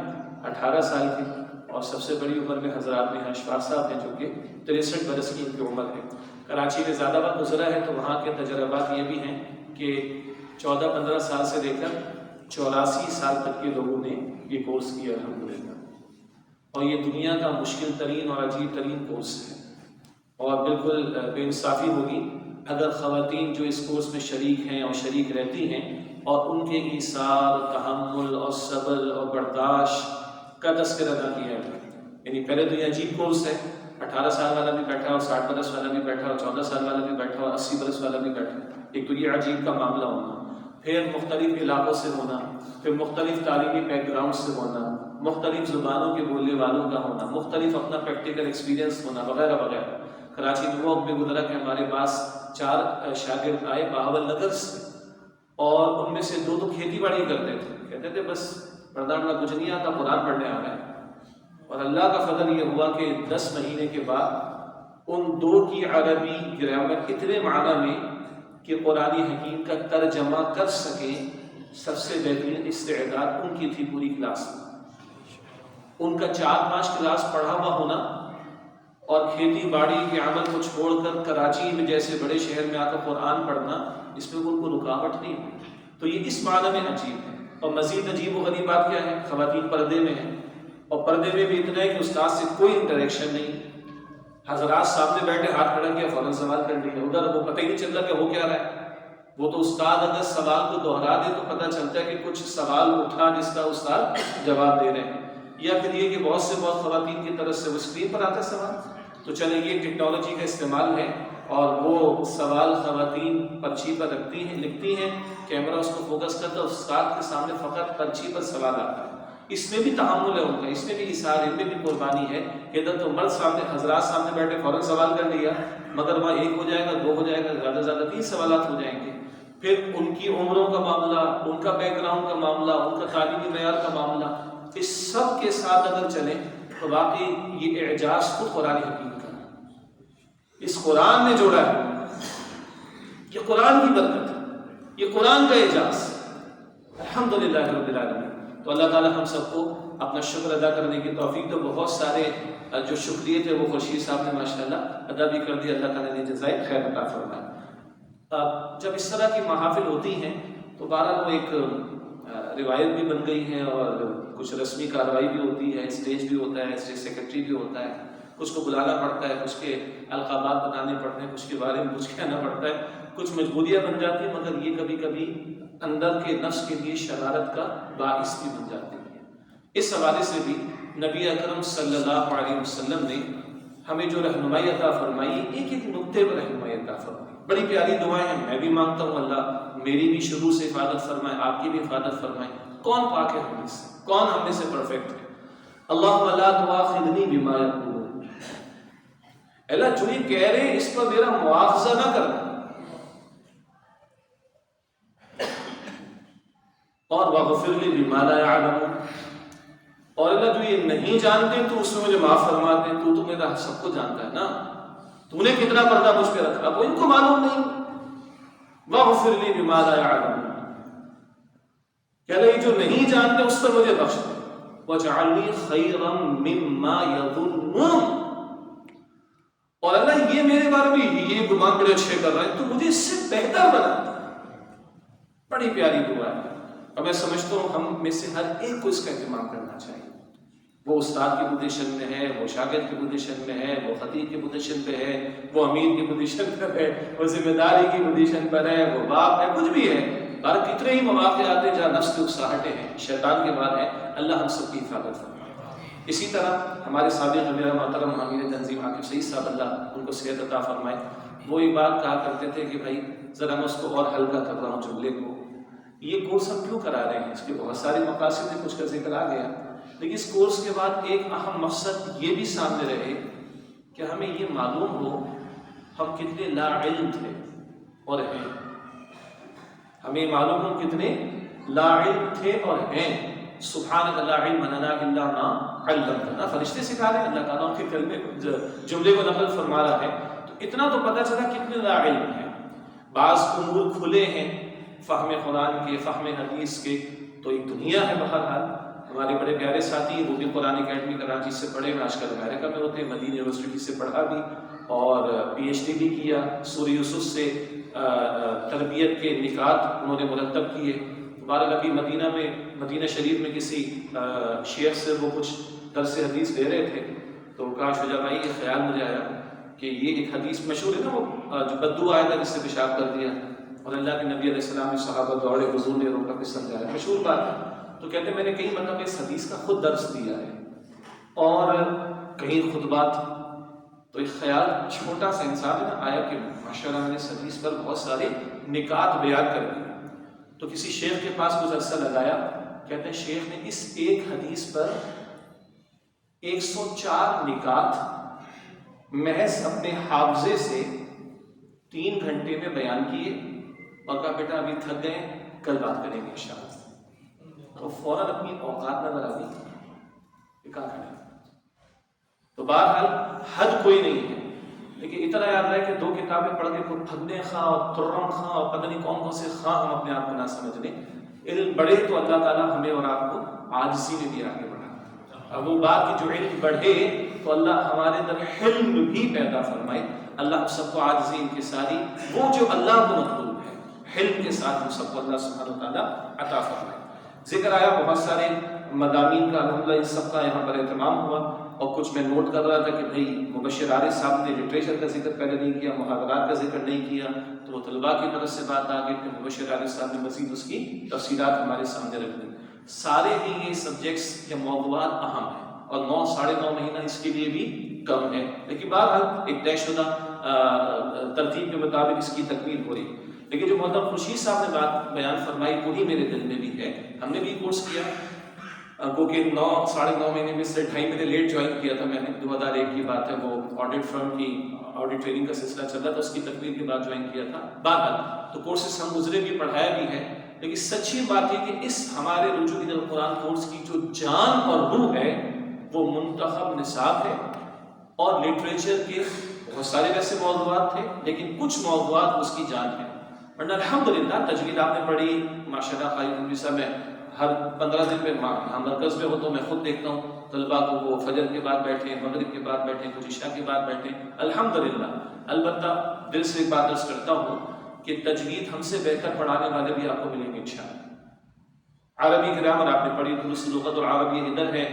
18 سال کے, اور سب سے بڑی عمر میں حضرات میں اشفاق صاحب ہیں جو کہ 63 برس کی ان کی عمر ہے. کراچی میں زیادہ وقت گزرا ہے تو وہاں کے تجربات یہ بھی ہیں کہ 14-15 سال سے لے کر 84 سال تک کے لوگوں نے یہ کورس کیا الحمدللہ. اور یہ دنیا کا مشکل ترین اور عجیب ترین کورس ہے, اور بالکل بے انصافی ہوگی اگر خواتین جو اس کورس میں شریک ہیں اور شریک رہتی ہیں اور ان کے ایثار, تحمل اور صبر اور برداشت کا تذکرہ نہ کیا ہے. یعنی پہلے تو یہ عجیب کورس ہے, 18 سال والا بھی بیٹھا اور 60 برس والا بھی بیٹھا اور 14 سال والا بھی بیٹھا اور 80 برس والا بھی بیٹھا. ایک تو یہ عجیب کا معاملہ ہونا. پھر مختلف علاقوں سے ہونا، پھر مختلف تعلیمی بیک گراؤنڈ سے ہونا، مختلف زبانوں کے بولنے والوں کا ہونا، مختلف اپنا پریکٹیکل ایکسپیرینس ہونا وغیرہ وغیرہ۔ کراچی نوک میں گزرا کہ ہمارے پاس 4 شاگرد آئے بہاول نگر سے، اور ان میں سے 2 تو کھیتی باڑی کرتے تھے، کہتے تھے بس پردھان کچھ نہیں آتا، قرآن پڑھنے آ گئے۔ اور اللہ کا فضل یہ ہوا کہ 10 مہینے کے بعد ان 2 کی عربی گرامر اتنے معنی میں کہ قرآن حکیم کا ترجمہ کر سکیں، سب سے بہترین استعداد ان کی تھی پوری کلاس میں۔ ان کا 4-5 کلاس پڑھا ہوا ہونا اور کھیتی باڑی کے عمل کو چھوڑ کر کراچی میں جیسے بڑے شہر میں آ کر قرآن پڑھنا، اس میں ان کو رکاوٹ نہیں ہوئی۔ تو یہ اس معنی میں عجیب ہے۔ اور مزید عجیب و غریب بات کیا ہے، خواتین پردے میں ہیں، اور پردے میں بھی اتنا ہے کہ استاد سے کوئی انٹریکشن نہیں، حضرات سامنے بیٹھے ہاتھ کھڑا کیا فوراً سوال کر لیا، ادھر وہ پتہ ہی نہیں چلتا کہ ہو کیا رہا ہے۔ وہ تو استاد اگر سوال کو دہرا دے تو پتہ چلتا ہے کہ کچھ سوال اٹھا جس کا استاد جواب دے رہے ہیں، یا پھر یہ کہ بہت سے بہت خواتین کی طرف سے وہ اسکرین پر آتا ہے سوال۔ تو چلیں یہ ٹیکنالوجی کا استعمال ہے، اور وہ سوال خواتین پرچی پر رکھتی ہیں، لکھتی ہیں، کیمرہ اس کو فوکس کرتا ہے، استاد کے سامنے فقط پرچی پر سوال آتا ہے۔ اس میں بھی تحمل ہے ان کا، اس میں بھی اثار، ان میں بھی قربانی ہے کہ ادھر تو مرد سامنے، حضرات سامنے بیٹھے فوراً سوال کر لیا، مگر وہاں 1 ہو جائے گا، 2 ہو جائے گا، زیادہ سے زیادہ 3 سوالات ہو جائیں گے۔ پھر ان کی عمروں کا معاملہ، ان کا بیک گراؤنڈ کا معاملہ، ان کا تعلیمی معیار کا معاملہ، اس سب کے ساتھ اگر چلیں تو واقعی یہ اعجاز خود قرآن حکیم کا ہے۔ اس قرآن نے جوڑا ہے، یہ قرآن کی برکت ہے، یہ قرآن کا اعجاز، الحمدللہ رب العالمین۔ تو اللہ تعالیٰ ہم سب کو اپنا شکر ادا کرنے کی توفیق دے۔ بہت سارے جو شکریہ تھے وہ خورشید صاحب نے ماشاءاللہ ادا بھی کر دیا، اللہ تعالیٰ نے جزائے خیر عطا فرمائے۔ جب اس طرح کی محافل ہوتی ہیں تو بہرحال وہ ایک روایت بھی بن گئی ہے، اور کچھ رسمی کارروائی بھی ہوتی ہے، اسٹیج بھی ہوتا ہے، اسٹیج سیکرٹری بھی ہوتا ہے، کچھ کو بلانا پڑتا ہے، کچھ کے القابات بتانے پڑتے ہیں، کچھ کے بارے میں کچھ کہنا پڑتا ہے، کچھ مجبوریاں بن جاتی ہیں، مگر یہ کبھی کبھی اندر کے نفس کے لیے شرارت کا باعث بھی بن جاتی ہے۔ اس حوالے سے بھی نبی اکرم صلی اللہ علیہ وسلم نے ہمیں جو رہنمائی عطا فرمائی، ایک ایک نقطے پر رہنمائی عطا فرمائی۔ بڑی پیاری دعائیں ہیں، میں بھی مانگتا ہوں اللہ میری بھی شروع سے حفاظت فرمائے، آپ کی بھی حفاظت فرمائے۔ کون پاک ہے ہم میں سے؟ کون ہم میں سے پرفیکٹ ہے؟ اللہم لا تؤاخذنی بما یقولون، اللہ جو یہ کہہ رہے اس پر میرا مواخذہ نہ کرنا، اور واغفر لی بما لا یعلمون، اور اللہ جو یہ نہیں جانتے تو اس میں مجھے معاف فرما دیں، تو میرا سب کو جانتا ہے نا، تو نے کتنا پردہ مجھ پہ رکھا وہ ان کو معلوم نہیں۔ واغفر لی بما لا یعلمون، کہ اللہ یہ جو نہیں جانتے اس پر مجھے بخش دے، وجعلنی خیرا مما یظنون، اور اللہ یہ میرے بارے میں یہ گمان بڑے اچھے کر رہے ہیں تو مجھے اس سے بہتر بنا دے۔ بڑی پیاری دعا ہے، اور میں سمجھتا ہوں ہم میں سے ہر ایک کو اس کا اہتمام کرنا چاہیے۔ وہ استاد کی پوزیشن میں ہے، وہ شاگرد کی پوزیشن میں ہے، وہ خطیب کی پوزیشن پہ ہے، وہ امیر کی پوزیشن پر ہے، وہ ذمہ داری کی پوزیشن پر ہے، وہ باپ ہے، کچھ بھی ہے۔ بار کتنے ہی مواقع آتے ہیں جہاں نفس کی اکساہٹیں ہیں، شیطان کے بار ہیں، اللہ ہم سب کی حفاظت فرمائے۔ اسی طرح ہمارے سابق میرا محترم امیر تنظیم عاقب سعید صاحب اللہ ان کو صحت عطا فرمائے، وہ ایک بات کہا کرتے تھے کہ بھائی ذرا میں اس کو اور ہلکا کر رہا ہوں جملے کو، یہ کورس ہم کیوں کرا رہے ہیں، اس کے بہت سارے مقاصد ہیں، کچھ کا ذکر آ گیا، لیکن اس کورس کے بعد ایک اہم مقصد یہ بھی سامنے رہے کہ ہمیں یہ معلوم ہو ہم کتنے لا علم تھے اور ہیں، ہمیں معلوم ہو کتنے لا علم تھے اور ہیں۔ سبحانک لا علم لنا الا ما علمتنا، فرشتے سکھا رہے ہیں، اللہ تعالیٰ ان کے کلمے جملے کو نقل فرما رہا ہے، تو اتنا تو پتہ چلا کتنے لا علم ہیں۔ بعض امور کھلے ہیں فہم قرآن کے، فہم حدیث کے، تو ایک دنیا ہے بہرحال۔ ہمارے بڑے پیارے ساتھی وہ بھی قرآن اکیڈمی کراچی سے پڑھے ہوئے، آج کل امریکہ میں ہوتے ہیں، مدینہ یونیورسٹی سے پڑھا بھی اور پی ایچ ڈی بھی کیا، سورہ یوسف سے تربیت کے نکات انہوں نے مرتب کیے۔ بہرحال ابھی مدینہ میں، مدینہ شریف میں کسی شیخ سے وہ کچھ درس حدیث دے رہے تھے، تو کہا شجاع بھائی یہ خیال مجھے آیا کہ یہ ایک حدیث مشہور ہے نا، وہ جو بدو آیا تھا جس سے پیشاب کر دیا اور اللہ کے نبی علیہ السلام نے صحابہ دوڑے، حضور نے روکا پھر سمجھایا، مشہور بات ہے۔ تو کہتے ہیں میں نے کئی مطلب اس حدیث کا خود درس دیا ہے اور کہیں خطبات، تو ایک خیال چھوٹا سا انسان ہے نا آیا کہ ماشاءاللہ میں نے اس حدیث پر بہت سارے نکات بیان کر دیے، تو کسی شیخ کے پاس کچھ عرصہ لگایا. کہتے ہیں شیخ نے اس ایک حدیث پر 104 نکات محض اپنے حافظے سے 3 گھنٹے میں بیان کیے اور کہا بیٹا ابھی تھک گئے, کل بات کریں گے انشاءاللہ. تو فوراً اپنی اوقات نظر آ گئی کہ کہاں کھڑے. تو بہرحال حد کوئی نہیں ہے, لیکن اتنا یاد رہے کہ 2 کتابیں پڑھ کے کوئی پھگنے خواہ اور ترم خواہ اور پتہ نہیں کون کون سے خواہ ہم اپنے آپ کو نہ سمجھ لیں. علم بڑھے تو اللہ تعالیٰ ہمیں اور آپ کو عاجزی میں بھی آگے بڑھا. اب وہ بات کہ جو علم بڑھے تو اللہ ہمارے اندر حلم بھی پیدا فرمائے. اللہ ہم سب کو عاجزی انکساری وہ جو اللہ کو مطلوب ہے حلم کے ساتھ ہم سب کو اللہ سبحانہ وتعالیٰ عطا فرمائے. ذکر آیا بہت سارے مضامین کا, الحمدللہ ان سب کا یہاں پر اہتمام ہوا. اور کچھ میں نوٹ کر رہا تھا کہ بھئی مبشر عارف صاحب نے لٹریچر کا ذکر پہلے نہیں کیا, محاورات کا ذکر نہیں کیا, تو طلباء کی طرف سے بات آ گئی کہ مبشر عارف صاحب نے مزید اس کی تفصیلات ہمارے سامنے رکھ دی. سارے ہی یہ سبجیکٹس یا موضوعات اہم ہیں اور 9-9.5 مہینہ اس کے لیے بھی کم ہے, لیکن بہرحال ایک طے شدہ ترتیب کے مطابق اس کی تکمیل ہو رہی. لیکن جو محترم خورشید صاحب نے بات بیان فرمائی وہی میرے دل میں بھی ہے. ہم نے بھی کورس کیا کیونکہ 9-9.5 مہینے میں سے 2.5 مہینے لیٹ جوائن کیا تھا میں نے. 2001 کی بات ہے, وہ آڈٹ فرم کی آڈٹ ٹریننگ کا سلسلہ چل رہا تھا, اس کی تکمیل کے بعد جوائن کیا تھا. بہرحال تو کورسز ہم گزرے بھی, پڑھایا بھی ہے, لیکن سچی بات ہے کہ اس ہمارے رجوع القرآن کورس کی جو جان اور روح ہے وہ منتخب نصاب ہے. اور لٹریچر کے بہت سارے ویسے موضوعات تھے لیکن کچھ موضوعات اس کی جان ہے. ورنہ الحمدللہ تجوید آپ نے پڑھی ماشاءاللہ. خالد نبی صاحب میں ہر 15 دن میں یہاں مرکز میں ہو تو میں خود دیکھتا ہوں طلباء کو, وہ فجر کے بعد بیٹھے, مغرب کے بعد بیٹھے, کچھ عشاء کے بعد بیٹھے, الحمدللہ. البتہ دل سے ایک بات عرض کرتا ہوں کہ تجوید ہم سے بہتر پڑھانے والے بھی آپ کو ملیں گے انشاءاللہ. عربی گرامر آپ نے پڑھی, دروس لغت العربیہ ادھر ہے.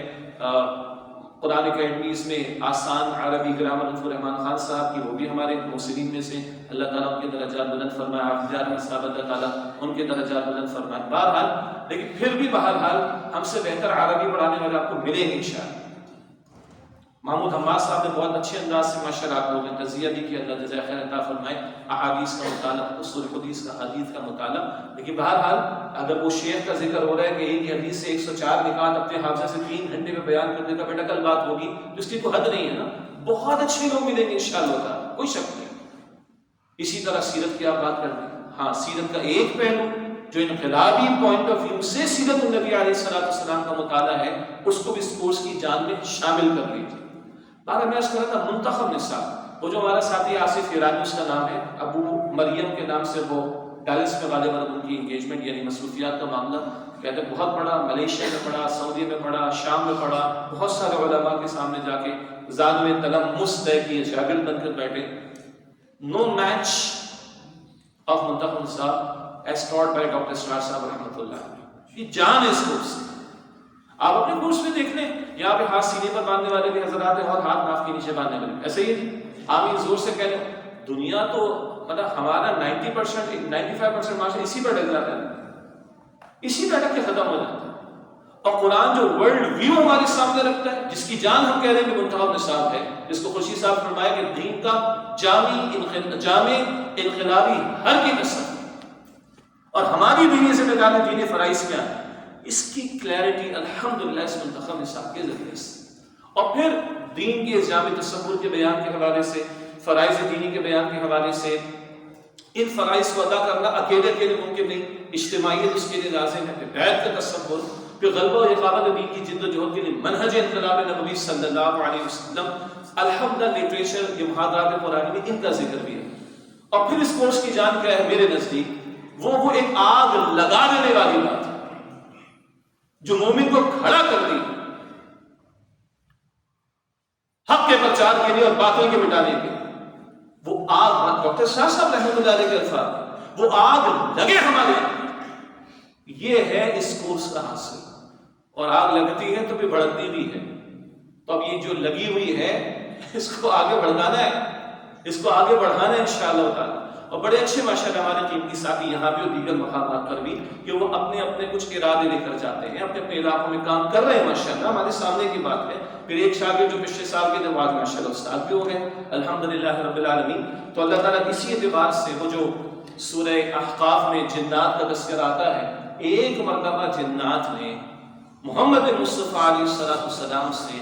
قرآن اکیڈمیز میں آسان عربی گرامر لطف الرحمان خان صاحب کی, وہ بھی ہمارے محسنین میں سے, اللہ تعالیٰ ان کے درجات بلند فرمائے. حافظ صاحب اللہ تعالیٰ ان کے درجات بلند فرمائے. بہرحال لیکن پھر بھی بہرحال ہم سے بہتر عربی پڑھانے والے آپ کو ملیں گے انشاءاللہ. محمود حماد صاحب نے بہت اچھے انداز سے ماشاءاللہ آپ لوگوں نے تجزیہ بھی کیا, اللہ جزائے خیر عطا فرمائے. احادیث کا مطالعہ, اصول حدیث کا, حدیث کا مطالعہ. لیکن بہرحال اگر وہ شیخ کا ذکر ہو رہا ہے کہ ایک حدیث سے 104 نکات اپنے حافظہ سے 3 گھنٹے میں بیان کرنے کا, بیٹا کل بات ہوگی, تو اس کی کوئی حد نہیں ہے نا. بہت اچھے لوگ ملیں گے انشاءاللہ, کوئی شک نہیں. اسی طرح سیرت کی آپ بات کر رہے ہیں. ہاں, سیرت کا ایک پہلو جو انقلابی پوائنٹ آف ویو سے سیرت النبی علیہ السلام کا مطالعہ ہے, اس کو بھی اس کورس کی جان میں شامل کر لیجیے. میں اس کا تھا منتخب نصاب. وہ جو ہمارا ساتھی آصف ایرانی, اس کا نام ہے ابو مریم کے نام سے, وہ ڈیلس میں غالباً ان کی انگیجمنٹ یعنی مصروفیات کا معاملہ, کہتے ہیں بہت پڑھا, ملیشیا میں پڑھا, سعودی میں پڑھا, شام میں پڑھا, بہت سارے علماء کے سامنے جا کے زانوِ تلمس طے کیے, شاگرد بن کر بیٹھے. نو میچ آف منتخب نصاب ایز ٹاٹ بائی ڈاکٹر اسرار صاحب رحمۃ اللہ. یہ جان ہے اس کورس. آپ اپنے کورس میں دیکھ لیں, یہاں پہ ہاتھ سینے پر باندھنے والے بھی حضرات ہیں اور ہاتھ ناف کے نیچے باندھنے والے, ایسے ہی آمین زور سے کہہ لیں. دنیا تو مطلب ہمارا 90% 95% معاشرہ اسی پر ڈگ جاتا ہے, اسی پہ ڈگ کے ختم ہو جاتا ہے. اور قرآن جو ورلڈ ویو ہمارے سامنے رکھتا ہے, جس کی جان ہم کہہ رہے ہیں کہ منتخب نصاب ہے, جس کو خورشید صاحب فرمایا کہ دین کا جامع انقلابی ہر کی قسم, اور ہماری دینی ذمہ داری دین فرائض کیا ہے, اس کی کلیئرٹی الحمدللہ اس منتخب نصاب کے ذریعے سے. اور پھر دین کے جامع تصور کے بیان کے حوالے سے, فرائض دینی کے بیان کے حوالے سے, ان فرائض کو ادا کرنا اکیلے ممکن نہیں, اجتماعیت اس کے لیے لازم ہے. بیعت کا تصور, پھر غلبہ و اقامت دین کی جد و جہد کے لیے منہج انقلاب نبوی صلی اللہ علیہ وسلم. الحمدللہ لٹریچر یہ محاضرات قرآنی میں ان کا ذکر بھی ہے. اور پھر اس کورس کی جان کیا ہے میرے نزدیک, وہ ایک آگ لگا دینے والی بات ہے جو مومن کو کھڑا کر دی حق کے پرچار کے لیے اور باطل کے مٹانے کے. وہ آگ, ڈاکٹر شاہ صاحب رحمۃ اللہ علیہ کے الفاظ, وہ آگ لگے ہمارے, یہ ہے اس کورس کا حاصل. اور آگ لگتی ہے تو پھر بڑھتی بھی ہے. تو اب یہ جو لگی ہوئی ہے اس کو آگے بڑھانا ہے, اس کو آگے بڑھانا ہے انشاءاللہ تعالی. اور بڑے اچھے ماشاءاللہ ہمارے قیمتی ساتھی یہاں بھی اور دیگر مقامات پر بھی, کہ وہ اپنے کچھ ارادے لے کر جاتے ہیں, اپنے علاقوں میں کام کر رہے ہیں ماشاءاللہ, ہمارے سامنے کی بات ہے. پھر ایک شاگرد جو پچھلے سال کے بعد ماشاءاللہ استاد بھی ہو گئے الحمدللہ رب العالمین. تو اللہ تعالیٰ اسی اعتبار سے وہ جو سورہ احقاف میں جنات کا تذکرہ آتا ہے، ایک مرتبہ جنات نے محمد مصطفیٰ علیہ السلام سے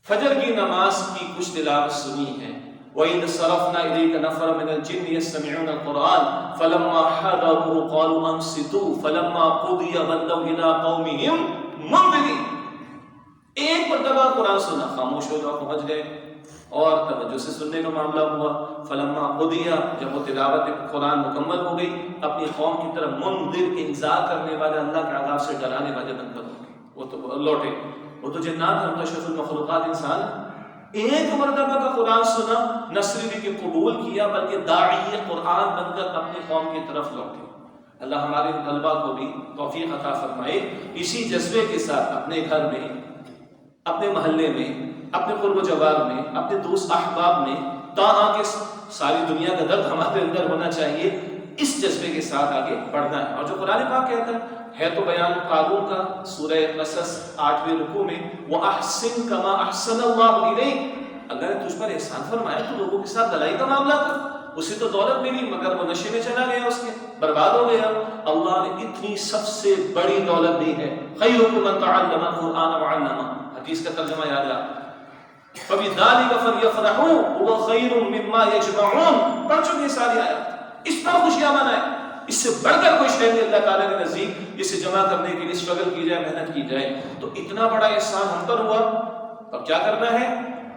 فجر کی نماز کی کچھ تلاوت سنی ہے۔ وَإِذْ صَرَفْنَا إِلَيْكَ نَفَرًا مِنَ الْجِنِّ يَسْتَمِعُونَ الْقُرْآنَ فَلَمَّا حَضَرُوهُ قَالُوا أَنصِتُوا فَلَمَّا قُضِيَ وَلَّوْا إِلَىٰ قَوْمِهِمْ مُنذِرِينَ۔ ایک مرتبہ قرآن سنا، خاموش ہو جاؤ، پہنچ گئے اور توجہ سے سننے کا معاملہ ہوا۔ فلما قضیہ، جب وہ تلاوت قرآن مکمل ہو گئی، اپنی قوم کی طرف منذر، انذار کرنے والے، اللہ کے عذاب سے ڈرانے والے بن کر وہ تو لوٹے۔ وہ تو جنات، ہم تو اشرف المخلوقات انسان۔ ایک مرتبہ کا قرآن سنا، نہ صرف کہ قبول کیا بلکہ داعی قرآن بن کر اپنی قوم کی طرف لوٹے۔ اللہ ہمارے طلباء کو بھی توفیق عطا فرمائے، اسی جذبے کے ساتھ اپنے گھر میں، اپنے محلے میں، اپنے قرب و جوار میں، اپنے دوست احباب میں، تاں کہ ساری دنیا کا درد ہمارے اندر ہونا چاہیے، اس جذبے کے ساتھ آگے بڑھنا ہے۔ اور جو قرآن پاک کہتا ہے تو بیان قانون کا، سورہ قصص 8ویں رکوع میں، وَأَحْسِن كَمَا أَحْسَنَ اللَّهُ إِلَيْكَ، اللہ نے تجھ پر احسان فرمایا، تو لوگوں کے ساتھ بھلائی کا معاملہ کر۔ اسے تو دولت ملی مگر وہ نشے میں چلا گیا، اس کے برباد ہو گیا۔ اللہ نے اتنی سب سے بڑی دولت دی ہے، خَيْرُكُم مَّن تَعَلَّمَ الْقُرْآنَ وَعَلَّمَهُ، حدیث کا ترجمہ یاد رہا، فَبِذَلِكَ فَلْيَفْرَحُوا هُوَ خَيْرٌ مِّمَّا يَجْمَعُونَ۔ پڑھ چکے ساری آیات، اس پر خوشیاں منائیں، اس سے بڑھ کر کوئی شے نہیں اللہ تعالیٰ کے نزدیک، اسے جمع کرنے کے لیے اسٹرگل کی جائے، محنت کی جائے۔ تو اتنا بڑا احسان ہم پر ہوا، اب کیا کرنا ہے؟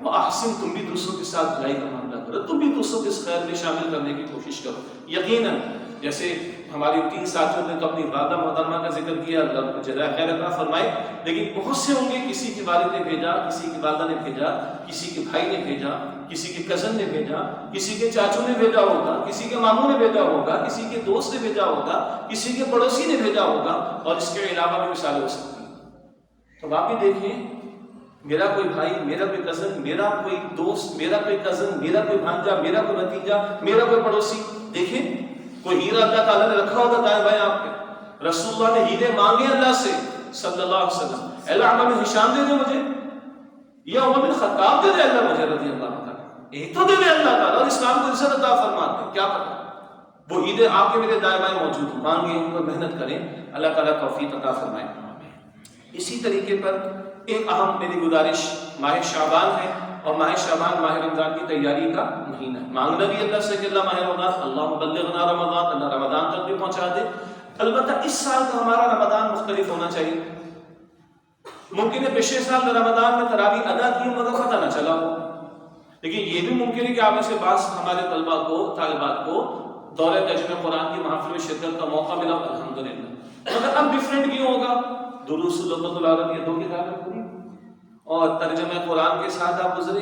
وَأَحْسِن، تم بھی دوسروں کے ساتھ بھلائی کا معاملہ کرو، تم بھی دوسروں کے اس خیر میں شامل کرنے کی کوشش کرو۔ یقیناً جیسے ہماری 3 ساتھیوں نے تو اپنی والدہ محترمہ کا ذکر کیا، اللہ کو جزائے خیر عطا فرمائے، لیکن بہت سے ہوں گے، کسی کی والد نے بھیجا، کسی کی والدہ نے بھیجا، کسی کے بھائی نے بھیجا، کسی کے کزن نے بھیجا، کسی کے چاچو نے بھیجا ہوگا، کسی کے ماموں نے بھیجا ہوگا، کسی کے دوست نے بھیجا ہوگا، کسی کے پڑوسی نے بھیجا ہوگا، اور اس کے علاوہ بھی مثالیں ہو سکتی ہیں۔ تو آپ بھی دیکھیں، میرا کوئی بھائی، میرا کوئی کزن، میرا کوئی دوست، میرا کوئی کزن، میرا کوئی بھانجا، میرا کوئی بھتیجا، میرا کوئی پڑوسی، دیکھیں کوئی ہیرا اللہ تعالیٰ نے رکھا ہوگا دائیں بائیں آپ کے۔ رسول اللہ نے ہیرے مانگے اللہ سے صلی اللہ علیہ وسلم، اے اللہ عمر بن ہشام دے دے مجھے، یا عمر بن خطاب دے دے اللہ مجھے رضی اللہ تعالیٰ، ایک تو دے دے اللہ تعالیٰ، اور اسلام کو عزت عطا فرماتے ہیں، کیا پتہ وہ ہیرے آپ کے میرے دائیں بائیں موجود ہوں، مانگیں ان پر محنت کریں، اللہ تعالیٰ توفیق عطا فرمائے۔ اسی طریقے پر ایک اہم میری گزارش، ماہ شعبان ہے، اور ماہ شعبان ماہ رمضان کی تیاری کا مہینہ ہے، مانگنا بھی اللہ سے کہ اللہ ماہ رمضان، اللہ بلغنا رمضان، اللہ رمضان تک بھی پہنچا دے۔ البتہ اس سال کا ہمارا رمضان مختلف ہونا چاہیے، ممکن ہے پچھلے سال رمضان میں تراویح ادا کی مگر پتہ نہ چلا ہو، لیکن یہ بھی ممکن ہے کہ آپ میں سے بعض ہمارے طلباء کو، طالبات کو دورہ ترجمہ قرآن کی محافل میں شرکت کا موقع ملا، الحمدللہ، مگر اب ڈیفرنٹ کیوں ہوگا؟ دروس لغت العرب، یہ 2 کتابیں پوری، اور ترجمہ قرآن کے ساتھ آپ گزرے،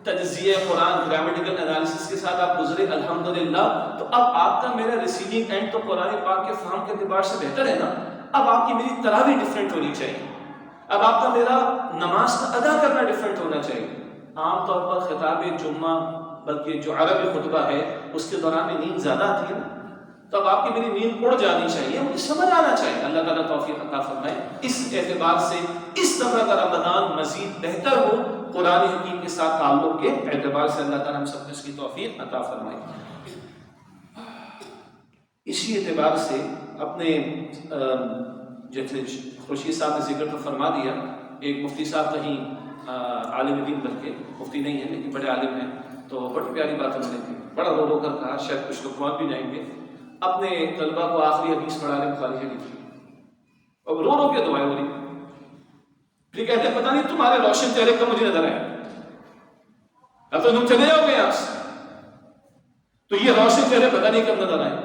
تجزیہ قرآن، گرامیٹیکل انالیسس کے ساتھ آپ گزرے، الحمدللہ۔ تو اب آپ کا میرا ریسیونگ اینڈ تو قرآن پاک کے فہم کے اعتبار سے بہتر ہے نا، اب آپ کی میری تراویح ڈیفرنٹ ہونی چاہیے، اب آپ کا میرا نماز کا ادا کرنا ڈیفرنٹ ہونا چاہیے۔ عام طور پر خطاب جمعہ، بلکہ جو عربی خطبہ ہے اس کے دوران میں نیند زیادہ آتی ہے نا، تو اب آپ کی میری نیند اڑ جانی چاہیے، مجھے سمجھ آنا چاہیے، اللہ تعالیٰ توفیق عطا فرمائے۔ اس اعتبار سے اس دفعہ کا رمضان مزید بہتر ہو، قرآن حکیم کے ساتھ تعلق کے اعتبار سے اللہ تعالیٰ ہم سب کو اس کی توفیق عطا فرمائے۔ اسی اعتبار سے اپنے جیسے خورشید صاحب نے ذکر تو فرما دیا، ایک مفتی صاحب کہیں عالم دین بن کے، مفتی نہیں ہے لیکن بڑے عالم ہیں، تو بڑی پیاری بات انہوں نے کی، بڑا رو رو کر کہا، شاید کچھ لوگ پہنچ بھی جائیں گے، اپنے طلباء کو آخری حدیث پڑھانے بخاری شریف کی، اور رو رو کے دعائیں ہو رہی، پھر کہتے ہیں پتہ نہیں تمہارے روشن چہرے کب مجھے نظر آئے، اب تو تم چلے جاؤ گے یہاں سے، تو یہ روشن چہرے پتہ نہیں کب نظر آئے،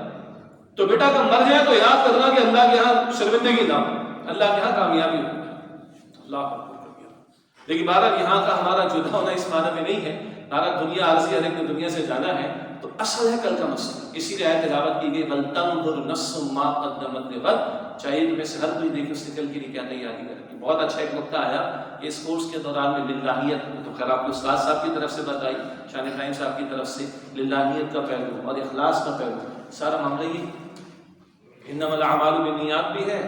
تو بیٹا کب مر جائے تو یاد کرنا کہ اللہ کے یہاں شرمندگی نہ ہو، اللہ کے یہاں کامیابی ہو، اللہ۔ لیکن بہرحال یہاں کا ہمارا جدا ہونا اس معنی میں نہیں ہے، ہمارا دنیا عارضی، ہر ایک نے دنیا سے جانا ہے، تو اصل ہے کل کا مسئلہ، اسی لیے آیت تلاوت کی گئی، وَلْتَنْظُرْ نَفْسٌ مَا قَدَّمَتْ لِغَدٍ، چاہیے تمہیں سے ہر کوئی دیکھے اس نے کل کے لیے کیا تیاری کرے گی۔ بہت اچھا ایک نقطہ آیا اس کورس کے دوران میں، للہیت، تو خیر آپ کے استاد صاحب کی طرف سے بتائی، شان ابراہیم صاحب کی طرف سے، للہیت کا پہلو اور اخلاص کا پہلو، سارا معاملہ یہ انما الاعمال بالنیات بھی ہے،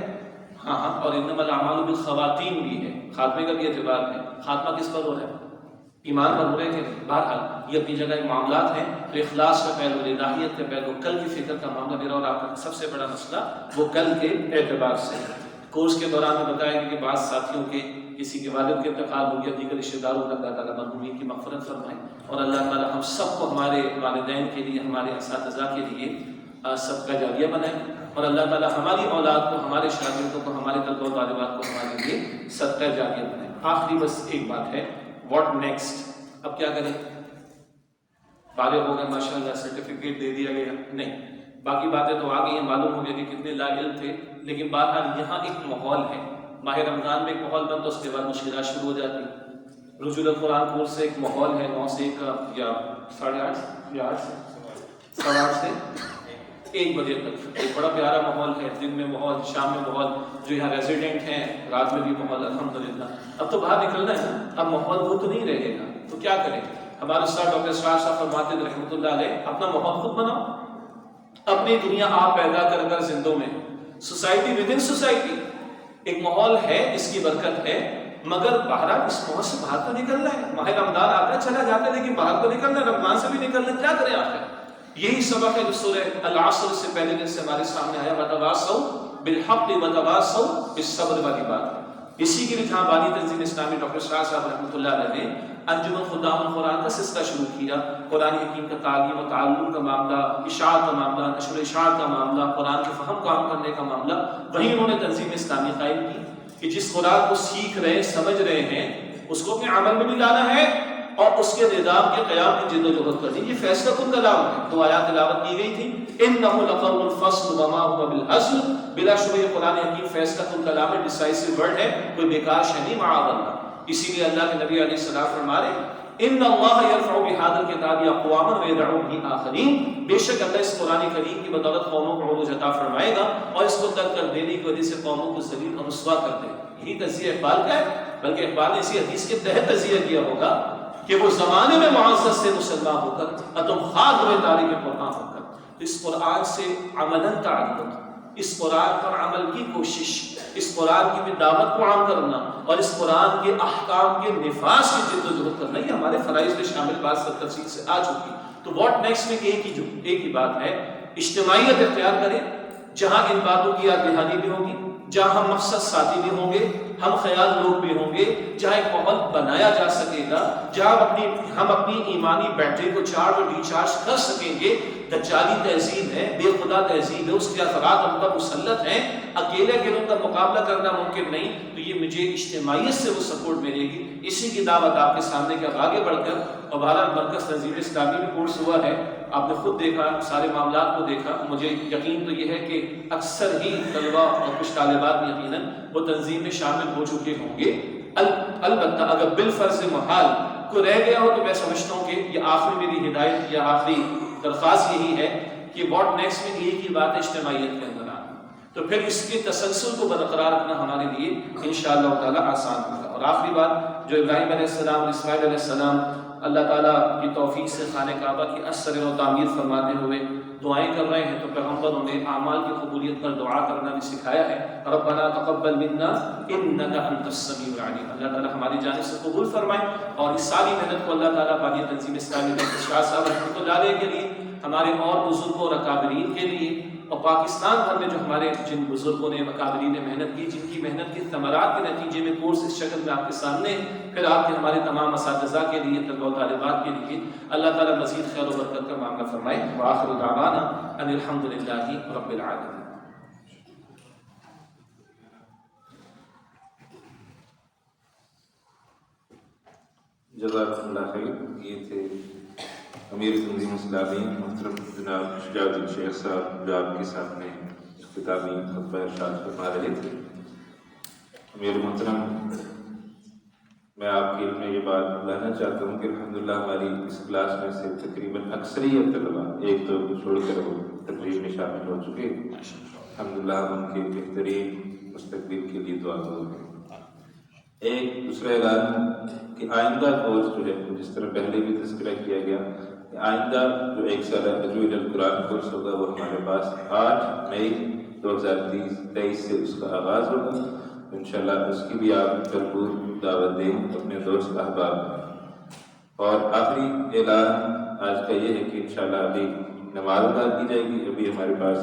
ہاں، اور انما الاعمال بالخواتیم بھی ہے، خاتمے کا بھی اعتبار ہے، خاتمہ کس پر ہو رہا ہے؟ ایمان پر برے تھے. بہرحال یہ اپنی جگہ معاملات ہیں. تو اخلاص کا پہلو، الہیت کا پہلو، کل کی فکر کا معاملہ میرا اور آپ کا سب سے بڑا مسئلہ وہ کل کے اعتبار سے ہے. کورس کے دوران میں بتایا کہ بعض ساتھیوں کے کسی کے والد کے انتقال ہو گیا، دیگر رشتہ داروں کا اللہ تعالیٰ مرحومین کی مغفرت فرمائے، اور اللہ تعالیٰ ہم سب کو ہمارے والدین کے لیے، ہمارے اساتذہ کے لیے صدقہ جاریہ بنائے، اور اللہ تعالیٰ ہماری اولاد کو، ہمارے شاگردوں کو، ہمارے طلبہ و طالبات کو ہمارے لیے صدقہ جاریہ بنائے. آخری بس ایک بات ہے، واٹ نیکسٹ؟ اب کیا کریں؟ فارغ ہو گئے ماشاء اللہ، سرٹیفکیٹ دے دیا گیا؟ نہیں، باقی باتیں تو آ گئی ہیں، معلوم ہو گیا کہ کتنے لا علم تھے. لیکن بہرحال یہاں ایک ماحول ہے، ماہ رمضان میں ایک ماحول بن تو اس کے بعد مشکلات شروع ہو جاتی. رجوع القرآن کورس سے ایک ماحول ہے 9 سے 1 یا 8:30 یا 8 سے 8:30 سے 1 بجے تک. ایک بڑا پیارا ماحول ہے، دن میں ماحول، شام میں ماحول. جو یہاں ریزیڈنٹ ہیں رات میں بھی ماحول الحمدللہ. اب تو باہر نکلنا ہے نا، اب ماحول وہ تو نہیں رہے گا، تو کیا کریں؟ ہمارے استاد ڈاکٹر اسرار صاحب فرماتے ہیں رحمۃ اللہ علیہ، اپنا ماحول خود بناؤ. اپنی دنیا آپ پیدا کر زندوں میں، سوسائٹی ود ان سوسائٹی ایک ماحول ہے، اس کی برکت ہے. مگر بہرحال اس ماحول سے باہر تو نکلنا ہے. ماہ رمضان آتا ہے چلا جاتا ہے، لیکن باہر تو نکلنا ہے، رمضان سے بھی نکلنا ہے. کیا کریں آخر؟ یہی سبق ہے جو سورہ العصر سے پہلے دن سے ہمارے سامنے آیا، وتواصوا بالحق وتواصوا بالصبر والی بات. اسی کے لیے جہاں بانی تنظیم اسلامی ڈاکٹر اسرار صاحب رحمۃ اللہ علیہ نے انجمن خدام القرآن کا سلسلہ شروع کیا. قرآن حکیم کا تعلیم و تعلم کا معاملہ، اشاعت کا معاملہ، نشر و اشاعت کا معاملہ، قرآن کے فہم کو عام کرنے کا معاملہ، وہیں انہوں نے تنظیم اسلامی قائم کی کہ جس قرآن کو سیکھ رہے، سمجھ رہے ہیں، اس کو اپنے عمل میں بھی لانا ہے اور اس کے نظام کے قیام کی جد و جہد کرنی. یہ فیصلہ کن کلام ہے. 2 آیات تلاوت کی گئی تھی، انہ لقول الفصل وما هو بالهزل. بلا شبہ یہ قرآن حکیم فیصلہ کن کلام ہے، ڈیسائسو ورڈ ہے، کوئی بیکار شے نہیں، معاذ اللہ. اسی لیے اللہ کے نبی علیہ السلام فرما رہے ہیں ان اللہ یرفع بهذا الكتاب اقواما ويدع به آخرین. بے شک اللہ اس قرآن کریم کی بدولت قوموں کو عروج عطا فرمائے گا اور اس کو ترک کر دینے کی وجہ سے قوموں کو ذلیل اور رسوا کر دے گا. یہی تجزیہ اقبال کا ہے، بلکہ اقبال نے اسی حدیث کے تحت تجزیہ کیا ہوگا کہ وہ زمانے میں معزز سے مسلمان ہو کر تم خاک ہوئے تاریخ قرآن ہو کر. اس قرآن سے عملاً تعلق، اس قرآن پر عمل کی کوشش، اس قرآن کی بھی دعوت کو عام کرنا اور اس قرآن کے احکام کے نفاذ کی جد و جہد کرنا، یہ ہمارے فرائض میں شامل بات سب تفصیل سے آ چکی. تو واٹ نیکسٹ میں ایک ہی بات ہے، اجتماعیت اختیار کریں. جہاں ان باتوں کی یاد دہانی بھی ہوگی، جہاں ہم مقصد ساتھی بھی ہوں گے، ہم خیال لوگ بھی ہوں گے، جہاں ایک ماحول بنایا جا سکے گا، جہاں ہم اپنی ایمانی بیٹری کو چارج اور ریچارج کر سکیں گے. دجالی تہذیب ہے، بے خدا تہذیب ہے، اس کے اثرات ہم پر مسلط ہیں، اکیلے ان کا مقابلہ کرنا ممکن نہیں. تو یہ مجھے اجتماعیت سے وہ سپورٹ ملے گی. اسی کی دعوت آپ کے سامنے کہ آگے بڑھ کر، اور بہرحال مرکز تنظیم اسلامی میں کورس ہوا ہے، آپ نے خود دیکھا، سارے معاملات کو دیکھا. مجھے یقین تو یہ ہے کہ اکثر ہی طلباء اور کچھ طالبات یقیناً وہ تنظیم میں شامل ہو چکے ہوں گے. البتہ اگر بالفرض محال کوئی رہ گیا ہو تو میں سمجھتا ہوں کہ یہ آخری میری ہدایت یا آخری درخواست یہی ہے کہ واٹ نیکسٹ میں ایک ہی بات ہے، اجتماعیت کے اندر آنا. تو پھر اس کے تسلسل کو برقرار رکھنا ہمارے لیے انشاءاللہ تعالی آسان ہوگا. اور آخری بات جو ابراہیم علیہ السلام اور اسماعیل علیہ السلام اللہ تعالیٰ کی توفیق سے خانہ کعبہ کی اثر و تعمیر فرماتے ہوئے دعائیں کر رہے ہیں، تو پیغمبروں نے اعمال کی قبولیت پر دعا کرنا بھی سکھایا ہے. ربنا تقبل منا انک انت السمیع العلیم. اللہ تعالیٰ ہماری جانب سے قبول فرمائے اور اس ساری محنت کو اللہ تعالیٰ بانی تنظیم اسلامی کے شاہ صاحب رحمۃ اللہ علیہ کے لیے، ہمارے اور بزرگوں اور اکابرین کے لیے، اور پاکستان بھر میں جو ہمارے جن بزرگوں نے اکابرین نے محنت کی، جن کی محنت کی ثمرات کے نتیجے میں کورس اس شکل میں آپ کے سامنے، پھر آپ کے ہمارے تمام اساتذہ کے لیے، طلباء و طالبات کے لیے اللہ تعالیٰ مزید خیر و برکت کا معاملہ فرمائے. وآخر دعوانا ان الحمد للہ رب العالمین. جزاک اللہ خیر. یہ تھے امیر تنظیم اسلامی محترم جناب شجاع الدین شیخ صاحب، جو آپ کے سامنے اختتامی خطبہ ارشاد فرما رہے تھے. امیر محترم، میں آپ کے علم میں یہ بات لانا چاہتا ہوں کہ الحمدللہ ہماری اس کلاس میں سے تقریباً اکثریت طلباء، ایک دو کو چھوڑ کر وہ تقریب میں شامل ہو چکے. الحمدللہ ہم ان کے بہترین مستقبل کے لیے دعا کروں گے. ایک دوسرا اعلان کہ آئندہ کورس جو ہے، جس طرح پہلے بھی تذکرہ کیا گیا، آئندہ جو 1 سالہ رجوع القرآن کورس ہوگا وہ ہمارے پاس 8 مئی 2023 سے اس کا آغاز ہوگا. انشاءاللہ اس کی بھی آپ بھرپور دعوت دیں اپنے دوست احباب. اور آخری اعلان آج کا یہ ہے کہ انشاءاللہ ابھی نماز ادا کی جائے گی. ابھی ہمارے پاس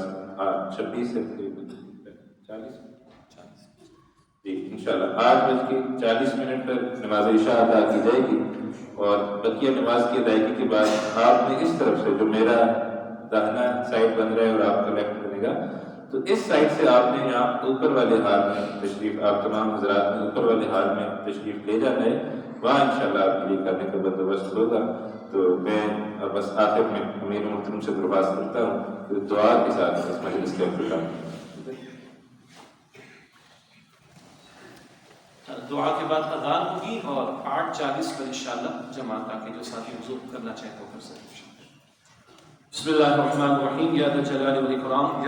26 سے 40 جی انشاءاللہ 8:40 پر نماز عشاء ادا کی جائے گی. اور بقیہ نماز کی ادائیگی کے بعد آپ نے اس طرف سے جو میرا داہنا سائڈ بن رہا ہے اور آپ کا لیفٹ بنے گا، تو اس سائڈ سے آپ نے یہاں اوپر والے ہال میں تشریف، آپ تمام حضرات نے اوپر والے ہال میں تشریف لے جانا ہے. وہاں انشاءاللہ آپ کے لیے کرنے کا بندوبست ہوگا. تو میں بس آخر میں امیر محترم سے درخواست کرتا ہوں کہ دعا کے ساتھ اس مجلس کے اختتام. دعا کے بعد اذان ہوگی اور 8:40 پر انشاءاللہ جماعت تاکہ جو ساتھی وضو کرنا چاہیں تو کر سکیں. بسم اللہ الرحمن الرحیم. یا ذا الجلال والاکرام.